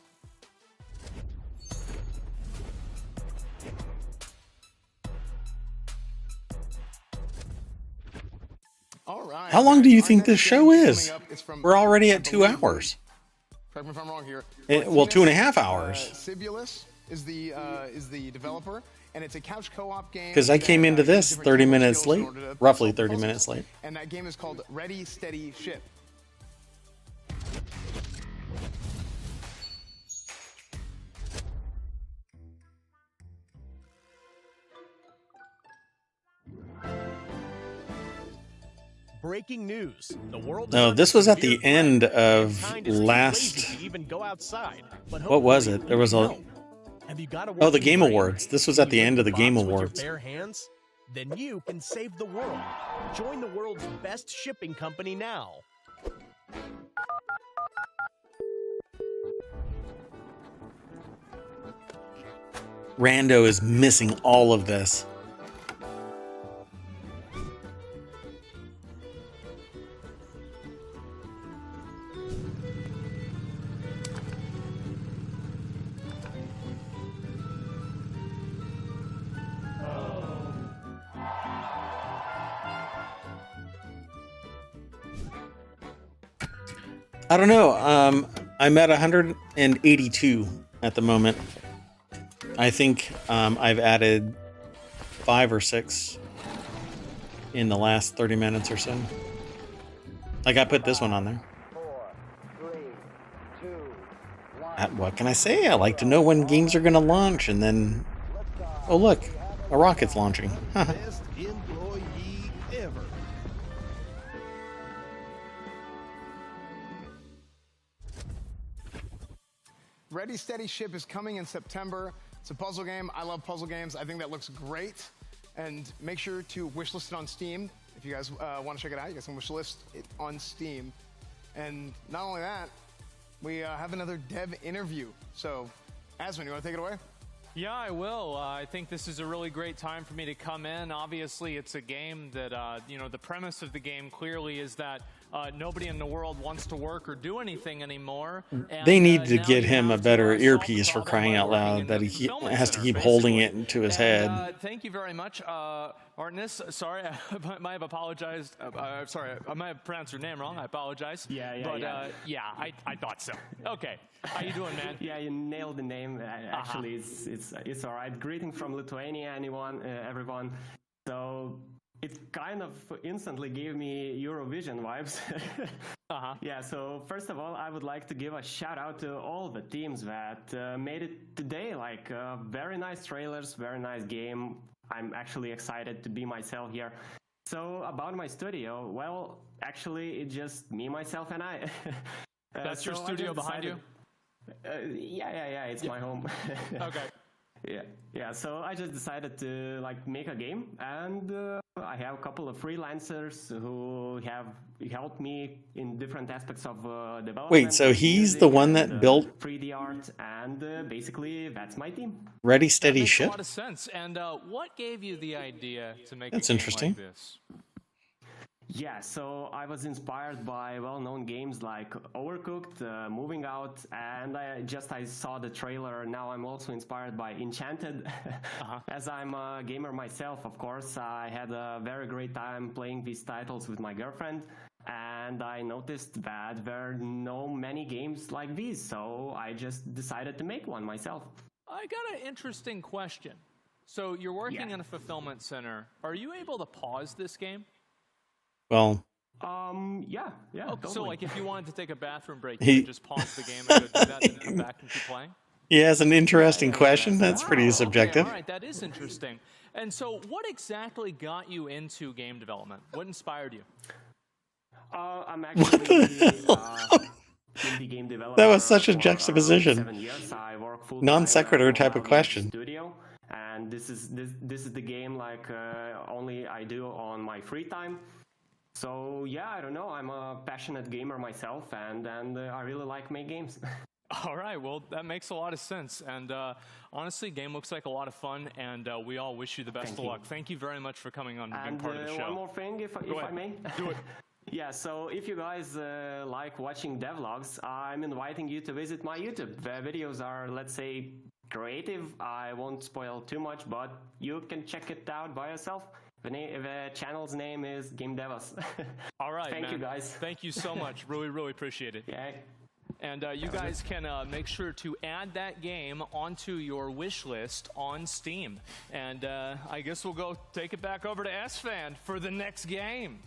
All right. How long do you think this show is? We're already at 2 hours. Correct me if I'm wrong here. Well, 2.5 hours. Sibulus is the developer, and it's a couch co-op game. Because I came that, into uses this different 30 keyboard minutes skills in late. order to Roughly solve 30 puzzles. minutes late. And that game is called Ready, Steady, Ship. Breaking news. The world No, this was at the end of last. to even go outside. But What was it? There was a. Have you got a Oh, the working Game brain? Awards. This was at the end of the Game Box with your Awards. bare hands? Then you can save the world. Join the world's best shipping company now. Rando is missing all of this. I don't know. I'm at 182 at the moment. I think I've added 5 or 6 in the last 30 minutes or so. Like I put this one on there. What can I say? I like to know when games are going to launch, and then... Oh, look. A rocket's launching. Best employee ever. Ready, Steady, Ship is coming in September. It's a puzzle game. I love puzzle games. I think that looks great. And make sure to wishlist it on Steam. If you guys want to check it out, you guys can wishlist it on Steam. And not only that, we have another dev interview. So, Asmund, you want to take it away? Yeah, I will. I think this is a really great time for me to come in. Obviously, it's a game that, the premise of the game clearly is that nobody in the world wants to work or do anything anymore. And, They need to now get you him a have to better solve the earpiece for problem crying by out working loud in that the he fulfillment has to center, keep holding it basically. into his And, head. Thank you very much, Artemis. Sorry, I might have apologized. Sorry, I might have pronounced your name wrong. I apologize. I thought so. Okay, how you doing, man? Yeah, you nailed the name. Actually, it's all right. Greeting from Lithuania, everyone. So it kind of instantly gave me Eurovision vibes. Yeah. So first of all, I would like to give a shout out to all the teams that made it today. Like very nice trailers, very nice game. I'm actually excited to be myself here. So about my studio, well, actually, it's just me, myself, and I. That's your studio behind you? Yeah. It's my home. Okay. Yeah. So I just decided to make a game, and I have a couple of freelancers who have helped me in different aspects of development. Wait, so he's the one that built 3D art, and basically that's my team. Ready, Steady, Makes a Ship? lot of sense. And what gave you the idea to make That's a game interesting. like this? Yeah, so I was inspired by well-known games like Overcooked, Moving Out, and I saw the trailer. Now I'm also inspired by Enchanted. As I'm a gamer myself, of course, I had a very great time playing these titles with my girlfriend. and I noticed that there are no many games like these, so I just decided to make one myself. I got an interesting question. So you're working in a fulfillment center. Are you able to pause this game? Well, yeah, Oh, totally. so like if you wanted to take a bathroom break, He- you could just pause the game and go do that and come back and keep playing? he has an interesting question. That's pretty subjective. Okay, all right, that is interesting. And so what exactly got you into game development? What inspired you? I'm actually indie game developer. That was such a for around juxtaposition. 7 years. I work full-time Non sequitur at a type of Valve question. Studio, and this is the game like only I do on my free time. So yeah, I don't know. I'm a passionate gamer myself, and I really like make games. All right, well, that makes a lot of sense. And honestly, game looks like a lot of fun, and we all wish you the best of luck. Thank you very much for coming on and being part of the show. One more thing, if I may. Do it. Yeah, so if you guys like watching devlogs, I'm inviting you to visit my YouTube. The videos are, let's say, creative. I won't spoil too much, but you can check it out by yourself. The channel's name is Game Devas. All right, Thank man. you, guys. Thank you so much. Really, really appreciate it. Yeah. And you guys can make sure to add that game onto your wish list on Steam. And I guess we'll go take it back over to S-Fan for the next game.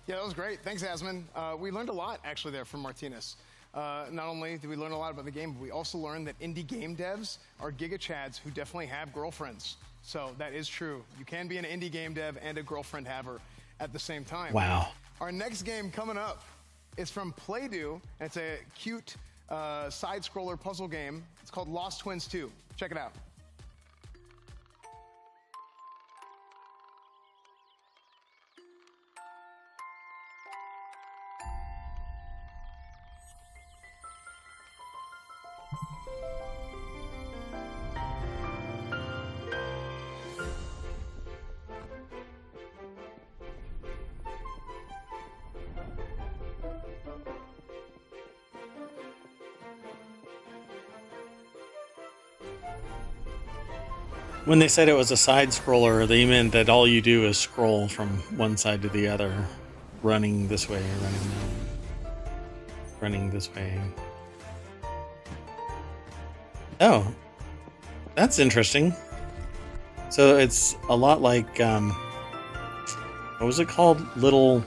Yeah, that was great. Thanks, Asman. We learned a lot, actually, there from Martinez. Not only did we learn a lot about the game, but we also learned that indie game devs are Giga Chads who definitely have girlfriends. So that is true. You can be an indie game dev and a girlfriend haver at the same time. Wow. Our next game coming up is from Playdo, and it's a cute side-scroller puzzle game. It's called Lost Twins 2. Check it out. When they said it was a side scroller, they meant that all you do is scroll from one side to the other, running this way, running this way. Oh, that's interesting. So it's a lot like, what was it called? Little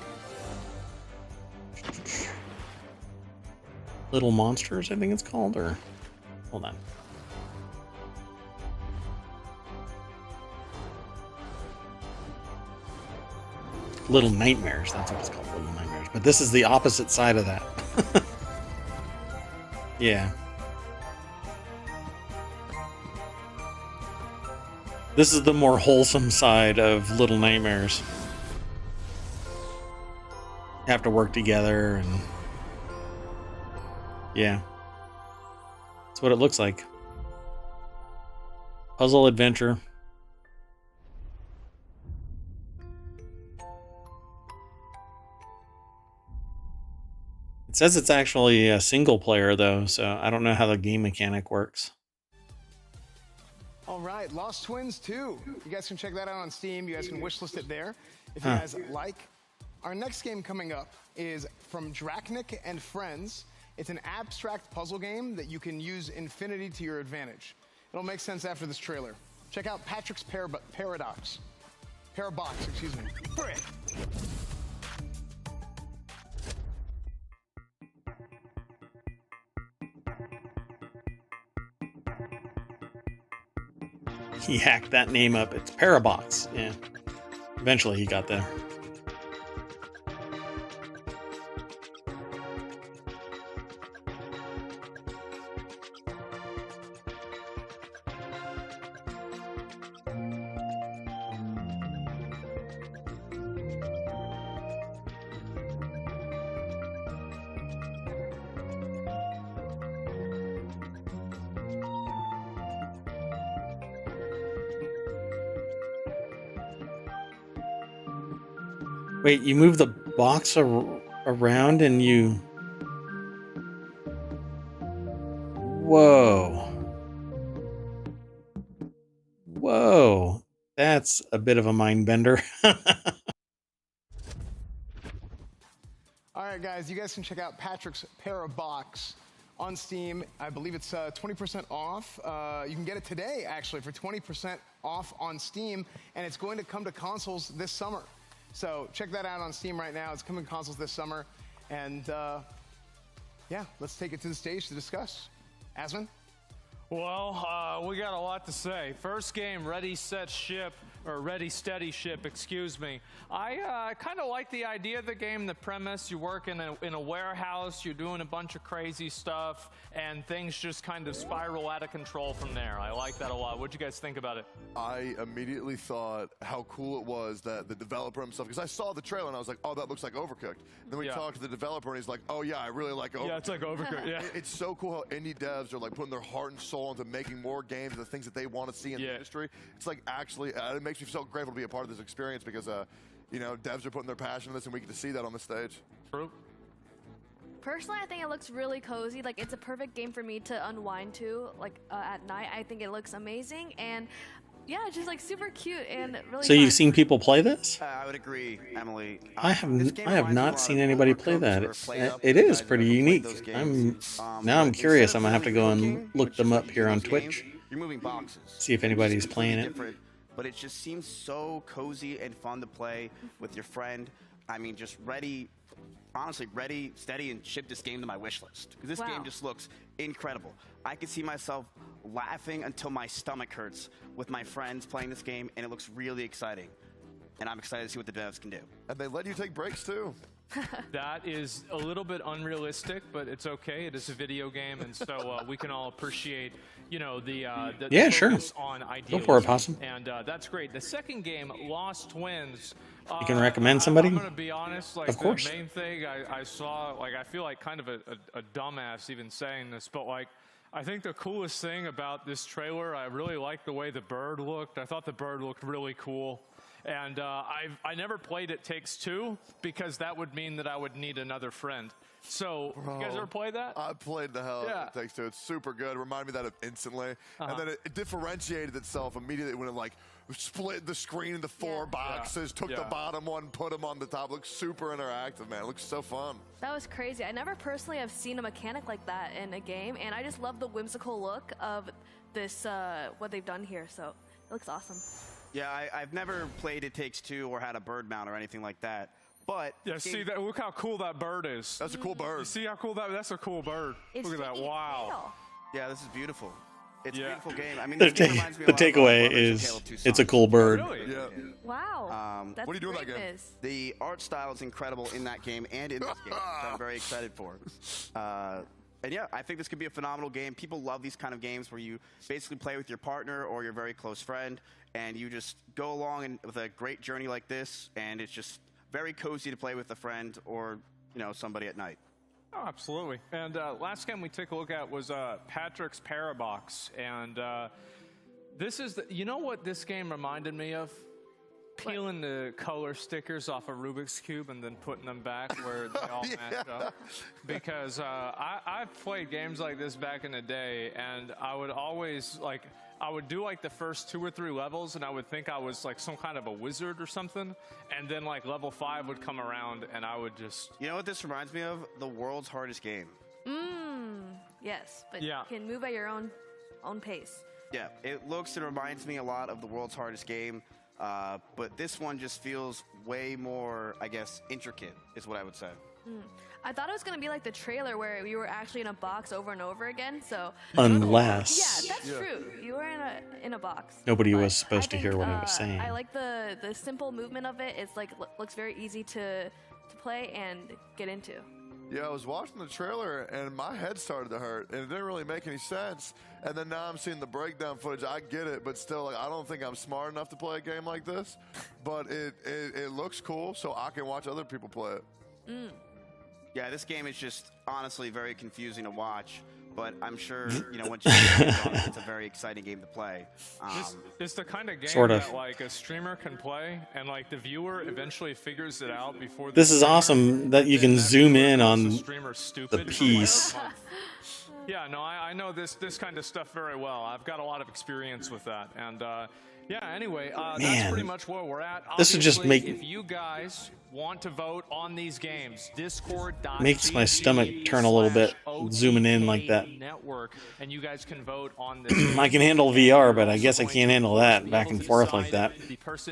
Monsters, I think it's called, or hold on. Little Nightmares, that's what it's called, Little Nightmares. But this is the opposite side of that. Yeah. This is the more wholesome side of Little Nightmares. You have to work together and... yeah. That's what it looks like. Puzzle adventure. It says it's actually a single player though, so I don't know how the game mechanic works. All right, Lost Twins 2. You guys can check that out on Steam. You guys can wishlist it there if you Huh. guys like. Our next game coming up is from Drachnik and Friends. It's an abstract puzzle game that you can use infinity to your advantage. It'll make sense after this trailer. Check out Patrick's Parabox, excuse me. Frick. He hacked that name up. It's Parabox. Yeah. Eventually he got there. Wait, you move the box around and you... Whoa. Whoa. That's a bit of a mind bender. All right, guys, you guys can check out Patrick's Parabox on Steam. I believe it's 20% off. You can get it today, actually, for 20% off on Steam, and it's going to come to consoles this summer. So check that out on Steam right now. It's coming to consoles this summer. And yeah, let's take it to the stage to discuss. Asmon? Well, we got a lot to say. First game, Ready, Set, Ship, or Ready, Steady, Ship, excuse me. I kind of like the idea of the game, the premise. You work in a warehouse, you're doing a bunch of crazy stuff, and things just kind of spiral out of control from there. I like that a lot. What'd you guys think about it? I immediately thought how cool it was that the developer himself, because I saw the trailer and I was like, oh, that looks like Overcooked. Then we talked to the developer and he's like, oh yeah, I really like Overcooked. Yeah, it's like Overcooked, yeah. It's so cool how indie devs are like putting their heart and soul into making more games, the things that they want to see in the industry. It's like actually, it makes me so grateful to be a part of this experience because, you know, devs are putting their passion in this and we get to see that on the stage. True. Personally, I think it looks really cozy. Like, it's a perfect game for me to unwind to, like, at night. I think it looks amazing, and yeah, it's just like super cute and really So fun. you've seen people play this? I would agree, Emily. I have not seen anybody play that. It is pretty unique. Now I'm curious. I'm gonna have to go and look them up here on Twitch. You're moving boxes. See if anybody's playing it. But it just seems so cozy and fun to play with your friend. I mean, just ready, honestly, ready, steady, and ship this game to my wish list. Because this game just looks incredible. I can see myself laughing until my stomach hurts with my friends playing this game, and it looks really exciting. And I'm excited to see what the devs can do. And they let you take breaks, too. That is a little bit unrealistic, but it's okay. It is a video game, and so we can all appreciate, you know, the focus on idealism. Go for it, Possum. And that's great. The second game, Lost Twins. You can recommend somebody? I'm going to be honest. Like, of course. The main thing I saw, like, I feel like kind of a dumbass even saying this, but like, I think the coolest thing about this trailer, I really liked the way the bird looked. I thought the bird looked really cool. And I never played It Takes Two because that would mean that I would need another friend. So, you guys ever play that? I played the hell out of It Takes Two. It's super good. Reminded me of that instantly. And then it differentiated itself immediately when it like split the screen into four boxes, took the bottom one, put them on the top. Looks super interactive, man. It looks so fun. That was crazy. I never personally have seen a mechanic like that in a game, and I just love the whimsical look of this, what they've done here, so it looks awesome. Yeah, I've never played It Takes Two or had a bird mount or anything like that. But yeah, see that? Look how cool that bird is. That's a cool bird. You see how cool that's a cool bird. It's look at that! Wow. Yeah, this is beautiful. It's a beautiful game. I mean, The this game reminds me a the lot of takeaway Brothers of is Tale of Two it's a Sons. cool bird. Really? Yeah. Wow. That's What are you doing that game? greatness. The art style is incredible in that game and in this game, which I'm very excited for. And yeah, I think this could be a phenomenal game. People love these kind of games where you basically play with your partner or your very close friend, and you just go along with a great journey like this, and it's just very cozy to play with a friend or, you know, somebody at night. Oh, absolutely. And last game we took a look at was Patrick's Parabox, and this is you know what this game reminded me of? Peeling the color stickers off a Rubik's Cube and then putting them back where they all match up. Because I've played games like this back in the day, and I would always, like, I would do, like, the first 2 or 3 levels, and I would think I was, like, some kind of a wizard or something, and then, like, level 5 would come around, and I would just... You know what this reminds me of? The world's hardest game. Yes, but you can move at your own pace. Yeah, it looks and reminds me a lot of the world's hardest game. But this one just feels way more, I guess, intricate, is what I would say. I thought it was going to be like the trailer where you were actually in a box over and over again, so... Unless... Yeah, that's true. You were in a box. Nobody was supposed to hear what I was saying. I like the simple movement of it. It's like, looks very easy to play and get into. Yeah, I was watching the trailer and my head started to hurt and it didn't really make any sense. And then now I'm seeing the breakdown footage. I get it, but still, like, I don't think I'm smart enough to play a game like this. But it looks cool, so I can watch other people play it. Yeah, this game is just honestly very confusing to watch. But I'm sure, you know, once you get it on, it's a very exciting game to play. It's the kind of game Sort of. that, like, a streamer can play, and, like, the viewer eventually figures it out before... This is awesome that you can zoom in on the piece. Yeah, no, I know this kind of stuff very well. I've got a lot of experience with that, and Yeah, anyway, that's Man. pretty much where we're at. This would just Obviously, make- if you guys want to vote on these games, Makes my stomach turn a little bit zooming in like that. Network, and you guys can vote on this. I can handle VR, but I guess I can't handle that back and forth like that.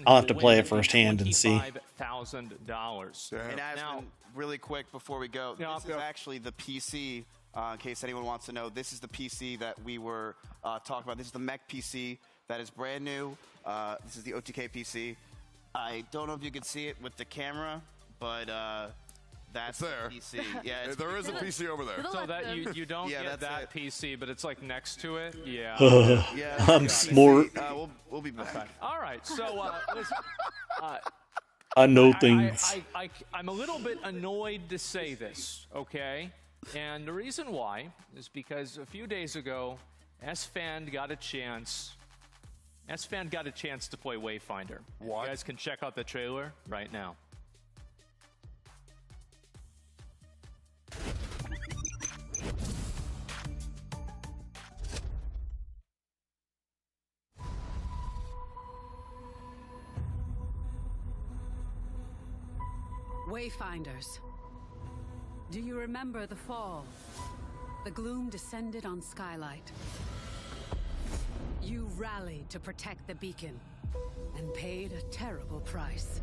I'll have to play it firsthand and see. $5,000. And Aspen, really quick before we go, this is actually the PC. In case anyone wants to know, this is the PC that we were talking about. This is the mech PC that is brand new. This is the OTK PC. I don't know if you can see it with the camera, but that's there. the PC. Yeah, There is a PC over there. So that you don't Yeah, get that's that PC, but it's like next to it. Yeah. Yeah, I'm smart. We'll be back. All right. So listen, I know things. I'm a little bit annoyed to say this, okay? And the reason why is because a few days ago, S-Fan got a chance to play Wayfinder. What? You guys can check out the trailer right now. Wayfinders. Do you remember the fall? The gloom descended on Skylight. You rallied to protect the beacon and paid a terrible price.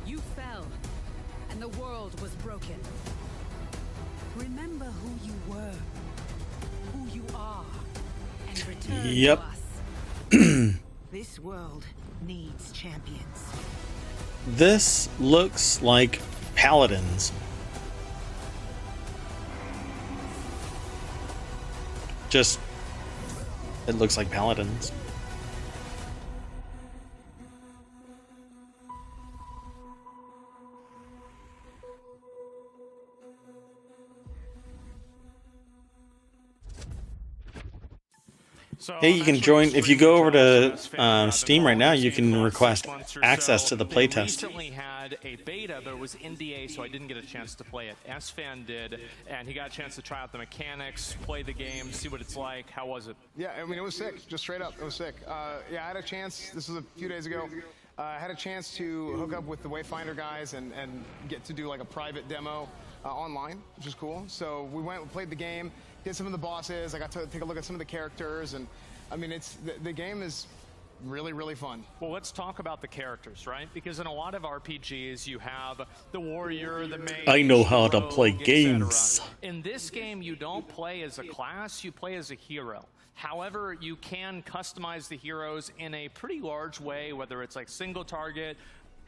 You fell, and the world was broken. Remember who you were, who you are, and return Yep. to us. This world needs champions. This looks like Paladins. Just, it looks like Paladins. So Hey, you can join if you go over to Steam right now. You can request access to the They playtest. recently had a beta, but it was NDA, so I didn't get a chance to play it. S-Fan did, and he got a chance to try out the mechanics, play the game, see what it's like. How was it? Yeah, I mean, it was sick. Just straight up, it was sick. Yeah, I had a chance. This was a few days ago. I had a chance to hook up with the Wayfinder guys and get to do like a private demo online, which is cool. So we went, we played the game, did some of the bosses. I got to take a look at some of the characters, and I mean, it's the game is really, really fun. Well, let's talk about the characters, right? Because in a lot of RPGs, you have the warrior, the mage. I know how to rogue, play etc. games. In this game, you don't play as a class, you play as a hero. However, you can customize the heroes in a pretty large way, whether it's like single target,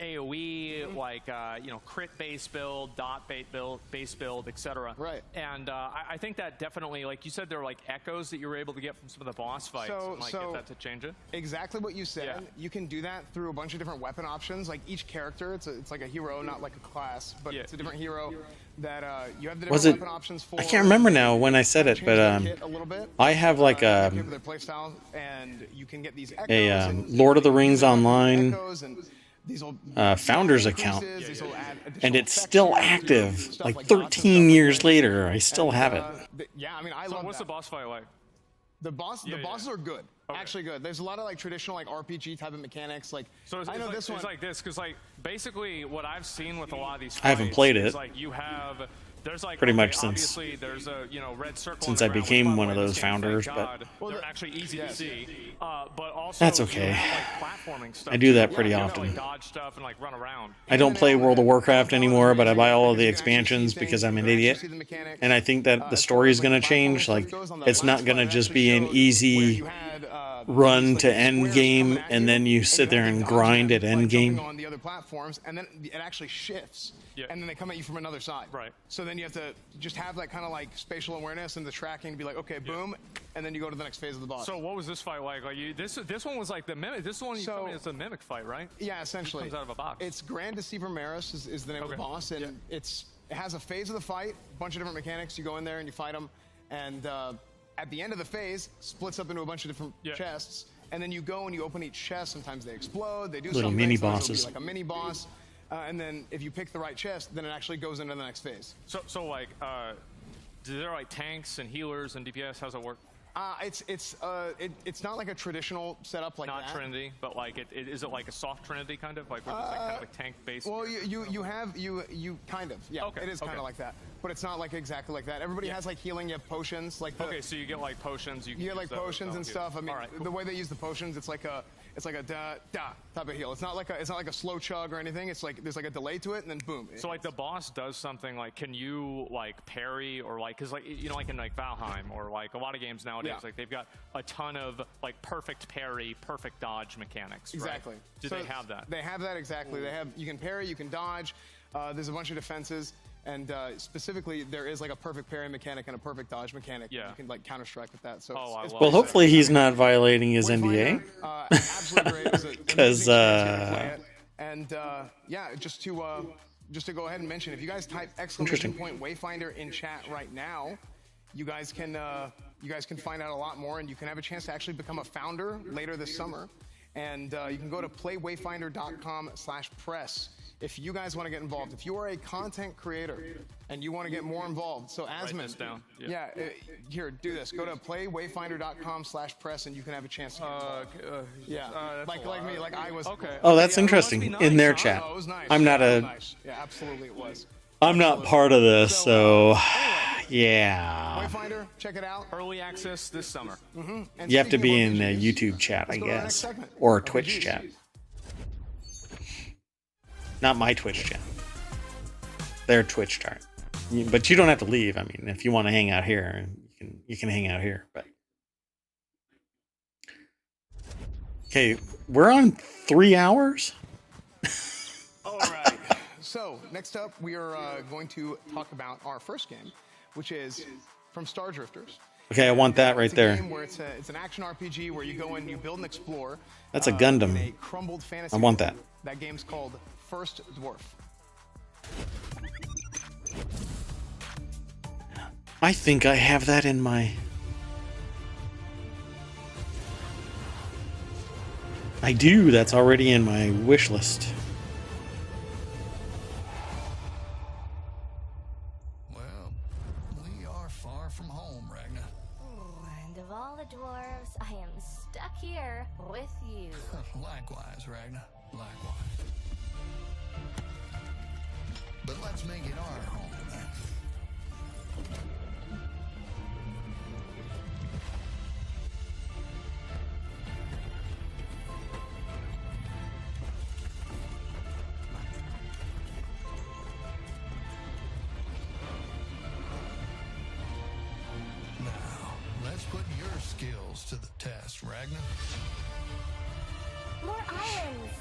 AoE, like you know, crit base build, dot base build, etc. Right. And I think that definitely, like you said, there are like echoes that you were able to get from some of the boss fights. So- and, like, so- get that to change it. Exactly what you said. Yeah. You can do that through a bunch of different weapon options. Like each character, it's like a hero, not like a class, but it's a different hero that you have the different Was it? weapon options for. I can't remember now when I said it, Change but their kit a little bit. I have like Their a playstyle, and you can get these echoes a Lord of the Rings Online echoes, and these will founders account, increases, these will add and additional it's still effects, active. stuff Like like dots and 13 years later, I still And, have it. yeah, I mean, I So love what's that. the boss fight like? The bosses Yeah. are good. Actually good. There's a lot of like traditional like RPG type of mechanics. Like So it's, I know it's this like, one. it's like this, because like basically what I've seen with a lot of these I haven't fights played is, it. like you have there's like Pretty okay, much since- obviously there's a red circle since on I the ground, became which, by one the of way, those this game, thank founders, God, but- they're actually easy to see. But also That's you okay. have, like, platforming stuff. I do that too. pretty You can, often. like, dodge stuff and like run around. I don't play World of Warcraft anymore, but I buy all of the expansions because I'm an idiot. And I think that the story is going to change. Like, it's not going to just be an easy run to end game, and then you sit there and grind at end game. on the other platforms, and then it actually shifts, and then they come at you from another side. Right. So then you have to just have that kind of like spatial awareness and the tracking to be like, okay, boom, and then you go to the next phase of the boss. So what was this fight like? Like this one was like the mimic. This one you told me it's a mimic fight, right? Yeah, essentially. It comes out of a box. It's Grand Deceiver Maris is the name of the boss, and it has a phase of the fight, a bunch of different mechanics. You go in there and you fight them, and at the end of the phase, splits up into a bunch of different chests, and then you go and you open each chest. Sometimes they explode, they do Little something. mini sometimes it'll bosses. be like a mini boss, and then if you pick the right chest, then it actually goes into the next phase. So like, do there like tanks and healers and DPS? How's it work? It's not like a traditional setup like Not that. Trinity, but like is it like a soft Trinity kind of like where it's like kind of like tank based? Well, you kind of, yeah. Okay, It is kind of like that, but it's not like exactly like that. Everybody has like healing. You have potions. Like okay, so you get like potions. You get like use those. potions and stuff. I mean, All right, the way they use the potions, it's like a da type of heal. It's not like a slow chug or anything. It's like there's like a delay to it, and then boom. So like the boss does something like, can you like parry or like, cause like you know like in like Valheim or like a lot of games nowadays, like they've got a ton of like perfect parry, perfect dodge mechanics. Exactly. Right? Do they have that? They have that exactly. They have, you can parry, you can dodge. There's a bunch of defenses, and specifically there is like a perfect parry mechanic and a perfect dodge mechanic. Yeah. You can like counter strike with that. So Well, hopefully he's not violating his NDA. absolutely great. It was an Because amazing experience to play it. And yeah, just to go ahead and mention, if you guys type exclamation point Wayfinder in chat right now, you guys can find out a lot more, and you can have a chance to actually become a founder later this summer. And you can go to playwayfinder.com/press if you guys want to get involved. If you are a content creator and you want to get more involved, so Asmund, Write this down. Here, do this. Go to playwayfinder.com/press, and you can have a chance to get involved. Like me, like I was. Okay. Oh, that's interesting. In their chat. Oh, it was nice. I'm not Yeah, a. it was nice. Yeah, absolutely, it was. I'm not part of this, so yeah. Wayfinder, check it out. Early access this summer. And You have to speaking be of in RPGs, a YouTube chat, I let's go to our next guess, segment. or a Twitch RPGs. chat. Not my Twitch chat. Their Twitch chat. But you don't have to leave. I mean, if you want to hang out here, you can hang out here. But okay, we're on 3 hours. All right. So next up, we are going to talk about our first game, which is from Star Drifters. Okay, I want that right It's a there. game where it's an action RPG where you go in, you build and explore. That's a Gundam. In a crumbled fantasy I want world. that. That game's called First Dwarf. I think I have that in my. I do. That's already in my wish list. We are far from home, Ragnar. And of all the dwarves, I am stuck here with you. Likewise, Ragnar. Likewise. But let's make it our home then. Now, let's put your skills to the test, Ragnar. More islands.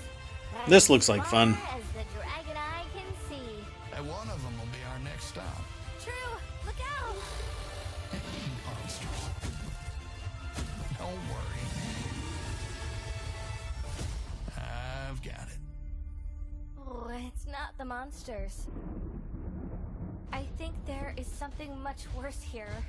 This looks like fun. As the dragon eye can see. And one of them will be our next stop. True. Look out. Monsters. Don't worry. I've got it. Oh, it's not the monsters. I think there is something much worse here.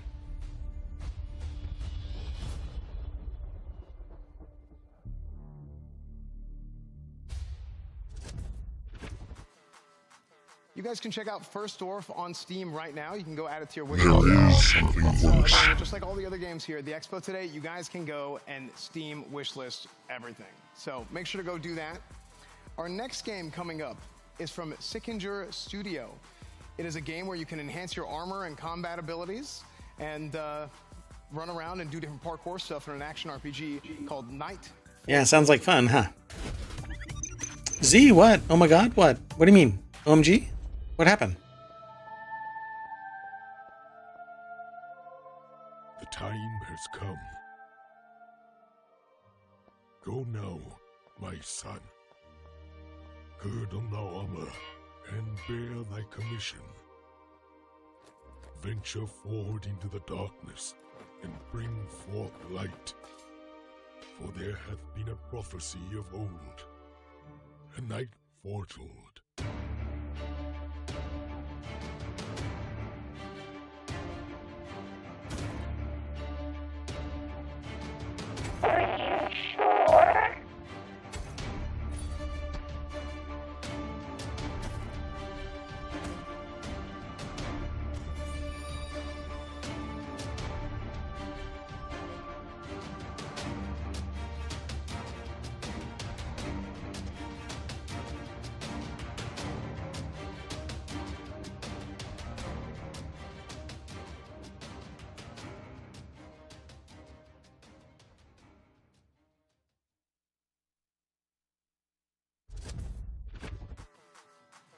You guys can check out First Dwarf on Steam right now. You can go add it to your wish list. Just like all the other games here at the Expo today, you guys can go and Steam wishlist everything. So make sure to go do that. Our next game coming up is from Sickinger Studio. It is a game where you can enhance your armor and combat abilities and run around and do different parkour stuff in an action RPG called Night. Yeah, sounds like fun, huh? Z, what? Oh my god, what? What do you mean? OMG? What happened? The time has come. Go now, my son. Gird on the armor and bear thy commission. Venture forward into the darkness and bring forth light. For there hath been a prophecy of old, a night foretold.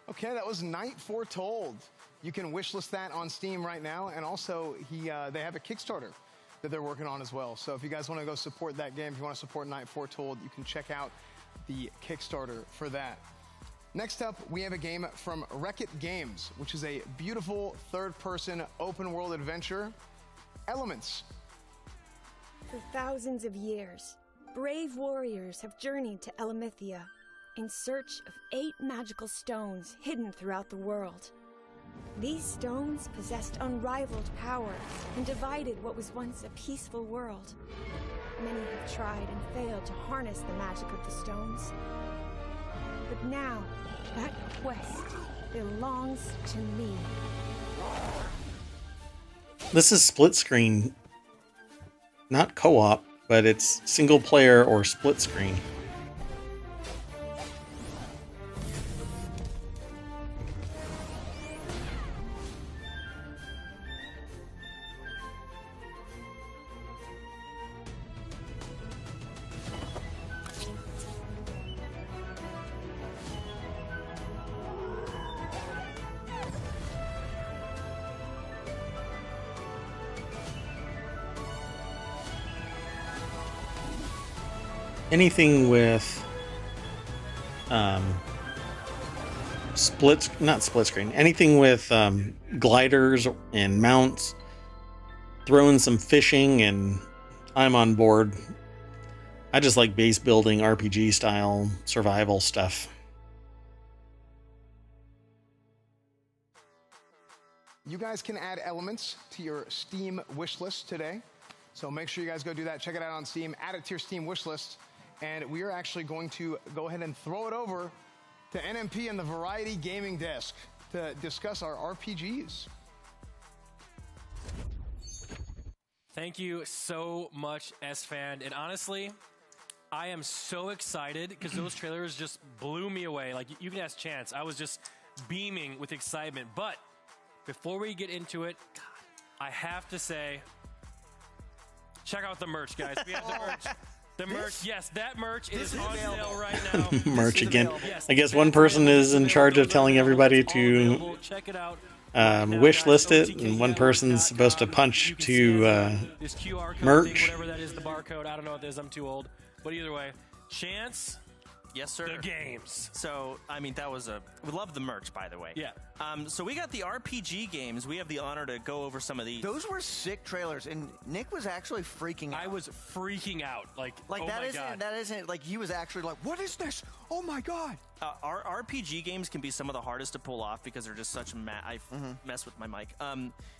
Okay, that was Night Foretold. You can wishlist that on Steam right now, and also they have a Kickstarter that they're working on as well. So if you guys want to go support that game, if you want to support Night Foretold, you can check out the Kickstarter for that. Next up, we have a game from Wreck-It Games, which is a beautiful third-person open-world adventure, Elements. For thousands of years, brave warriors have journeyed to Elemithia in search of 8 magical stones hidden throughout the world. These stones possessed unrivaled power and divided what was once a peaceful world. Many have tried and failed to harness the magic of the stones. But now, that quest belongs to me. This is split screen, not co-op, but it's single player or split screen. Anything with not split screen, anything with gliders and mounts, throw in some fishing, and I'm on board. I just like base building, RPG style, survival stuff. You guys can add Elements to your Steam wishlist today. So make sure you guys go do that. Check it out on Steam. Add it to your Steam wishlist. And we are actually going to go ahead and throw it over to NMP and the Variety Gaming Desk to discuss our RPGs. Thank you so much, S-Fan. And honestly, I am so excited because those trailers just blew me away. Like, you can ask Chance. I was just beaming with excitement. But before we get into it, I have to say, check out the merch, guys. We have the merch. The merch, yes, that merch is on sale right now. Merch again. I guess one person is in charge of telling everybody to wish list it, and one person's supposed to punch to this QR code merch. thing, whatever that is, the barcode. I don't know what it is. I'm too old. But either way, Chance. Yes, sir. The games. So, I mean, we love the merch, by the way. Yeah. So we got the RPG games. We have the honor to go over some of these. Those were sick trailers, and Nick was actually freaking out. I was freaking out. Like oh that my isn't God. that isn't like he was actually like, what is this? Oh my God. Our RPG games can be some of the hardest to pull off because they're just such I mess with my mic.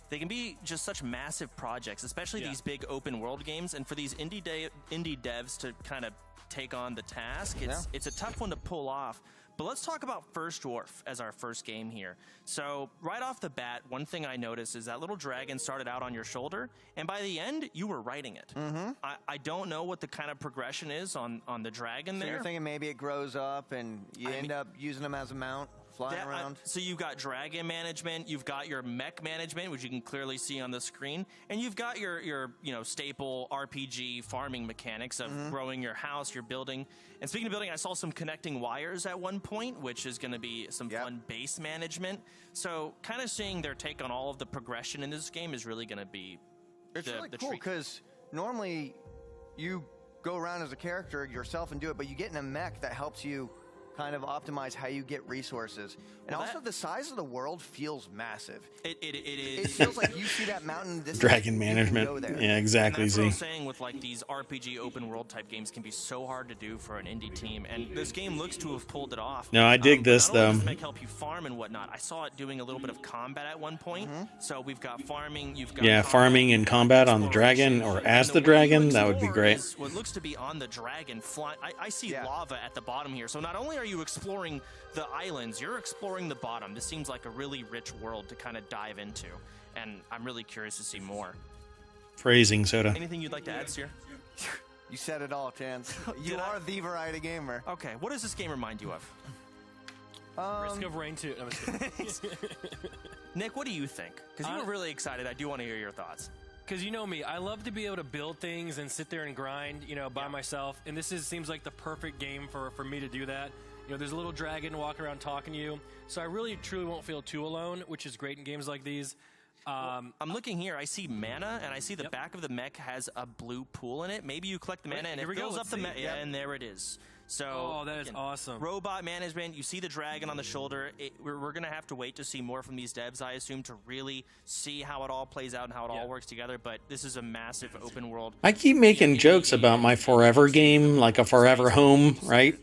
They can be just such massive projects, especially these big open world games. And for these indie devs to kind of take on the task, it's a tough one to pull off. But let's talk about First Dwarf as our first game here. So right off the bat, one thing I noticed is that little dragon started out on your shoulder, and by the end, you were riding it. I don't know what the kind of progression is on the dragon there. So you're thinking maybe it grows up and you end up using them as a mount, flying around? So you've got dragon management, you've got your mech management, which you can clearly see on the screen, and you've got your staple RPG farming mechanics of growing your house, your building. And speaking of building, I saw some connecting wires at one point, which is going to be some fun base management. So kind of seeing their take on all of the progression in this game is really going to be It's really cool because normally you go around as a character yourself and do it, but you get in a mech that helps you kind of optimize how you get resources. And also the size of the world feels massive. It is. It feels like you see that mountain distance. Dragon management. Yeah, exactly. And that's what I'm saying with like these RPG open world type games can be so hard to do for an indie team. And this game looks to have pulled it off. No, I dig this though. This might help you farm and whatnot. I saw it doing a little bit of combat at one point. So we've got farming. You've got farming and combat on the dragon or as the dragon. That would be great. What looks to be on the dragon flying. I see lava at the bottom here. So not only are you exploring the islands, you're exploring the bottom. This seems like a really rich world to kind of dive into, and I'm really curious to see more. Phrasing, Soda. Anything you'd like to add, Seer? You said it all, Chance. You are the variety gamer. Okay, what does this game remind you of? Risk of Rain 2. No, I'm just kidding. Nick, what do you think? Because you were really excited. I do want to hear your thoughts. Because you know me, I love to be able to build things and sit there and grind, by myself. And this seems like the perfect game for me to do that. You know, there's a little dragon walking around talking to you. So I really, truly won't feel too alone, which is great in games like these. I'm looking here. I see mana, and I see the back of the mech has a blue pool in it. Maybe you collect the mana, and it fills up the mech. Yeah, and there it is. So, that is awesome. Robot management. You see the dragon on the shoulder. We're going to have to wait to see more from these devs, I assume, to really see how it all plays out and how it all works together. But this is a massive open world. I keep making jokes about my forever game, like a forever home, right?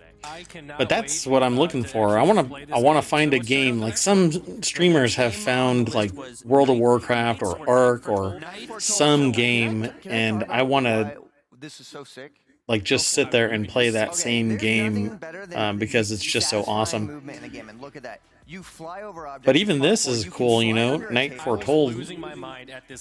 But that's what I'm looking for. I want to find a game like some streamers have found, like World of Warcraft or Ark or some game, and I want to This is so sick. like just sit there and play that same game because it's just so awesome. Movement in the game, and look at that. You fly over objects. But even this is cool, you know. Night Foretold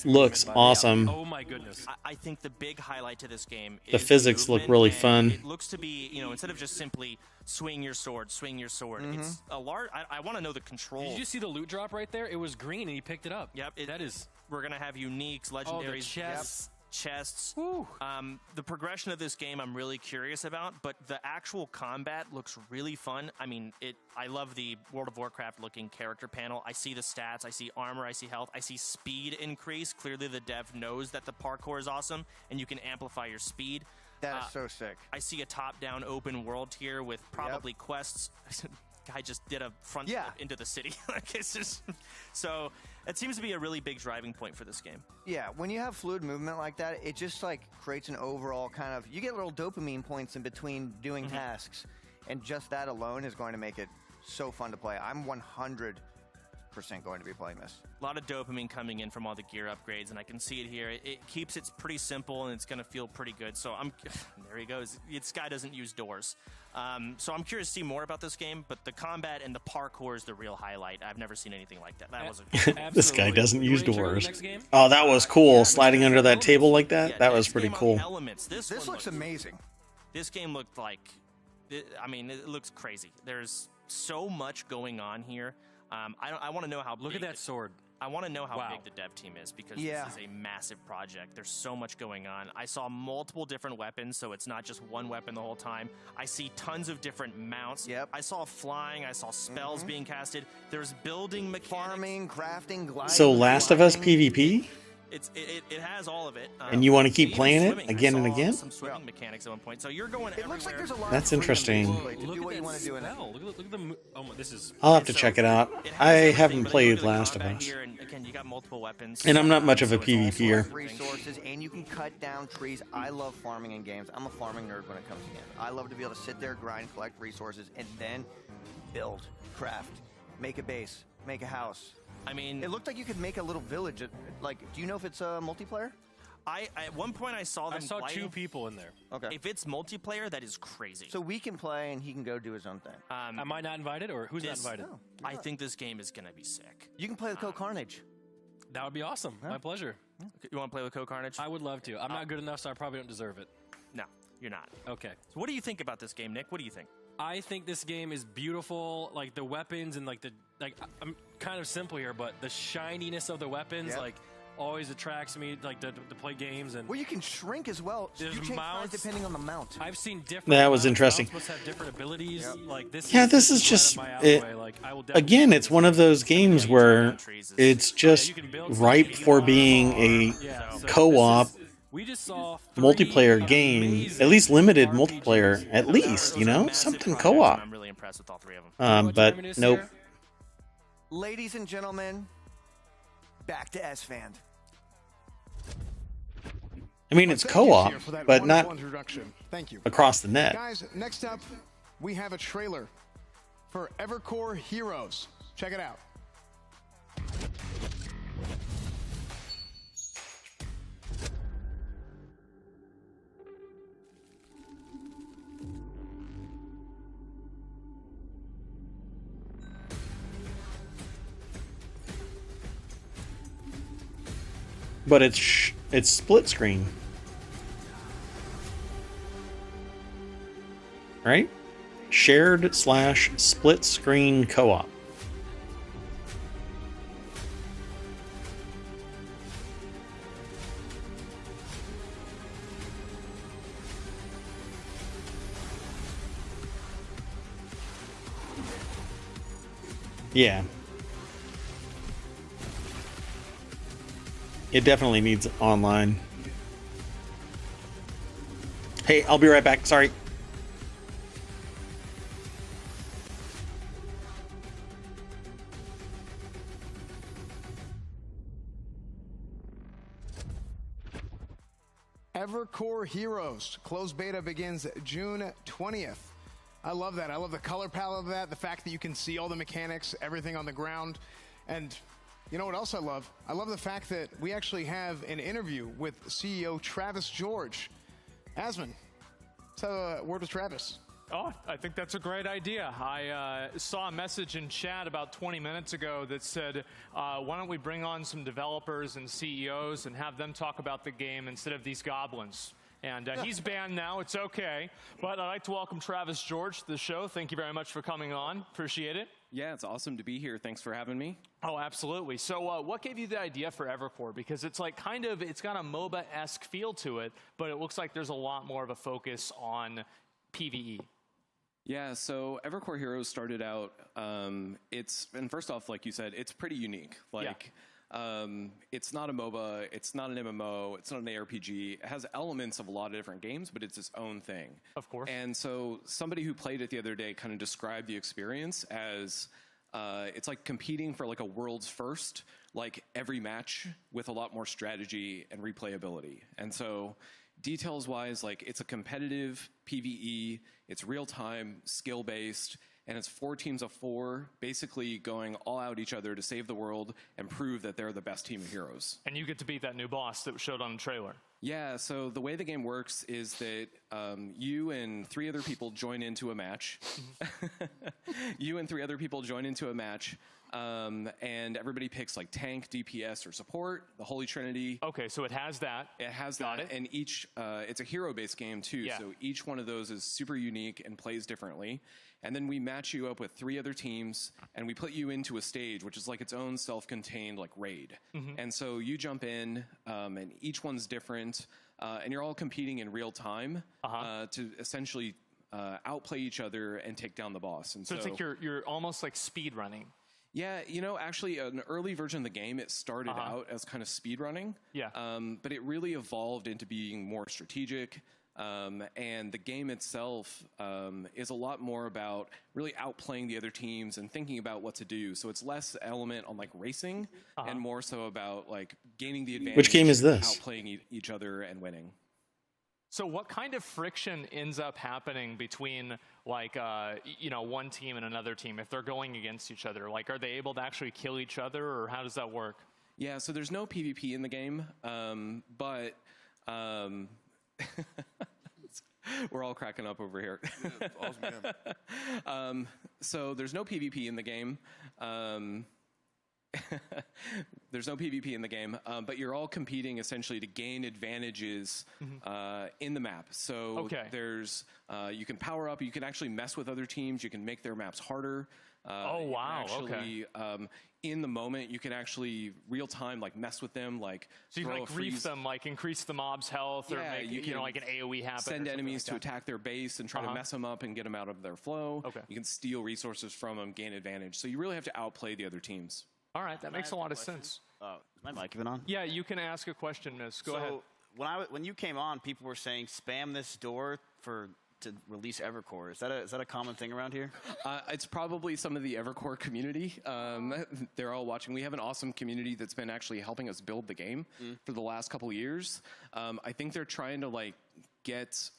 looks awesome. Oh my goodness. I think the big highlight to this game is The physics look really fun. It looks to be, you know, instead of just simply swing your sword, it's a large. I want to know the control. Did you see the loot drop right there? It was green and he picked it up. Yep. That is. We're gonna have uniques, legendaries, chests. The progression of this game I'm really curious about, but the actual combat looks really fun. I mean, I love the World of Warcraft looking character panel. I see the stats, I see armor, I see health, I see speed increase. Clearly the dev knows that the parkour is awesome and you can amplify your speed. That is so sick. I see a top-down open world here with probably quests. Guy just did a front flip into the city. Like, it's just, so it seems to be a really big driving point for this game. Yeah, when you have fluid movement like that, it just like creates an overall kind of, you get little dopamine points in between doing tasks, and just that alone is going to make it so fun to play. I'm 100% going to be playing this. A lot of dopamine coming in from all the gear upgrades, and I can see it here. It keeps it pretty simple, and it's going to feel pretty good. So there he goes. This guy doesn't use doors. So I'm curious to see more about this game, but the combat and the parkour is the real highlight. I've never seen anything like that. That was This guy doesn't use doors. Oh, that was cool. Sliding under that table like that. That was pretty cool. Elements. This looks amazing. This game looked like, I mean, it looks crazy. There's so much going on here. I want to know how. Look at that sword. I want to know how big the dev team is, because this is a massive project. There's so much going on. I saw multiple different weapons, so it's not just one weapon the whole time. I see tons of different mounts. I saw flying. I saw spells being casted. There's building mechanics. Farming, crafting, gliding. So Last of Us PvP? It has all of it. And you want to keep playing it again and again? Some swimming mechanics at one point. So you're going It looks like there's a lot That's of interesting. to do what you want to do in it. Look at the. Oh, this is. I'll have to check it out. I haven't played Last of Us. Here, and again, you got multiple weapons. And I'm not much of a PvPer. Resources, and you can cut down trees. I love farming in games. I'm a farming nerd when it comes to games. I love to be able to sit there, grind, collect resources, and then build, craft, make a base, make a house. I mean, it looked like you could make a little village. Like, do you know if it's multiplayer? At one point I saw them. I saw playing. 2 people in there. Okay. If it's multiplayer, that is crazy. So we can play and he can go do his own thing. Am I not invited, or who's not invited? No, I think this game is gonna be sick. You can play with Co-Carnage. That would be awesome. My pleasure. You want to play with Co-Carnage? I would love to. I'm not good enough, so I probably don't deserve it. No, you're not. Okay. So what do you think about this game, Nick? What do you think? I think this game is beautiful. Like the weapons and I'm kind of simple here, but the shininess of the weapons, always attracts me. Like to play games, and well, you can shrink as well. There's you change mounts size depending on the mount. I've seen different. That was interesting. Mounts have different abilities. Like this. Yeah, this is just again. It's one of those games where it's just ripe for being a co-op multiplayer game, at least limited multiplayer, at least, you know, something co-op. I'm really impressed with all 3 of them. But nope. Ladies and gentlemen, back to S-Fand. I mean, it's co-op, but not Thank you. across the net. Guys, next up, we have a trailer for Evercore Heroes. Check it out. But it's split screen, right? Shared/split screen co-op. Yeah. It definitely needs online. Hey, I'll be right back. Sorry. Evercore Heroes closed beta begins June 20th. I love that. I love the color palette of that, the fact that you can see all the mechanics, everything on the ground. And you know what else I love? I love the fact that we actually have an interview with CEO Travis George. Asman, let's have a word with Travis. Oh, I think that's a great idea. I saw a message in chat about 20 minutes ago that said, why don't we bring on some developers and CEOs and have them talk about the game instead of these goblins? And he's banned now. It's okay. But I'd like to welcome Travis George to the show. Thank you very much for coming on. Appreciate it. Yeah, it's awesome to be here. Thanks for having me. Oh, absolutely. So what gave you the idea for Evercore? Because it's like it's got a MOBA-esque feel to it, but it looks like there's a lot more of a focus on PvE. Yeah, so Evercore Heroes started out, and first off, like you said, it's pretty unique. It's not a MOBA, it's not an MMO, it's not an ARPG. It has elements of a lot of different games, but it's its own thing. Of course. And so somebody who played it the other day kind of described the experience as it's like competing for like a world's first, like every match with a lot more strategy and replayability. And so details-wise, like it's a competitive PvE, it's real-time, skill-based, and it's 4 teams of 4 basically going all out each other to save the world and prove that they're the best team of heroes. And you get to beat that new boss that showed on the trailer. Yeah, so the way the game works is that you and 3 other people join into a match. You and 3 other people join into a match, and everybody picks like tank, DPS, or support, the Holy Trinity. Okay, so it has that. It has that, and each, it's a hero-based game too, so each one of those is super unique and plays differently. And then we match you up with 3 other teams, and we put you into a stage, which is like its own self-contained like raid. And so you jump in, and each one's different, and you're all competing in real time to essentially outplay each other and take down the boss. And so it's like you're almost like speed running. Yeah, you know, actually, an early version of the game, it started out as kind of speed running. Yeah. But it really evolved into being more strategic. And the game itself is a lot more about really outplaying the other teams and thinking about what to do. So it's less element on like racing and more so about like gaining the advantage. Which game is this? Outplaying each other and winning. So what kind of friction ends up happening between like, one team and another team if they're going against each other? Like, are they able to actually kill each other, or how does that work? Yeah, so there's no PvP in the game, but we're all cracking up over here. Yeah, awesome game. So there's no PvP in the game. There's no PvP in the game, but you're all competing essentially to gain advantages in the map. So there's you can power up, you can actually mess with other teams, you can make their maps harder. Oh wow! Actually, in the moment, you can actually real time like mess with them, like so you can like grief them, like increase the mob's health, or make you can like an AOE happen. Send enemies to attack their base and try to mess them up and get them out of their flow. You can steal resources from them, gain advantage. So you really have to outplay the other teams. All right, that makes a lot of sense. Is my mic even on? Yeah, you can ask a question, Miss. Go ahead. When you came on, people were saying spam this door to release Evercore. Is that a common thing around here? It's probably some of the Evercore community. They're all watching. We have an awesome community that's been actually helping us build the game for the last couple of years. I think they're trying to like get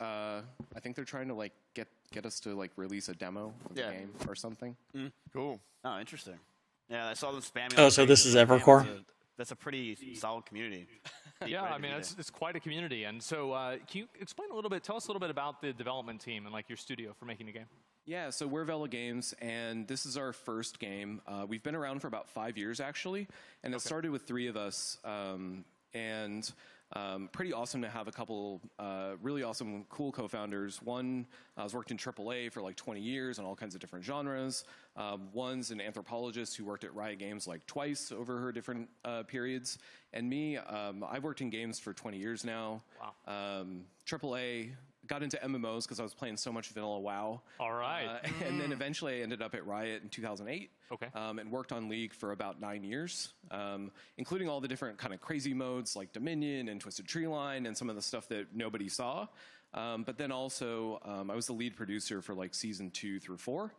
us to like release a demo of the game or something. Cool. Oh, interesting. Yeah, I saw them spamming. Oh, so this is Evercore? That's a pretty solid community. Yeah, I mean, it's quite a community. And so can you explain tell us a little bit about the development team and like your studio for making the game? Yeah, so we're Vela Games, and this is our first game. We've been around for about 5 years, actually, and it started with 3 of us, and pretty awesome to have a couple really awesome, cool co-founders. One has worked in AAA for like 20 years on all kinds of different genres. One's an anthropologist who worked at Riot Games like twice over her different periods. And me, I've worked in games for 20 years now. Wow. AAA, got into MMOs because I was playing so much vanilla WoW. All right. And then eventually I ended up at Riot in 2008. Okay. And worked on League for about 9 years, including all the different kind of crazy modes like Dominion and Twisted Treeline and some of the stuff that nobody saw. But then also I was the lead producer for like season 2 through 4.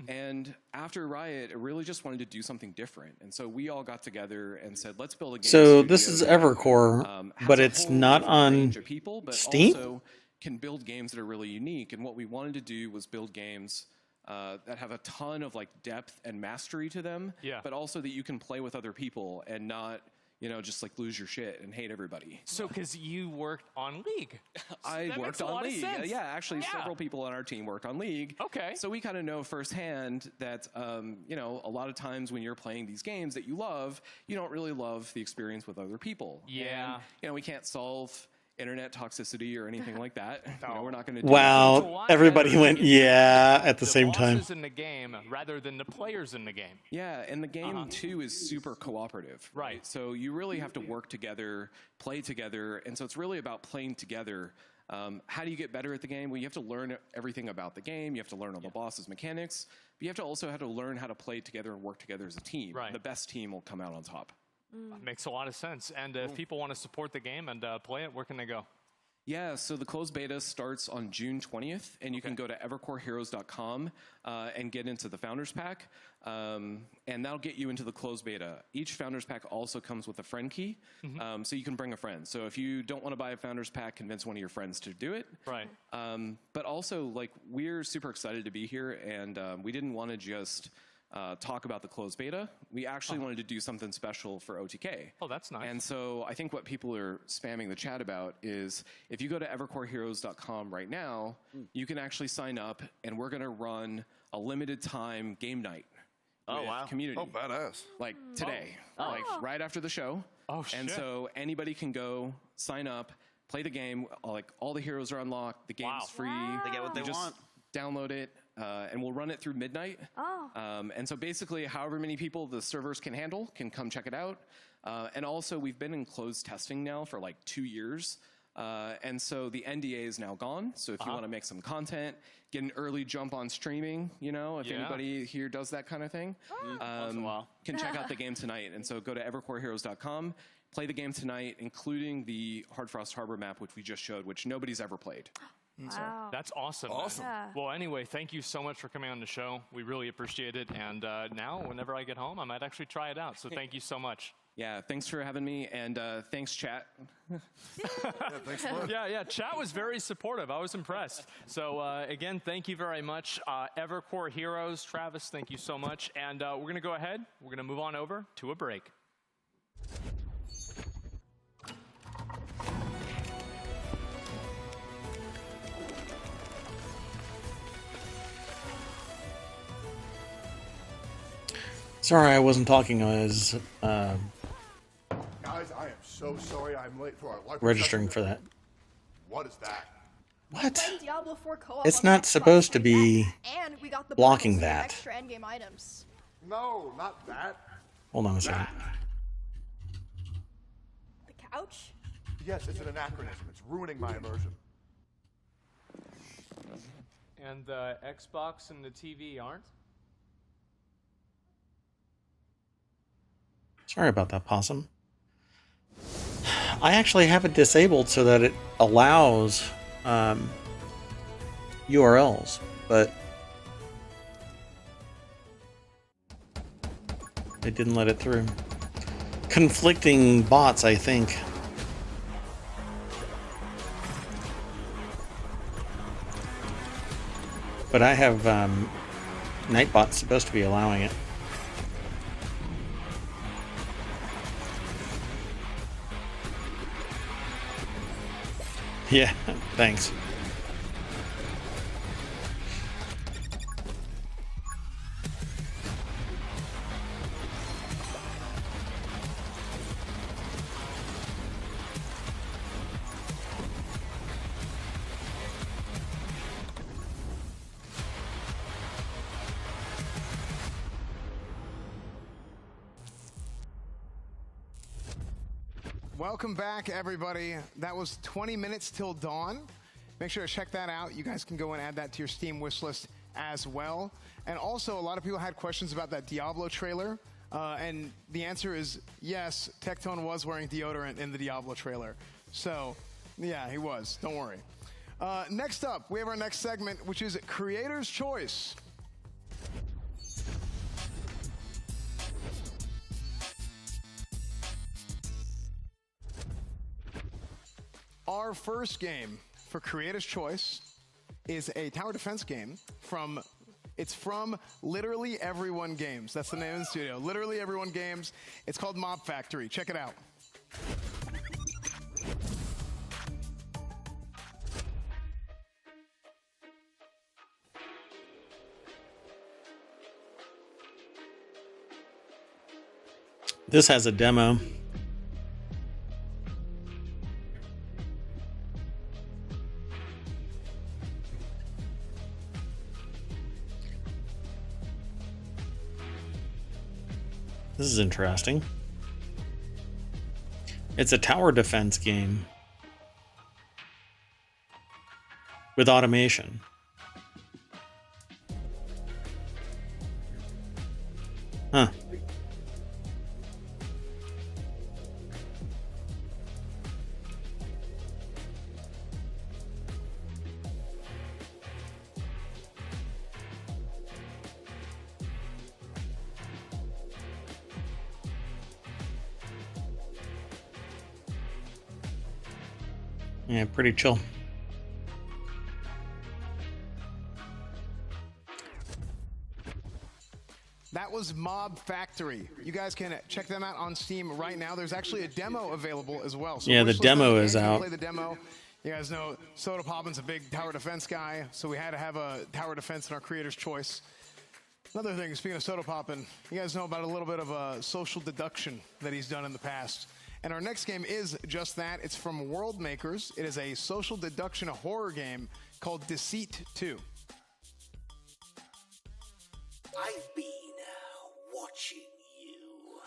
And after Riot, I really just wanted to do something different. And so we all got together and said, let's build a game So this is studio that, Evercore, has but a it's whole not different on range of people, but Steam? also can build games that are really unique. And what we wanted to do was build games that have a ton of like depth and mastery to them, Yeah. but also that you can play with other people and not, you know, just like lose your shit and hate everybody. So, because you worked on League. I that worked makes a on lot of League. sense. Yeah, actually, Yeah. several people on our team worked on League. Okay. So we kind of know firsthand that, you know, a lot of times when you're playing these games that you love, you don't really love the experience with other people. Yeah. And, you know, we can't solve internet toxicity or anything like that. You know, we're not going to do Wow, that. everybody went, yeah, at the same time. bosses in the game rather than the players in the game. Yeah, and the game too is super cooperative. Right. So you really have to work together, play together, and so it's really about playing together. How do you get better at the game? Well, you have to learn everything about the game. You have to learn all the boss's mechanics. But you have to also have to learn how to play together and work together as a team. Right. The best team will come out on top. Makes a lot of sense. And if people want to support the game and play it, where can they go? Yeah, so the closed beta starts on June 20th, and you can go to evercoreheroes.com and get into the Founders Pack, and that'll get you into the closed beta. Each Founders Pack also comes with a friend key, so you can bring a friend. So if you don't want to buy a Founders Pack, convince one of your friends to do it. Right. But also, like, we're super excited to be here, and we didn't want to just talk about the closed beta. We actually wanted to do something special for OTK. Oh, that's nice. And so I think what people are spamming the chat about is if you go to evercoreheroes.com right now, you can actually sign up, and we're going to run a limited time game night. Oh, with wow. Community. Oh, badass. Like today, Oh. like right after the show. Oh, And shit. so anybody can go sign up, play the game. Like all the heroes are unlocked. The game's free. They get what they just want. Download it, and we'll run it through midnight. Oh. And so basically, however many people the servers can handle can come check it out. And also, we've been in closed testing now for like 2 years. And so the NDA is now gone. So if you want to make some content, get an early jump on streaming, you know, if anybody here does that kind of thing, Once in a while. can check out the game tonight. And so go to evercoreheroes.com, play the game tonight, including the Hard Frost Harbor map, which we just showed, which nobody's ever played. So that's awesome. Awesome. Yeah. Well, anyway, thank you so much for coming on the show. We really appreciate it. And now, whenever I get home, I might actually try it out. So thank you so much. Yeah, thanks for having me, and thanks, chat. Thanks a lot. Yeah, chat was very supportive. I was impressed. So again, thank you very much. Evercore Heroes, Travis, thank you so much. And we're going to go ahead. We're going to move on over to a break. Sorry, I wasn't talking. I was Guys, I am so sorry I'm late for our live registering session. for that. What is that? What? Playing Diablo 4 co-op It's on not Xbox supposed to right be now, and we got the blocking bonus, that. extra endgame items. No, not that. Hold on a second. The couch? Yes, it's an anachronism. It's ruining my immersion. And the Xbox and the TV aren't? Sorry about that, Possum. I actually have it disabled so that it allows URLs, but it didn't let it through. Conflicting bots, I think. But I have Nightbot supposed to be allowing it. Yeah, thanks. Welcome back, everybody. That was 20 minutes till dawn. Make sure to check that out. You guys can go and add that to your Steam wish list as well. And also, a lot of people had questions about that Diablo trailer. And the answer is yes, Tectone was wearing deodorant in the Diablo trailer. So, yeah, he was. Don't worry. Next up, we have our next segment, which is Creator's Choice. Our first game for Creator's Choice is a tower defense game from Literally Everyone Games. That's the name of the studio. Literally Everyone Games. It's called Mob Factory. Check it out. This has a demo. This is interesting. It's a tower defense game with automation. Huh. Yeah, pretty chill. That was Mob Factory. You guys can check them out on Steam right now. There's actually a demo available as well. So Yeah, the demo is out. Play the demo. You guys know Soda Poppin's a big tower defense guy, so we had to have a tower defense in our Creator's Choice. Another thing, speaking of Soda Poppin, you guys know about a little bit of a social deduction that he's done in the past. And our next game is just that. It's from World Makers. It is a social deduction horror game called Deceit 2. I've been watching you.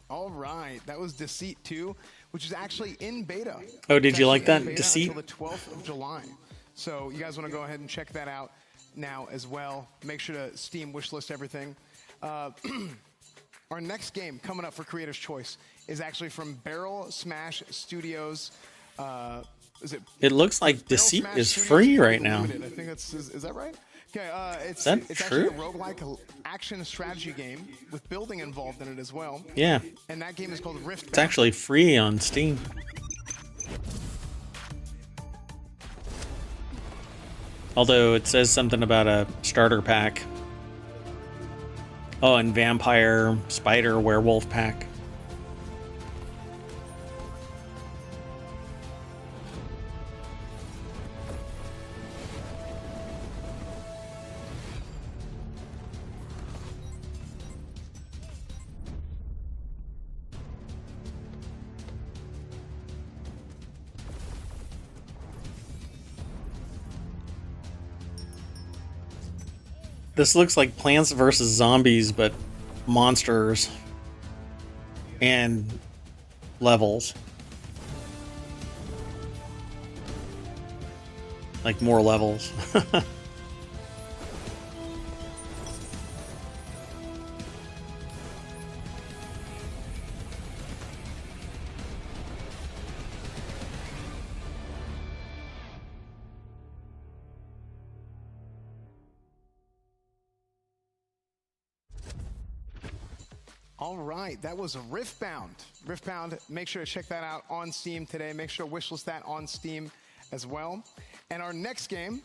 All right, that was Deceit 2, which is actually in beta. Oh, did you like that, Deceit? Deceit? Until the 12th of July. So you guys want to go ahead and check that out now as well. Make sure to Steam wishlist everything. Our next game coming up for Creator's Choice is actually from Barrel Smash Studios. It looks like Deceit is free right now. Limited. I think that's is that right? Okay, it's Is that true? actually a roguelike action strategy game with building involved in it as well. Yeah. And that game is called Rift. It's actually free on Steam. Although it says something about a starter pack. Oh, and vampire, spider, werewolf pack. This looks like Plants vs. Zombies, but monsters and levels. Like more levels. All right, that was Riftbound. Riftbound, make sure to check that out on Steam today. Make sure to wishlist that on Steam as well. And our next game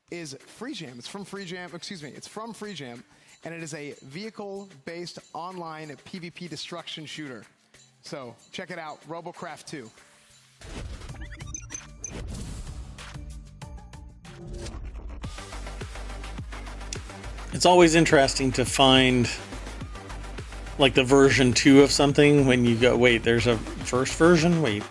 is Free Jam. It's from Free Jam, it's from Free Jam, and it is a vehicle-based online PvP destruction shooter. So check it out, Robocraft 2. It's always interesting to find like the version 2 of something when you go, wait, there's a first version? Wait.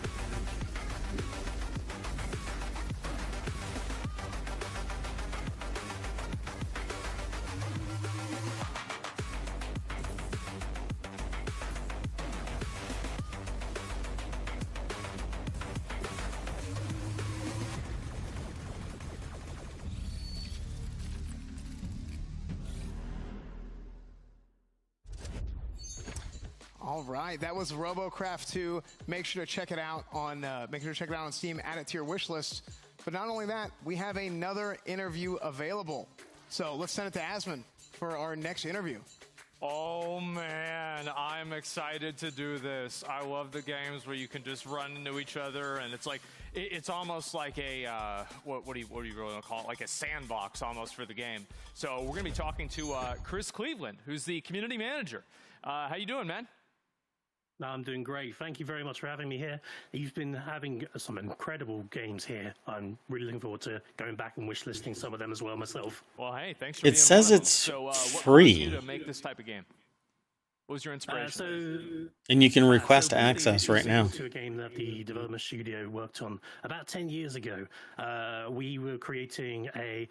All right, that was RoboCraft 2. Make sure to check it out on Steam. Add it to your wish list. But not only that, we have another interview available. So let's send it to Asmon for our next interview. Oh man, I'm excited to do this. I love the games where you can just run into each other, and it's like it's almost like a what do you really want to call it? Like a sandbox almost for the game. So we're gonna be talking to Chris Cleveland, who's the community manager. How you doing, man? No, I'm doing great. Thank you very much for having me here. You've been having some incredible games here. I'm really looking forward to going back and wishlisting some of them as well myself. Well, hey, thanks for It being says one of them. it's So, what free. caused you to make this type of game? What was your inspiration? And you can request really, access it right was now. To a game that the development studio worked on about 10 years ago. We were creating a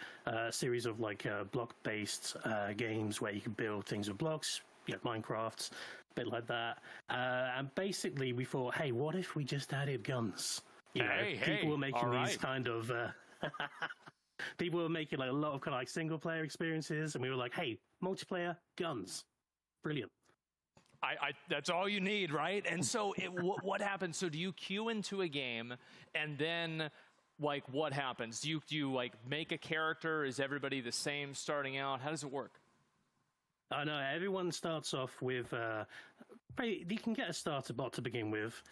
series of like block-based games where you could build things with blocks, Minecraft, a bit like that. And basically we thought, hey, what if we just added guns? People were making these kind of... people were making like a lot of kind of like single-player experiences, and we were like, hey, multiplayer, guns. Brilliant. That's all you need, right? And so what happens? So do you queue into a game, and then like what happens? Do you like make a character? Is everybody the same starting out? How does it work? No, everyone starts off with... you can get a starter bot to begin with,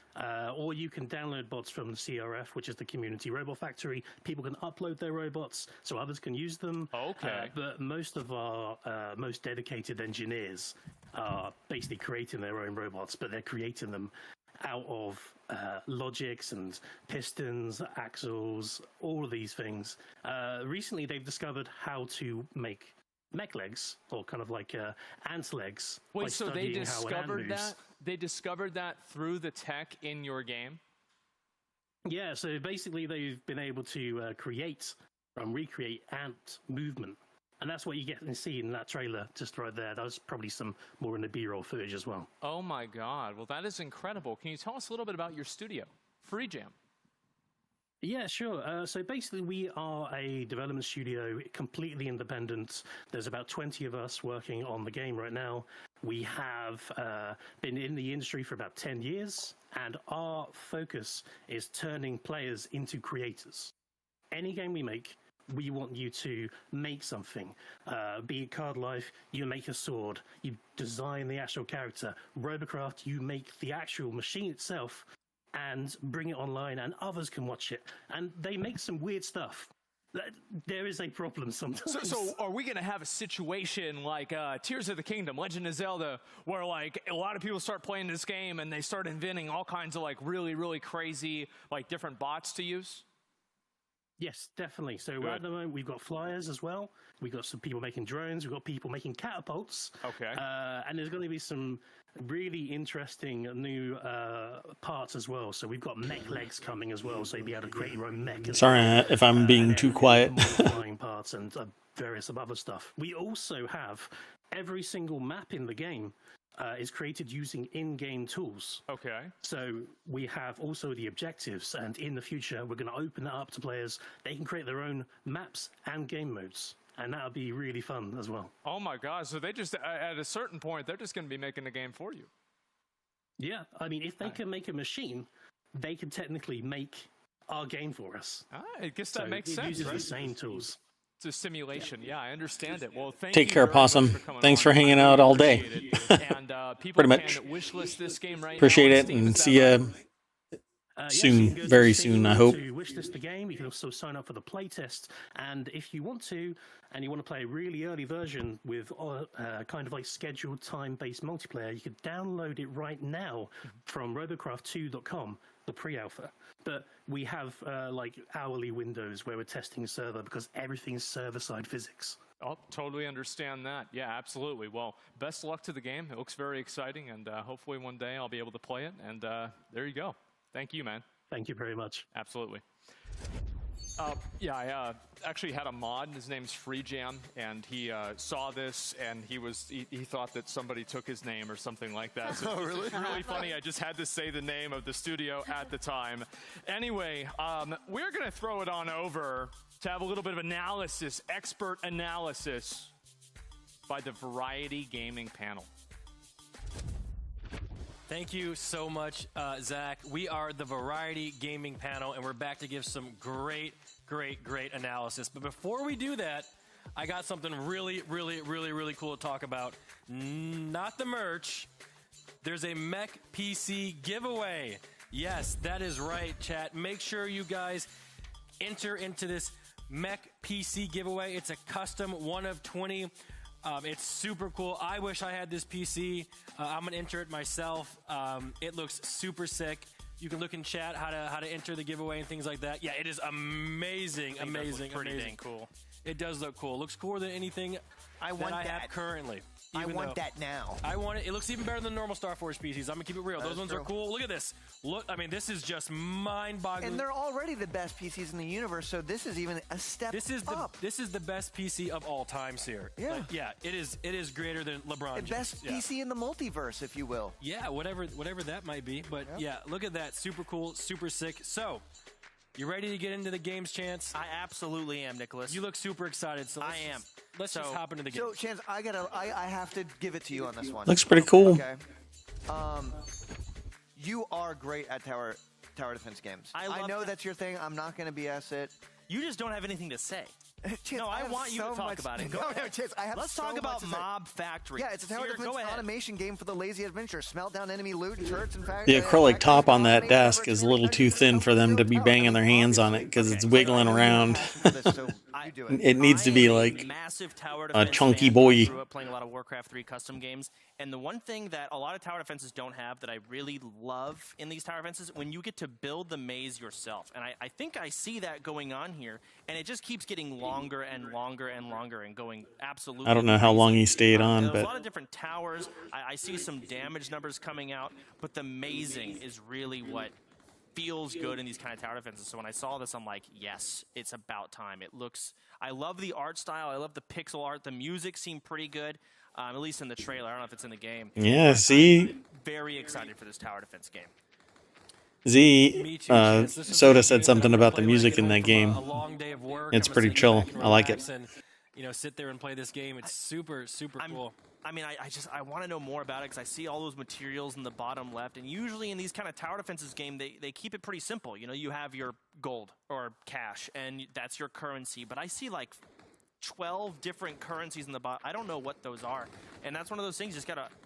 or you can download bots from the CRF, which is the Community Robot Factory. People can upload their robots so others can use them. Okay. But most of our most dedicated engineers are basically creating their own robots, but they're creating them out of logics and pistons, axles, all of these things. Recently, they've discovered how to make mech legs, or kind of like ant legs. Wait, so they discovered that? They discovered that through the tech in your game? Yeah, so basically they've been able to create and recreate ant movement. And that's what you get and see in that trailer just right there. That was probably some more in the B-roll footage as well. Oh my God. Well, that is incredible. Can you tell us a little bit about your studio, Free Jam? Yeah, sure. So basically, we are a development studio, completely independent. There's about 20 of us working on the game right now. We have been in the industry for about 10 years, and our focus is turning players into creators. Any game we make, we want you to make something. Be it Card Life, you make a sword. You design the actual character. RoboCraft, you make the actual machine itself and bring it online, and others can watch it. And they make some weird stuff. There is a problem sometimes. So are we going to have a situation like Tears of the Kingdom, Legend of Zelda, where like a lot of people start playing this game and they start inventing all kinds of like really, really crazy like different bots to use? Yes, definitely. So at the moment, we've got flyers as well. We've got some people making drones. We've got people making catapults. Okay. And there's going to be some really interesting new parts as well. So we've got mech legs coming as well. So you'll be able to create your own mech. Sorry if I'm being too quiet. Flying parts and various other stuff. We also have every single map in the game is created using in-game tools. Okay. So we have also the objectives, and in the future, we're going to open that up to players. They can create their own maps and game modes, and that'll be really fun as well. Oh my God. So they just, at a certain point, they're just going to be making the game for you. Yeah. I mean, if they can make a machine, they can technically make our game for us. I guess that makes sense. It uses right? the same tools. It's a simulation. Yeah, I understand it. Well, thank Take you care, very Possum. much for coming Thanks on. for hanging out all day. And people Pretty much. can wishlist this game right Appreciate now on it, Steam. and Is that see right? ya soon, very soon, I hope. To wishlist the game, you can also sign up for the playtest. And if you want to, and you want to play a really early version with kind of like scheduled time-based multiplayer, you could download it right now from robocraft2.com, the pre-alpha. But we have like hourly windows where we're testing the server because everything is server-side physics. I'll totally understand that. Yeah, absolutely. Well, best of luck to the game. It looks very exciting, and hopefully one day I'll be able to play it. And there you go. Thank you, man. Thank you very much. Absolutely. Yeah, I actually had a mod. His name's Free Jam, and he saw this, and he thought that somebody took his name or something like that. So really? It's really funny. I just had to say the name of the studio at the time. Anyway, we're going to throw it on over to have a little bit of analysis, expert analysis by the Variety Gaming panel. Thank you so much, Zach. We are the Variety Gaming panel, and we're back to give some great analysis. But before we do that, I got something really cool to talk about. Not the merch. There's a Mech PC giveaway. Yes, that is right, chat. Make sure you guys enter into this Mech PC giveaway. It's a custom 1 of 20. It's super cool. I wish I had this PC. I'm gonna enter it myself. It looks super sick. You can look in chat how to enter the giveaway and things like that. Yeah, it is amazing. Pretty dang cool. It does look cool. Looks cooler than anything I have currently. I want that now. I want it. It looks even better than the normal Star Force PCs. I'm gonna keep it real. Those ones are cool. Look at this. Look, I mean, this is just mind-boggling. And they're already the best PCs in the universe, so this is even a step up. This is the best PC of all times here. Yeah. Like, yeah. It is greater than LeBron The James. best PC in the multiverse, if you will. Yeah, whatever that might be. But yeah, look at that. Super cool, super sick. So, you ready to get into the games, Chance? I absolutely am, Nicholas. You look super excited. So I am. Let's just hop into the game. So, Chance, I have to give it to you on this one. Looks pretty cool. Okay. You are great at tower defense games. I know that's your thing. I'm not going to BS it. You just don't have anything to say. Chance, no, I want you to talk about it. Go ahead. Chance, Let's talk about Mob Factory. Yeah, it's a tower defense automation game for the lazy adventurer. Smelt down enemy loot and turrets and The acrylic top on that desk is a little too thin for them to be banging their hands on it because it's wiggling around. It needs to be like massive tower a defense chunky fan. boy. I grew up playing a lot of Warcraft 3 custom games, and the one thing that a lot of tower defenses don't have that I really love in these tower defenses, when you get to build the maze yourself. And I think I see that going on here, and it just keeps getting longer and longer and longer and going absolutely I don't know how long he stayed on, There's but a lot of different towers. I see some damage numbers coming out, but the mazing is really what feels good in these kind of tower defenses. So when I saw this, I'm like, yes, it's about time. It looks, I love the art style. I love the pixel art. The music seemed pretty good, at least in the trailer. I don't know if it's in the game. Yeah, see? I'm very excited for this tower defense game. Soda said something about the music in that game. It's pretty chill. I like it. And, sit there and play this game. It's super cool. I mean, I want to know more about it because I see all those materials in the bottom left. And usually in these kind of tower defenses game, they keep it pretty simple. You have your gold or cash, and that's your currency. But I see like 12 different currencies in the bottom. I don't know what those are. And that's one of those things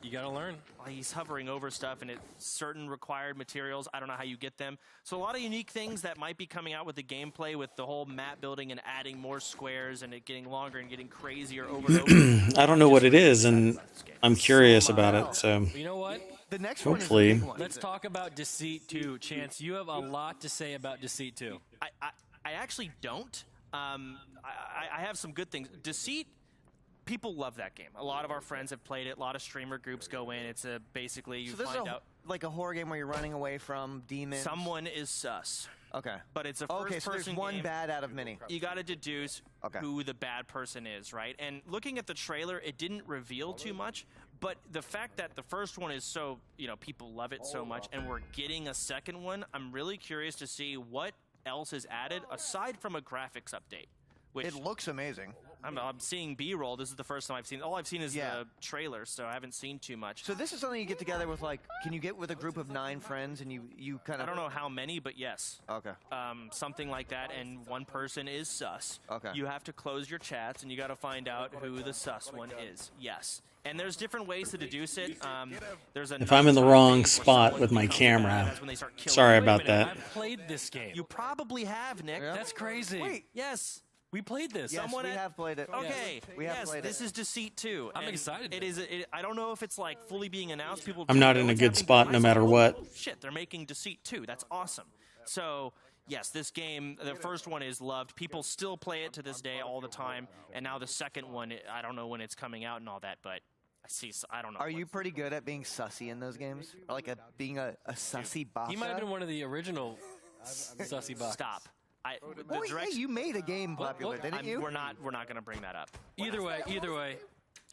you gotta learn. He's hovering over stuff, and it's certain required materials. I don't know how you get them. So a lot of unique things that might be coming out with the gameplay, with the whole map building and adding more squares and it getting longer and getting crazier over and over. I don't know what it is, and I'm curious about it. So You know what? The next hopefully. one is Let's talk about Deceit 2. Chance, you have a lot to say about Deceit 2. I actually don't. I have some good things. Deceit, people love that game. A lot of our friends have played it. A lot of streamer groups go in. It's basically you find out like a horror game where you're running away from demons. Someone is sus. Okay. But it's a so first-person there's one game. bad out of many. You got to deduce who the bad person is, right? And looking at the trailer, it didn't reveal too much. But the fact that the first one is so, people love it so much, and we're getting a second one, I'm really curious to see what else is added aside from a graphics update. Which it looks amazing. I'm seeing B-roll. This is the first time I've seen. All I've seen is the trailer, so I haven't seen too much. So this is something you get together with, can you get with a group of 9 friends and you kind of... I don't know how many, but yes. Okay. Something like that, and one person is sus. Okay. You have to close your chats, and you got to find out who the sus one is. Yes. And there's different ways to deduce it. If I'm in the wrong spot with my camera, sorry about that. I've played this game. You probably have, Nick. That's crazy. Wait. Yes. We played this. Yes, we have played it. Okay. We have yes, played this it. is Deceit 2. I'm and excited. It is. I don't know if it's like fully being announced. People. I'm don't not know in a what's good happening, spot but no I saw, matter oh, what. Shit, they're making Deceit 2. That's awesome. So. Yes, this game, the first one is loved. People still play it to this day all the time. And now the second one, I don't know when it's coming out and all that, but I don't know. Are you pretty good at being sussy in those games? Or like being a sussy boss? He might have been one of the original sussy bots. Stop. Well, hey, you made a game popular, didn't you? We're not going to bring that up. Either way.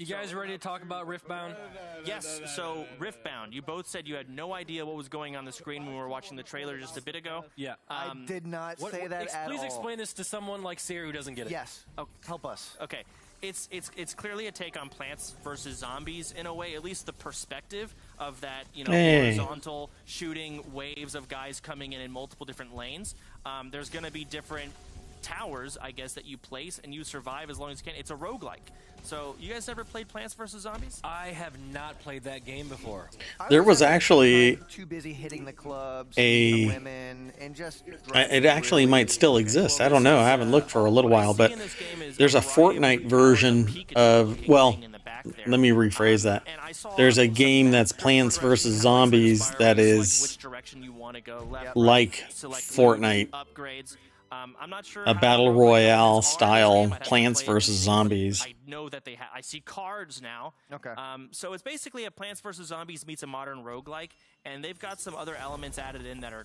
You guys ready to talk about Riftbound? Yes, so Riftbound, you both said you had no idea what was going on the screen when we were watching the trailer just a bit ago. Yeah. I did not say that at all. Please explain this to someone like Sarah who doesn't get it. Yes. Oh, help us. Okay. It's clearly a take on Plants vs. Zombies in a way, at least the perspective of that, horizontal shooting waves of guys coming in multiple different lanes. There's going to be different towers, I guess, that you place and you survive as long as you can. It's a roguelike. So, you guys ever played Plants vs. Zombies? I have not played that game before. There was actually too busy hitting the clubs, a women, and just. It actually might still exist. I don't know. I haven't looked for a little while, but there's a Fortnite version of. Well, let me rephrase that. There's a game that's Plants vs. Zombies that is like Fortnite. I'm not sure a battle royale style Plants vs. Zombies. I know that I see cards now. Okay. So it's basically a Plants vs. Zombies meets a modern roguelike, and they've got some other elements added in that are,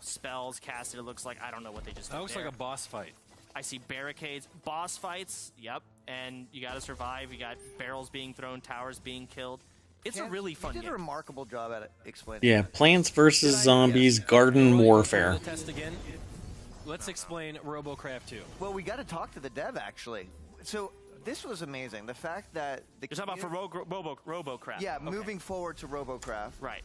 spells casted. It looks like, I don't know what they just did. That looks like a boss fight. I see barricades, boss fights, yep, and you got to survive. You got barrels being thrown, towers being killed. It's a really fun game. You did a remarkable job at explaining. Yeah, Plants vs. Zombies Garden Warfare. Test again. Let's explain RoboCraft 2. Well, we got to talk to the dev, actually. So, this was amazing. The fact that... You're talking about for RoboCraft. Yeah, okay. Moving forward to RoboCraft. Right.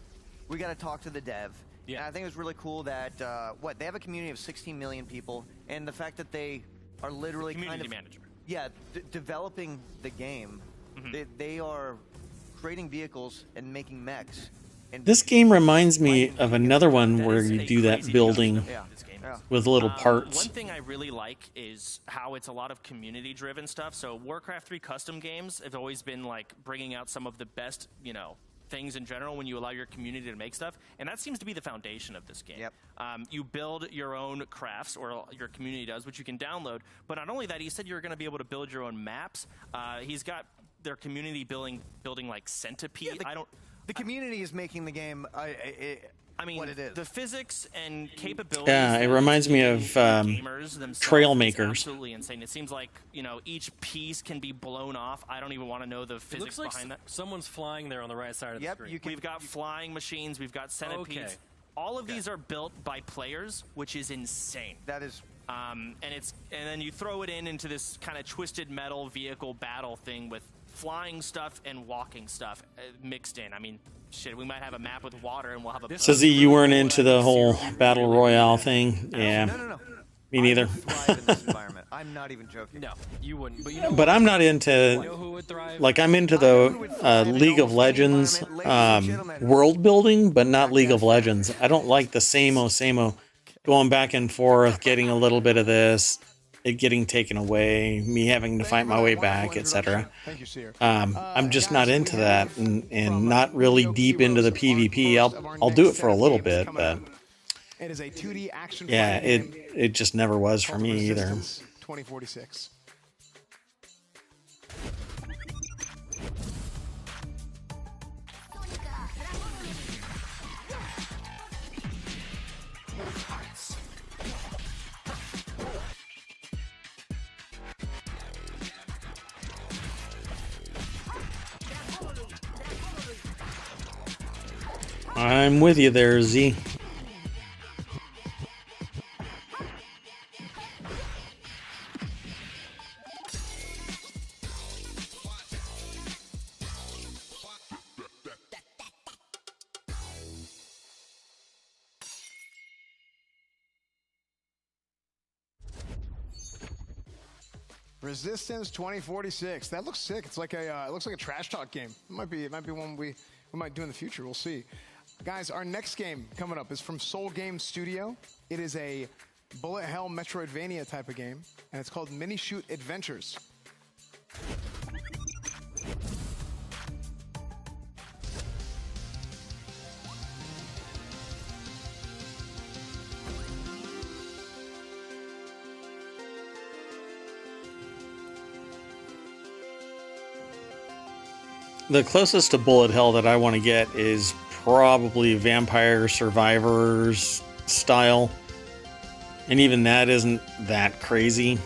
We got to talk to the dev. Yeah. And I think it was really cool that, they have a community of 16 million people, and the fact that they are literally community manager. Yeah, developing the game. Mm-hmm. They are creating vehicles and making mechs. And this game reminds me of another one where you do that building with little parts. One thing I really like is how it's a lot of community-driven stuff. So Warcraft 3 custom games have always been like bringing out some of the best, things in general when you allow your community to make stuff, and that seems to be the foundation of this game. Yep. You build your own crafts, or your community does, which you can download. But not only that, he said you're going to be able to build your own maps. He's got their community building like Centipede. Yeah, the community is making the game. I mean, what it is. The physics and capabilities. Yeah, it reminds me of Trail Makers. Absolutely insane. It seems like each piece can be blown off. I don't even want to know the physics looks like behind that. Someone's flying there on the right side of the screen. We've got flying machines. We've got centipedes. Okay. All of these are built by players, which is insane. That is. And then you throw it into this kind of twisted metal vehicle battle thing with flying stuff and walking stuff mixed in. I mean, shit, we might have a map with water and we'll have a... So Z, you weren't into the whole battle royale thing? Yeah. No. Me neither. Thrive in this environment. I'm not even joking. No, you wouldn't. But I'm not into... who would thrive? Like, I'm into the League of Legends world building, but not League of Legends. I don't like the same-o, going back and forth, getting a little bit of this, it getting taken away, me having to fight my way back, etc. Thank you, Seer. I'm just not into that, and not really deep into the PvP. I'll do it for a little bit, but it is a 2D action. Yeah, it just never was for me either. 2046. I'm with you there, Z. Resistance 2046. That looks sick. It's like it looks like a trash talk game. It might be one we might do in the future. We'll see. Guys, our next game coming up is from Soul Game Studio. It is a bullet hell Metroidvania type of game, and it's called Mini Shoot Adventures. The closest to bullet hell that I want to get is probably Vampire Survivors style. And even that isn't that crazy.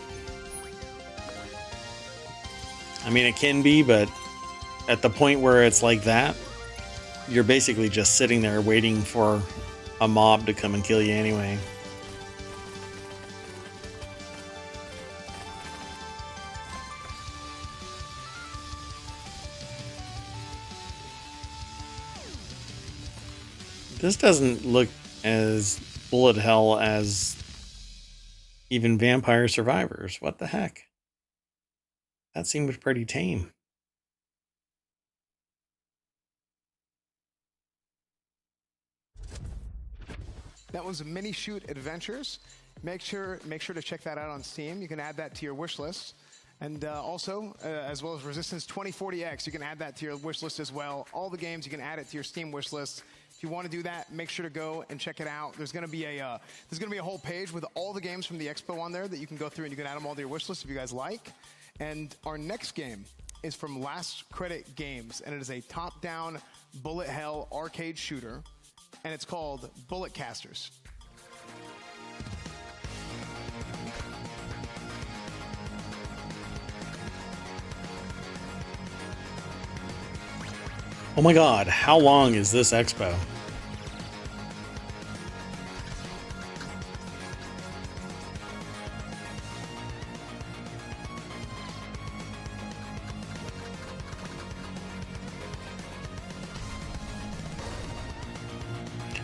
I mean, it can be, but at the point where it's like that, you're basically just sitting there waiting for a mob to come and kill you anyway. This doesn't look as bullet hell as even Vampire Survivors. What the heck? That seemed pretty tame. That was Mini Shoot Adventures. Make sure to check that out on Steam. You can add that to your wish list. And also, as well as Resistance 2040X, you can add that to your wish list as well. All the games, you can add it to your Steam wish list. If you want to do that, make sure to go and check it out. There's going to be a whole page with all the games from the Expo on there that you can go through, and you can add them all to your wish list if you guys like. And our next game is from Last Credit Games, and it is a top-down bullet hell arcade shooter, and it's called Bullet Casters. Oh my god, how long is this expo?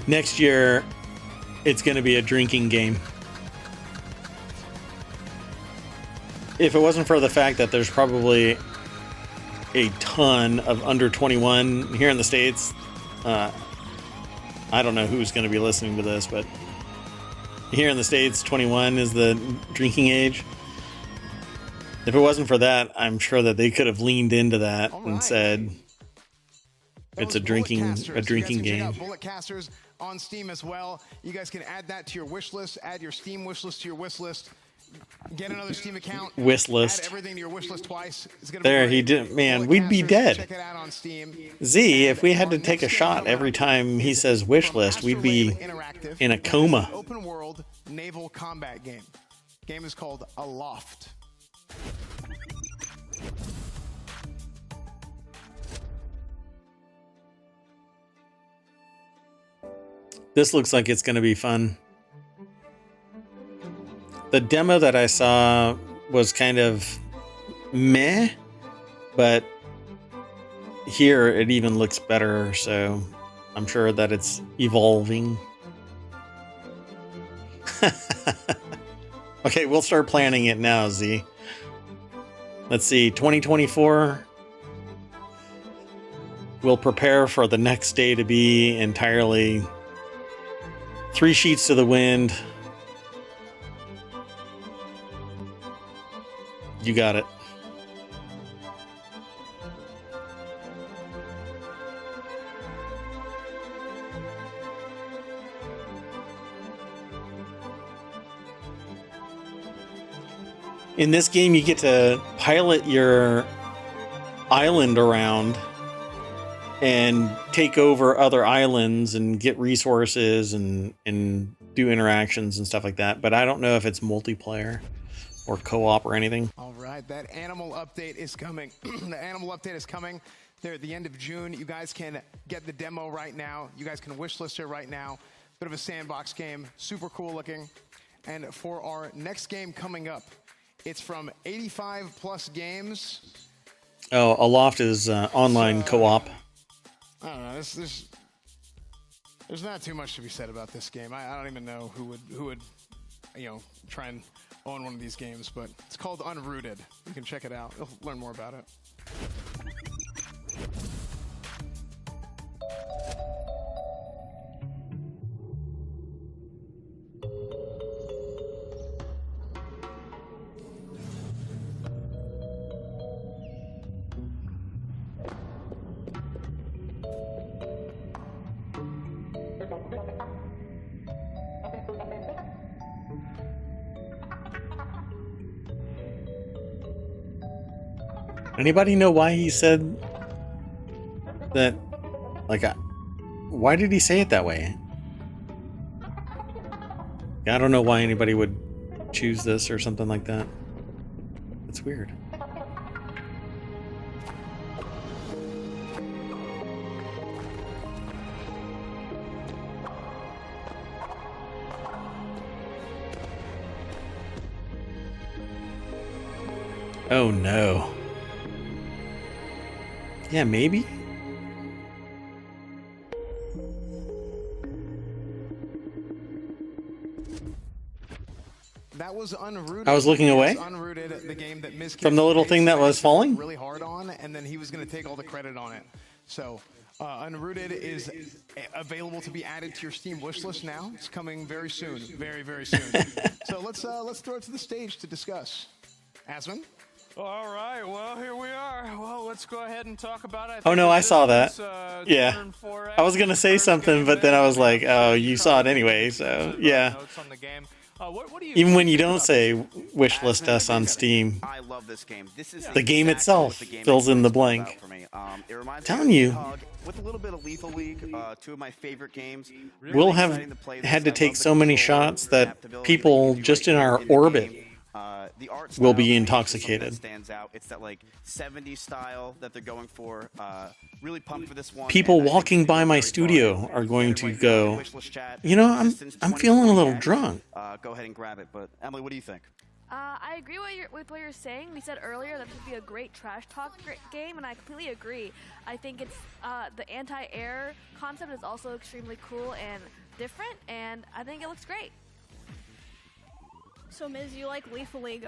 Next year, it's going to be a drinking game. If it wasn't for the fact that there's probably a ton of under 21 here in the States, I don't know who's going to be listening to this, but here in the States, 21 is the drinking age. If it wasn't for that, I'm sure that they could have leaned into that and said it's a drinking game. Check out Bullet Casters on Steam as well. You guys can add that to your wish list. Add your Steam wish list to your wish list. Get another Steam account. Wish list. Add everything to your wish list twice. It's gonna There, be he did. Man, we'd be dead. Check it out on Steam. Z, if we had to take a shot every time he says wish list, we'd be in a coma. Open world naval combat game. Game is called Aloft. This looks like it's going to be fun. The demo that I saw was kind of meh, but here it even looks better, so I'm sure that it's evolving. Okay, we'll start planning it now, Z. Let's see, 2024. We'll prepare for the next day to be entirely 3 sheets to the wind. You got it. In this game, you get to pilot your island around and take over other islands and get resources and do interactions and stuff like that. But I don't know if it's multiplayer or co-op or anything. All right, that animal update is coming. The animal update is coming. There at the end of June. You guys can get the demo right now. You guys can wish list it right now. Bit of a sandbox game, super cool looking. And for our next game coming up, it's from 85 plus games. Oh, Aloft is online co-op. I don't know. There's not too much to be said about this game. I don't even know who would try and own one of these games, but it's called Unrooted. You can check it out. You'll learn more about it. Anybody know why he said that? Like, why did he say it that way? I don't know why anybody would choose this or something like that. It's weird. Oh no. Yeah, maybe? That was Unrooted. I was looking away? Yes, Unrooted, the game that Ms. From the little thing that was falling? Really hard on, and then he was going to take all the credit on it. So, Unrooted is available to be added to your Steam wishlist now. It's coming very soon, very, very soon. So let's throw it to the stage to discuss. Asmon? All right, well, here we are. Well, let's go ahead and talk about it. Oh no, I saw that. Yeah. I was gonna say something, but then I was like, oh, you saw it anyway, so yeah. Even when you don't say wish list us on Steam, I love this game. This is the game itself fills in the blank. It reminds Telling me you. of with a little bit of Lethal League, two of my favorite games. We'll have had to take so many shots that people just in our orbit will be intoxicated. That stands out. It's that like 70s style that they're going for. Really pumped for this one. People walking by my studio are going to go, you know, I'm feeling a little drunk. Go ahead and grab it. But Emily, what do you think? I agree with what you're saying. We said earlier that this would be a great trash talk game, and I completely agree. I think it's the anti-air concept is also extremely cool and different, and I think it looks great. So, Miz, you like Lethal League.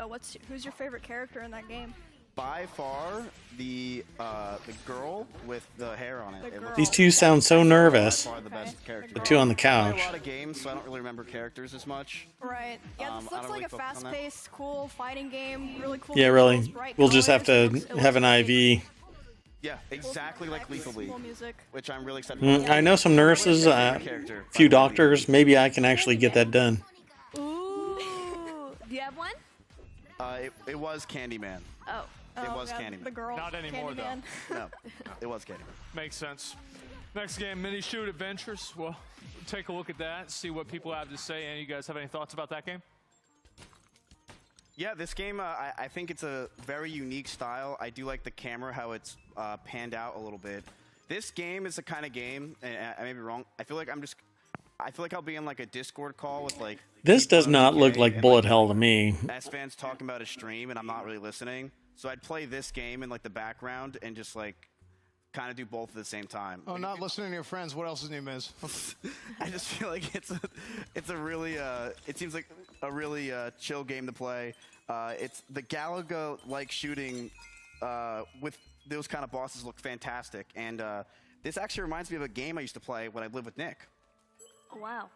Who's your favorite character in that game? By far, the girl with the hair on it. These two sound so nervous. By far the best character. The two on the I play a couch. lot of games, so I don't really remember characters as much. Right. Yeah, this looks like a fast-paced, cool fighting game. Really cool. Yeah, visuals, really. bright We'll just have to colors. It have an looks great. IV. Yeah, exactly like Lethal League, Cool music. which I'm really excited about. I know some nurses, a few doctors. Maybe I can actually get that done. Ooh. Do you have one? It was Candyman. Oh. It was yeah, Candyman. The girl. Not anymore, Candyman. No, it was Candyman. Makes sense. Next game, Mini Shoot Adventures. Well, take a look at that, see what people have to say. And you guys have any thoughts about that game? Yeah, this game, I think it's a very unique style. I do like the camera, how it's panned out a little bit. This game is the kind of game, and I may be wrong, I feel like I'll be in like a Discord call with like... This does not look like bullet hell to me. S fans talking about a stream, and I'm not really listening. So I'd play this game in like the background and just like kind of do both at the same time. Oh, not listening to your friends. What else is new, Miz? I just feel like it's a really it seems like a really chill game to play. It's the Galaga-like shooting with those kind of bosses look fantastic, and this actually reminds me of a game I used to play when I lived with Nick. Oh, wow.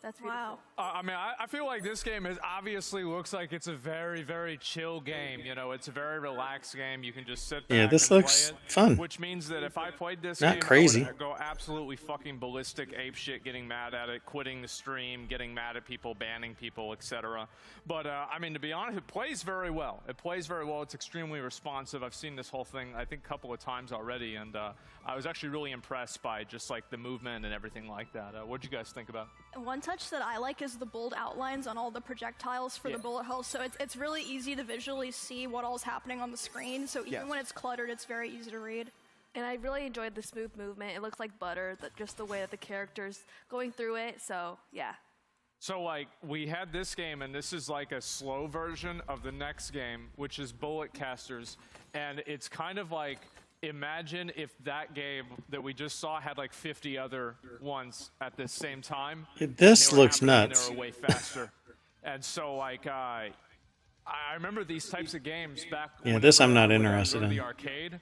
That's beautiful. I mean, I feel like this game obviously looks like it's a very, very chill game. You know, it's a very relaxed game. You can just sit back this and looks play it, fun. Which means that if I played this Not game, crazy. I would go absolutely fucking ballistic, apeshit, getting mad at it, quitting the stream, getting mad at people, banning people, etc. But, I mean, to be honest, it plays very well. It plays very well. It's extremely responsive. I've seen this whole thing, I think, a couple of times already, and I was actually really impressed by just, like, the movement and everything like that. What'd you guys think about it? One touch that I like is the bold outlines on all the projectiles for the bullet holes, so it's really easy to visually see what all's happening on the screen, so even when it's cluttered, it's very easy to read. And I really enjoyed the smooth movement. It looks like butter, just the way that the character's going through it, so yeah. So, like, we had this game, and this is like a slow version of the next game, which is Bullet Casters, and it's kind of like, imagine if that game that we just saw had like 50 other ones at the same time. This looks nuts. They were way faster. And so, like, I remember these types of games back. Yeah, this I'm not interested in. The arcade,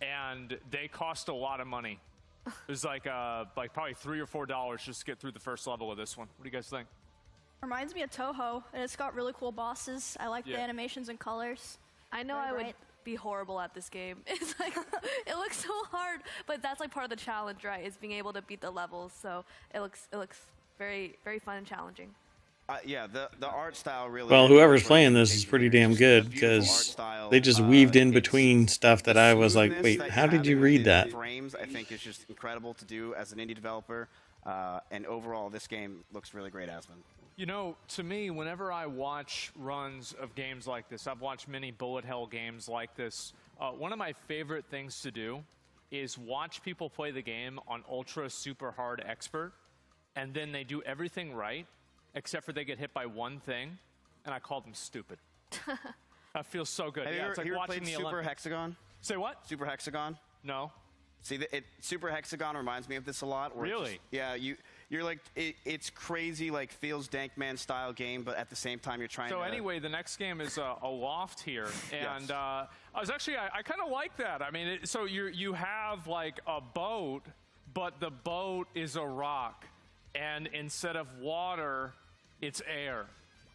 and they cost a lot of money. It was like probably $3 or $4 just to get through the first level of this one. What do you guys think? Reminds me of Toho, and it's got really cool bosses. I like the animations and colors. I know I would be horrible at this game. It's like, it looks so hard, but that's like part of the challenge, right? Is being able to beat the levels. So it looks very, very fun and challenging. Yeah, the art style really. Well, whoever's playing this is pretty damn good because they just weaved in between stuff that I was like, wait, how did you read that? Frames, I think, is just incredible to do as an indie developer. And overall, this game looks really great, Asmund. You know, to me, whenever I watch runs of games like this, I've watched many bullet hell games like this. One of my favorite things to do is watch people play the game on ultra super hard expert, and then they do everything right, except for they get hit by one thing, and I call them stupid. That feels so good. Have Yeah, it's like you ever watching played the Super Olympics. Hexagon? Say what? Super Hexagon? No. See, Super Hexagon reminds me of this a lot. Where Really? You're like, it's crazy, like, feels Dankman style game, but at the same time, you're trying to... So anyway, the next game is a loft here, and I was actually, I kind of like that. I mean, so you have, like, a boat, but the boat is a rock, and instead of water, it's air.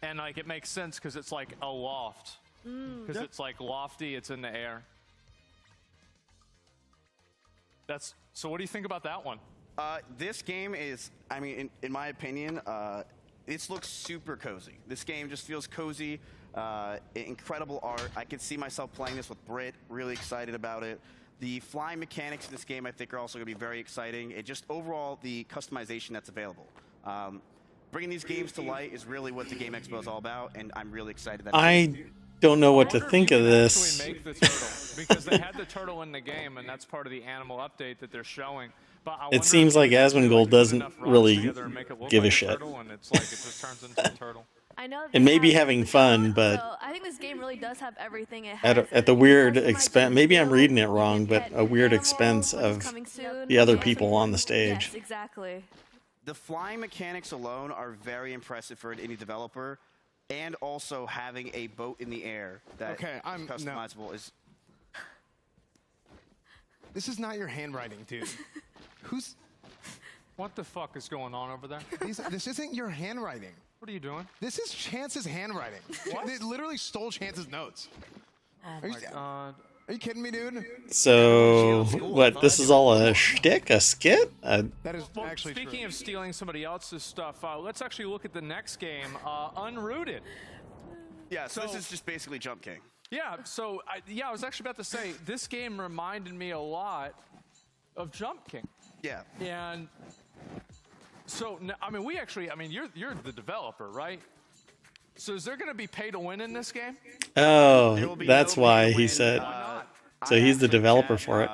And, like, it makes sense because it's, like, a loft. Because it's, like, lofty, it's in the air. So what do you think about that one? This game is, I mean, in my opinion, this looks super cozy. This game just feels cozy, incredible art. I could see myself playing this with Britt, really excited about it. The flying mechanics in this game, I think, are also going to be very exciting. It just, overall, the customization that's available. Bringing these games to light is really what the Game Expo is all about, and I'm really excited that I don't know what to think of this. Make the turtle, because they had the turtle in the game, and that's part of the animal update that they're showing. But I It seems like Asmongold doesn't really give a shit. And it's like it just turns into a turtle. I know. It may be having fun, but So I think this game really does have everything. It has at the weird expense, maybe I'm reading it wrong, but a weird expense of the other people on the stage. Yes, exactly. The flying mechanics alone are very impressive for an indie developer, and also having a boat in the air that is customizable is... This is not your handwriting, dude. Who's... What the fuck is going on over there? This isn't your handwriting. What are you doing? This is Chance's handwriting. What? They literally stole Chance's notes. Oh my god. Are you kidding me, dude? So, what, this is all a shtick, a skit? That is Well, actually speaking true. of stealing somebody else's stuff, let's actually look at the next game, Unrooted. Yeah, so this is just basically Jump King. Yeah, so I was actually about to say, this game reminded me a lot of Jump King. Yeah. And so, I mean, you're the developer, right? So is there going to be pay to win in this game? Oh, that's why he said. So he's the developer for it.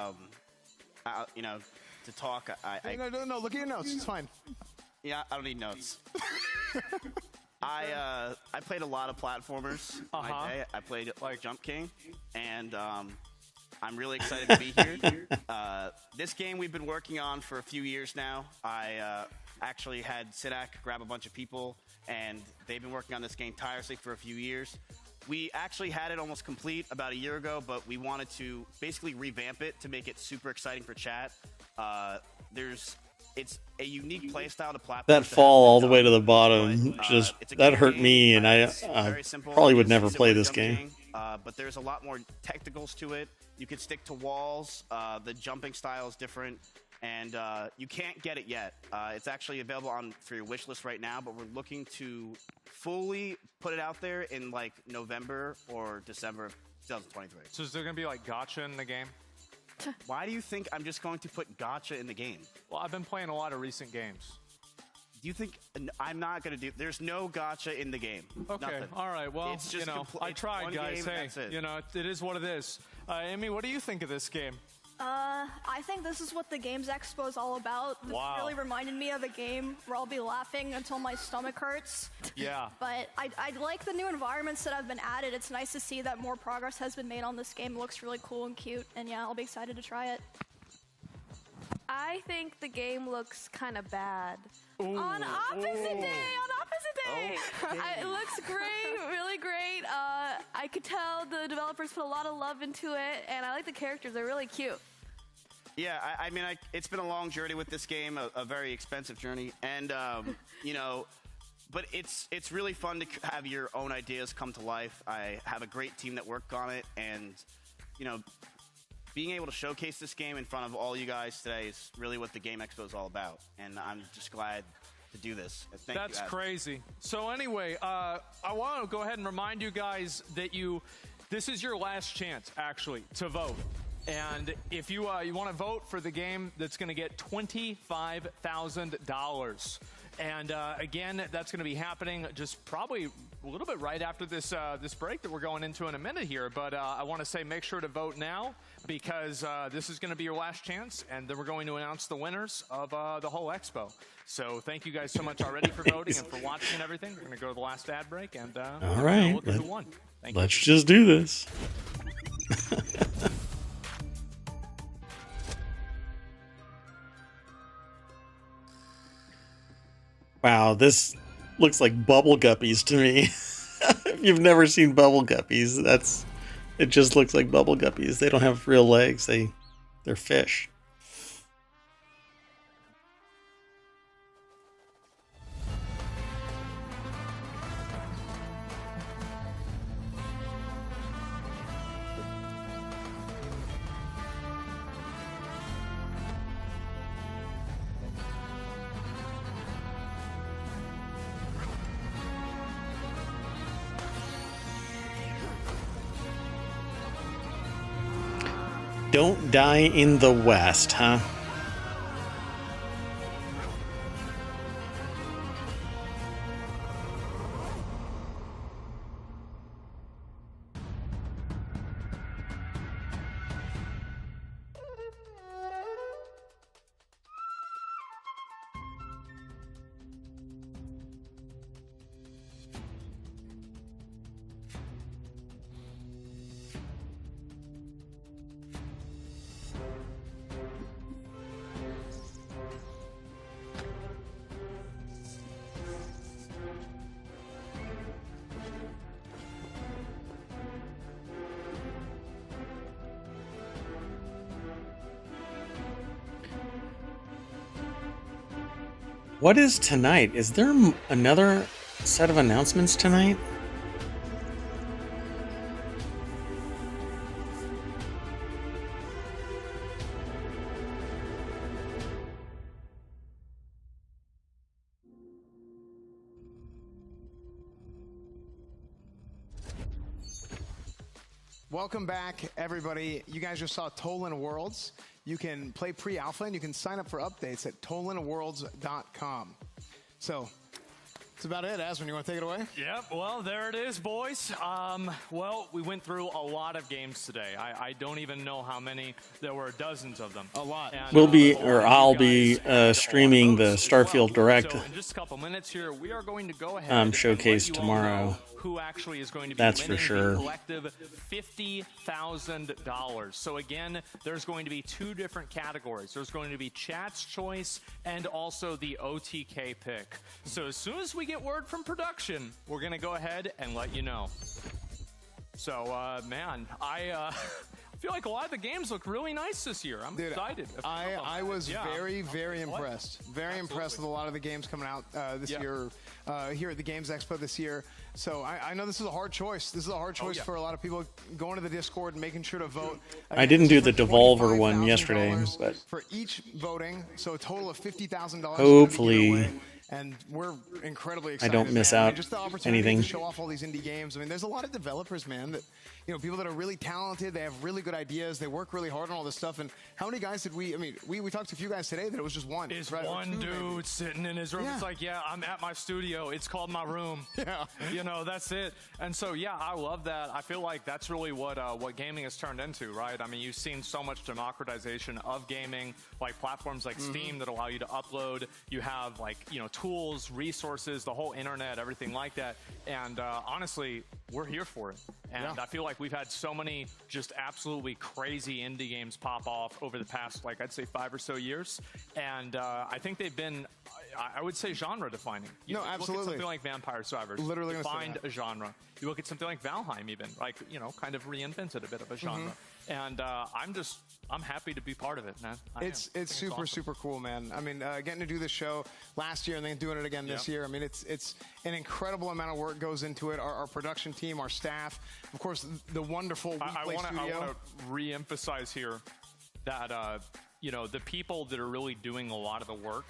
You know, to talk, No, look at your notes. It's fine. Yeah, I don't need notes. I played a lot of platformers in my day. I played like Jump King, and I'm really excited to be here. This game we've been working on for a few years now. I actually had Sidak grab a bunch of people, and they've been working on this game tirelessly for a few years. We actually had it almost complete about a year ago, but we wanted to basically revamp it to make it super exciting for chat. It's a unique playstyle to platform. That fall all the way to the bottom, just that hurt me, and I probably would never play this game. But there's a lot more technicals to it. You can stick to walls. The jumping style is different, and you can't get it yet. It's actually available for your wish list right now, but we're looking to fully put it out there in like November or December of 2023. So is there going to be like gacha in the game? Why do you think I'm just going to put gacha in the game? Well, I've been playing a lot of recent games. Do you think I'm not going to do... There's no gacha in the game. Okay, Nothing. all right. Well, it's just I tried, guys. Game, hey, that's it. you know, it is what it is. Amy, what do you think of this game? I think this is what the Games Expo is all about. This really reminded me of a game where I'll be laughing until my stomach hurts. Yeah. But I like the new environments that have been added. It's nice to see that more progress has been made on this game. It looks really cool and cute, and yeah, I'll be excited to try it. I think the game looks kind of bad. Ooh. On opposite day! It looks great, really great. I could tell the developers put a lot of love into it, and I like the characters. They're really cute. Yeah, I mean, it's been a long journey with this game, a very expensive journey, and you know, but it's really fun to have your own ideas come to life. I have a great team that worked on it, and you know, being able to showcase this game in front of all you guys today is really what the Game Expo is all about, and I'm just glad to do this. Thank That's you, Adam. crazy. So anyway, I want to go ahead and remind you guys that this is your last chance, actually, to vote. And if you want to vote for the game that's going to get $25,000. And again, that's going to be happening just probably a little bit right after this break that we're going into in a minute here. But I want to say make sure to vote now, because this is going to be your last chance, and then we're going to announce the winners of the whole expo. So thank you guys so much already for voting and for watching and everything. We're going to go to the last ad break, and all right, look at who won. Let's just do this. Wow, this looks like bubble guppies to me. If you've never seen bubble guppies, it just looks like bubble guppies. They don't have real legs. They're fish. Don't die in the West, huh? What is tonight? Is there another set of announcements tonight? Welcome back, everybody. You guys just saw Toland Worlds. You can play pre-alpha, and you can sign up for updates at tolandworlds.com. So that's about it. Aswin, you want to take it away? Yep, well, there it is, boys. Well, we went through a lot of games today. I don't even know how many. There were dozens of them. A lot. And, I'll be streaming the Starfield Direct So in just a couple minutes here, we are going to go ahead showcase and let you all tomorrow. know who actually is going to be That's for winning sure. the collective $50,000. So again, there's going to be two different categories. There's going to be Chat's Choice and also the OTK pick. So as soon as we get word from production, we're going to go ahead and let you know. So, man, I feel like a lot of the games look really nice this year. I'm excited. I was very, very impressed. Very impressed with a lot of the games coming out this year here at the Games Expo this year. So I know this is a hard choice. This is a hard choice for a lot of people going to the Discord and making sure to vote. I didn't do the Devolver one yesterday, but for each voting, so a total of $50,000. hopefully And we're incredibly excited. I don't miss man. I out mean, just the opportunity anything. to show off all these indie games. I mean, there's a lot of developers, man, that, you know, people that are really talented. They have really good ideas. They work really hard on all this stuff. And how many guys did we talked to a few guys today that it was just one. It's right? one dude sitting in his room. Yeah. It's like, yeah, I'm at my studio. It's called my room. Yeah. You know, that's it. And so, yeah, I love that. I feel like that's really what gaming has turned into, right? I mean, you've seen so much democratization of gaming, like platforms like Steam that allow you to upload. You have, like, you know, tools, resources, the whole internet, everything like that. And honestly, we're here for it. And I feel like we've had so many just absolutely crazy indie games pop off over the past, like, I'd say 5 or so years. And I think they've been, I would say, genre defining. You absolutely. Look at something like Vampire Survivors. Literally gonna say defined that. a genre. You look at something like Valheim, even, like, you know, kind of reinvented a bit of a genre. And I'm happy to be part of it, man. It's super, awesome. super cool, man. I mean, getting to do this show last year and then doing it again this year. I mean, it's an incredible amount of work goes into it. Our production team, our staff, of course, the wonderful I want studio. to re-emphasize here that, you know, the people that are really doing a lot of the work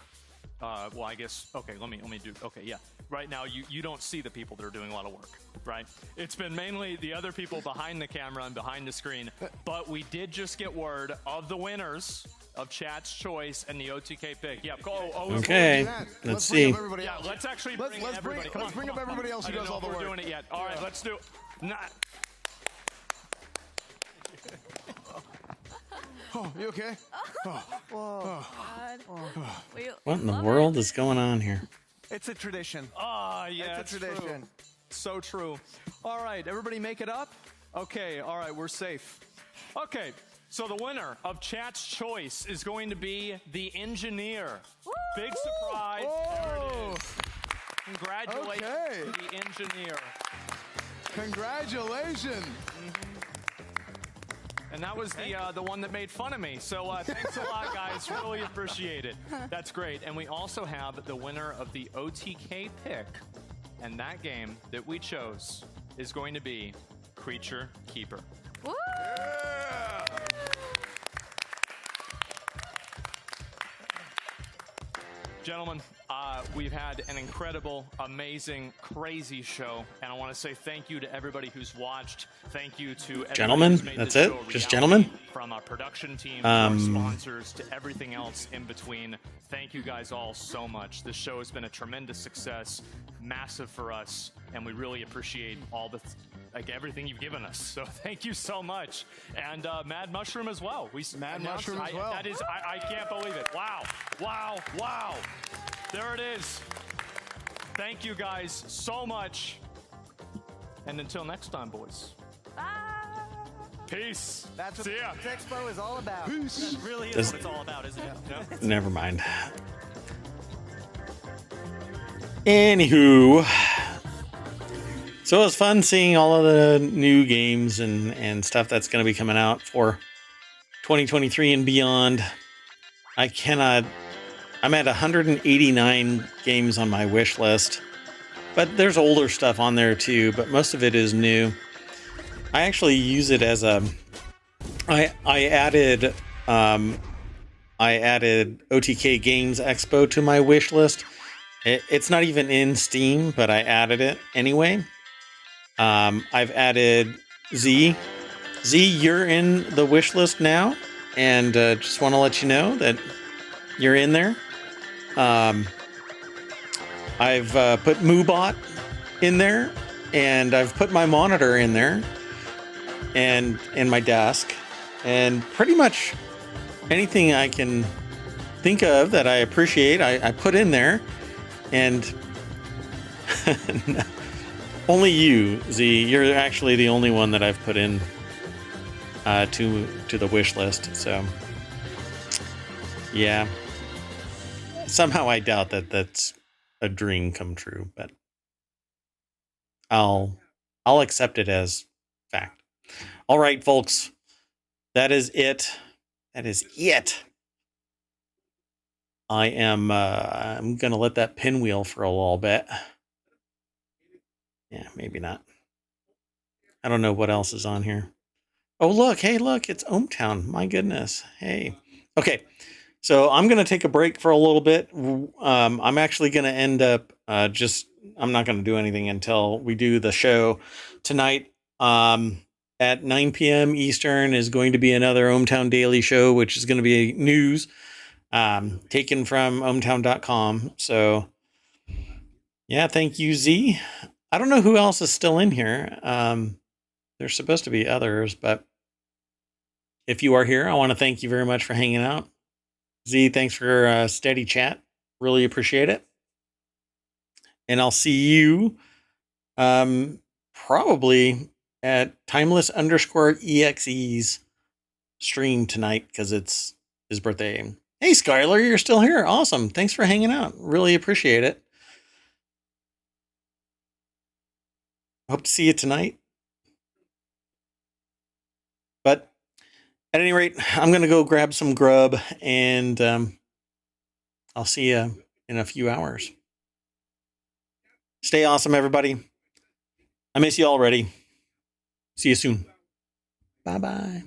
well, I guess, okay, let me do, okay, yeah. Right now, you don't see the people that are doing a lot of work, right? It's been mainly the other people behind the camera and behind the screen, but we did just get word of the winners of Chat's Choice and the OTK pick. Yeah, Okay, let's see. Yeah, let's actually bring everybody. Let's bring up everybody else who does all the work. We're doing it yet. All right, let's do. Oh, you okay? Whoa. What in the world is going on here? It's a tradition. Ah, yeah, it's a tradition. True. So true. All right, everybody make it up? Okay, all right, we're safe. Okay, so the winner of Chat's Choice is going to be the engineer. Big surprise. There it is. Congratulations to the engineer. Congratulations. And that was the one that made fun of me. So thanks a lot, guys. Really appreciate it. That's great. And we also have the winner of the OTK pick. And that game that we chose is going to be Creature Keeper. Woo! Gentlemen, we've had an incredible, amazing, crazy show, and I want to say thank you to everybody who's watched. Thank you to everybody Gentlemen, who's made that's this it? show Just reality, gentlemen? from our production team, to our sponsors, to everything else in between. Thank you guys all so much. This show has been a tremendous success, massive for us, and we really appreciate all the everything you've given us. So thank you so much. And Mad Mushroom as well. Mad Mushroom as well. That is, I can't believe it. Wow, wow, wow. There it is. Thank you guys so much. And until next time, boys. Peace. That's what See ya. this Expo is all about. Peace. That really is Does- what it's all about, isn't it? No? Never mind. Anywho, so it was fun seeing all of the new games and stuff that's going to be coming out for 2023 and beyond. I'm at 189 games on my wish list, but there's older stuff on there too, but most of it is new. I actually use it as I added OTK Games Expo to my wish list. It's not even in Steam, but I added it anyway. I've added Z. Z, you're in the wish list now, and just want to let you know that you're in there. I've put MooBot in there, and I've put my monitor in there, and in my desk, and pretty much anything I can think of that I appreciate, I put in there, and only you, Z, you're actually the only one that I've put in to the wish list. So yeah, somehow I doubt that that's a dream come true, but I'll accept it as fact. All right, folks, that is it. That is it. I'm gonna let that pinwheel for a little bit. Yeah, maybe not. I don't know what else is on here. Oh, look. Hey, look. It's ohmTown. My goodness. Hey. Okay. So I'm going to take a break for a little bit. I'm actually going to end up I'm not going to do anything until we do the show tonight. At 9 p.m. Eastern is going to be another ohmTown Daily Show, which is going to be news taken from ohmTown.com. So, yeah, thank you, Z. I don't know who else is still in here. There's supposed to be others, but if you are here, I want to thank you very much for hanging out. Z, thanks for steady chat. Really appreciate it. And I'll see you probably at Timeless_EXE's stream tonight because it's his birthday. Hey, Skylar, you're still here. Awesome. Thanks for hanging out. Really appreciate it. Hope to see you tonight. But at any rate, I'm going to go grab some grub, and I'll see you in a few hours. Stay awesome, everybody. I miss you already. See you soon. Bye-bye.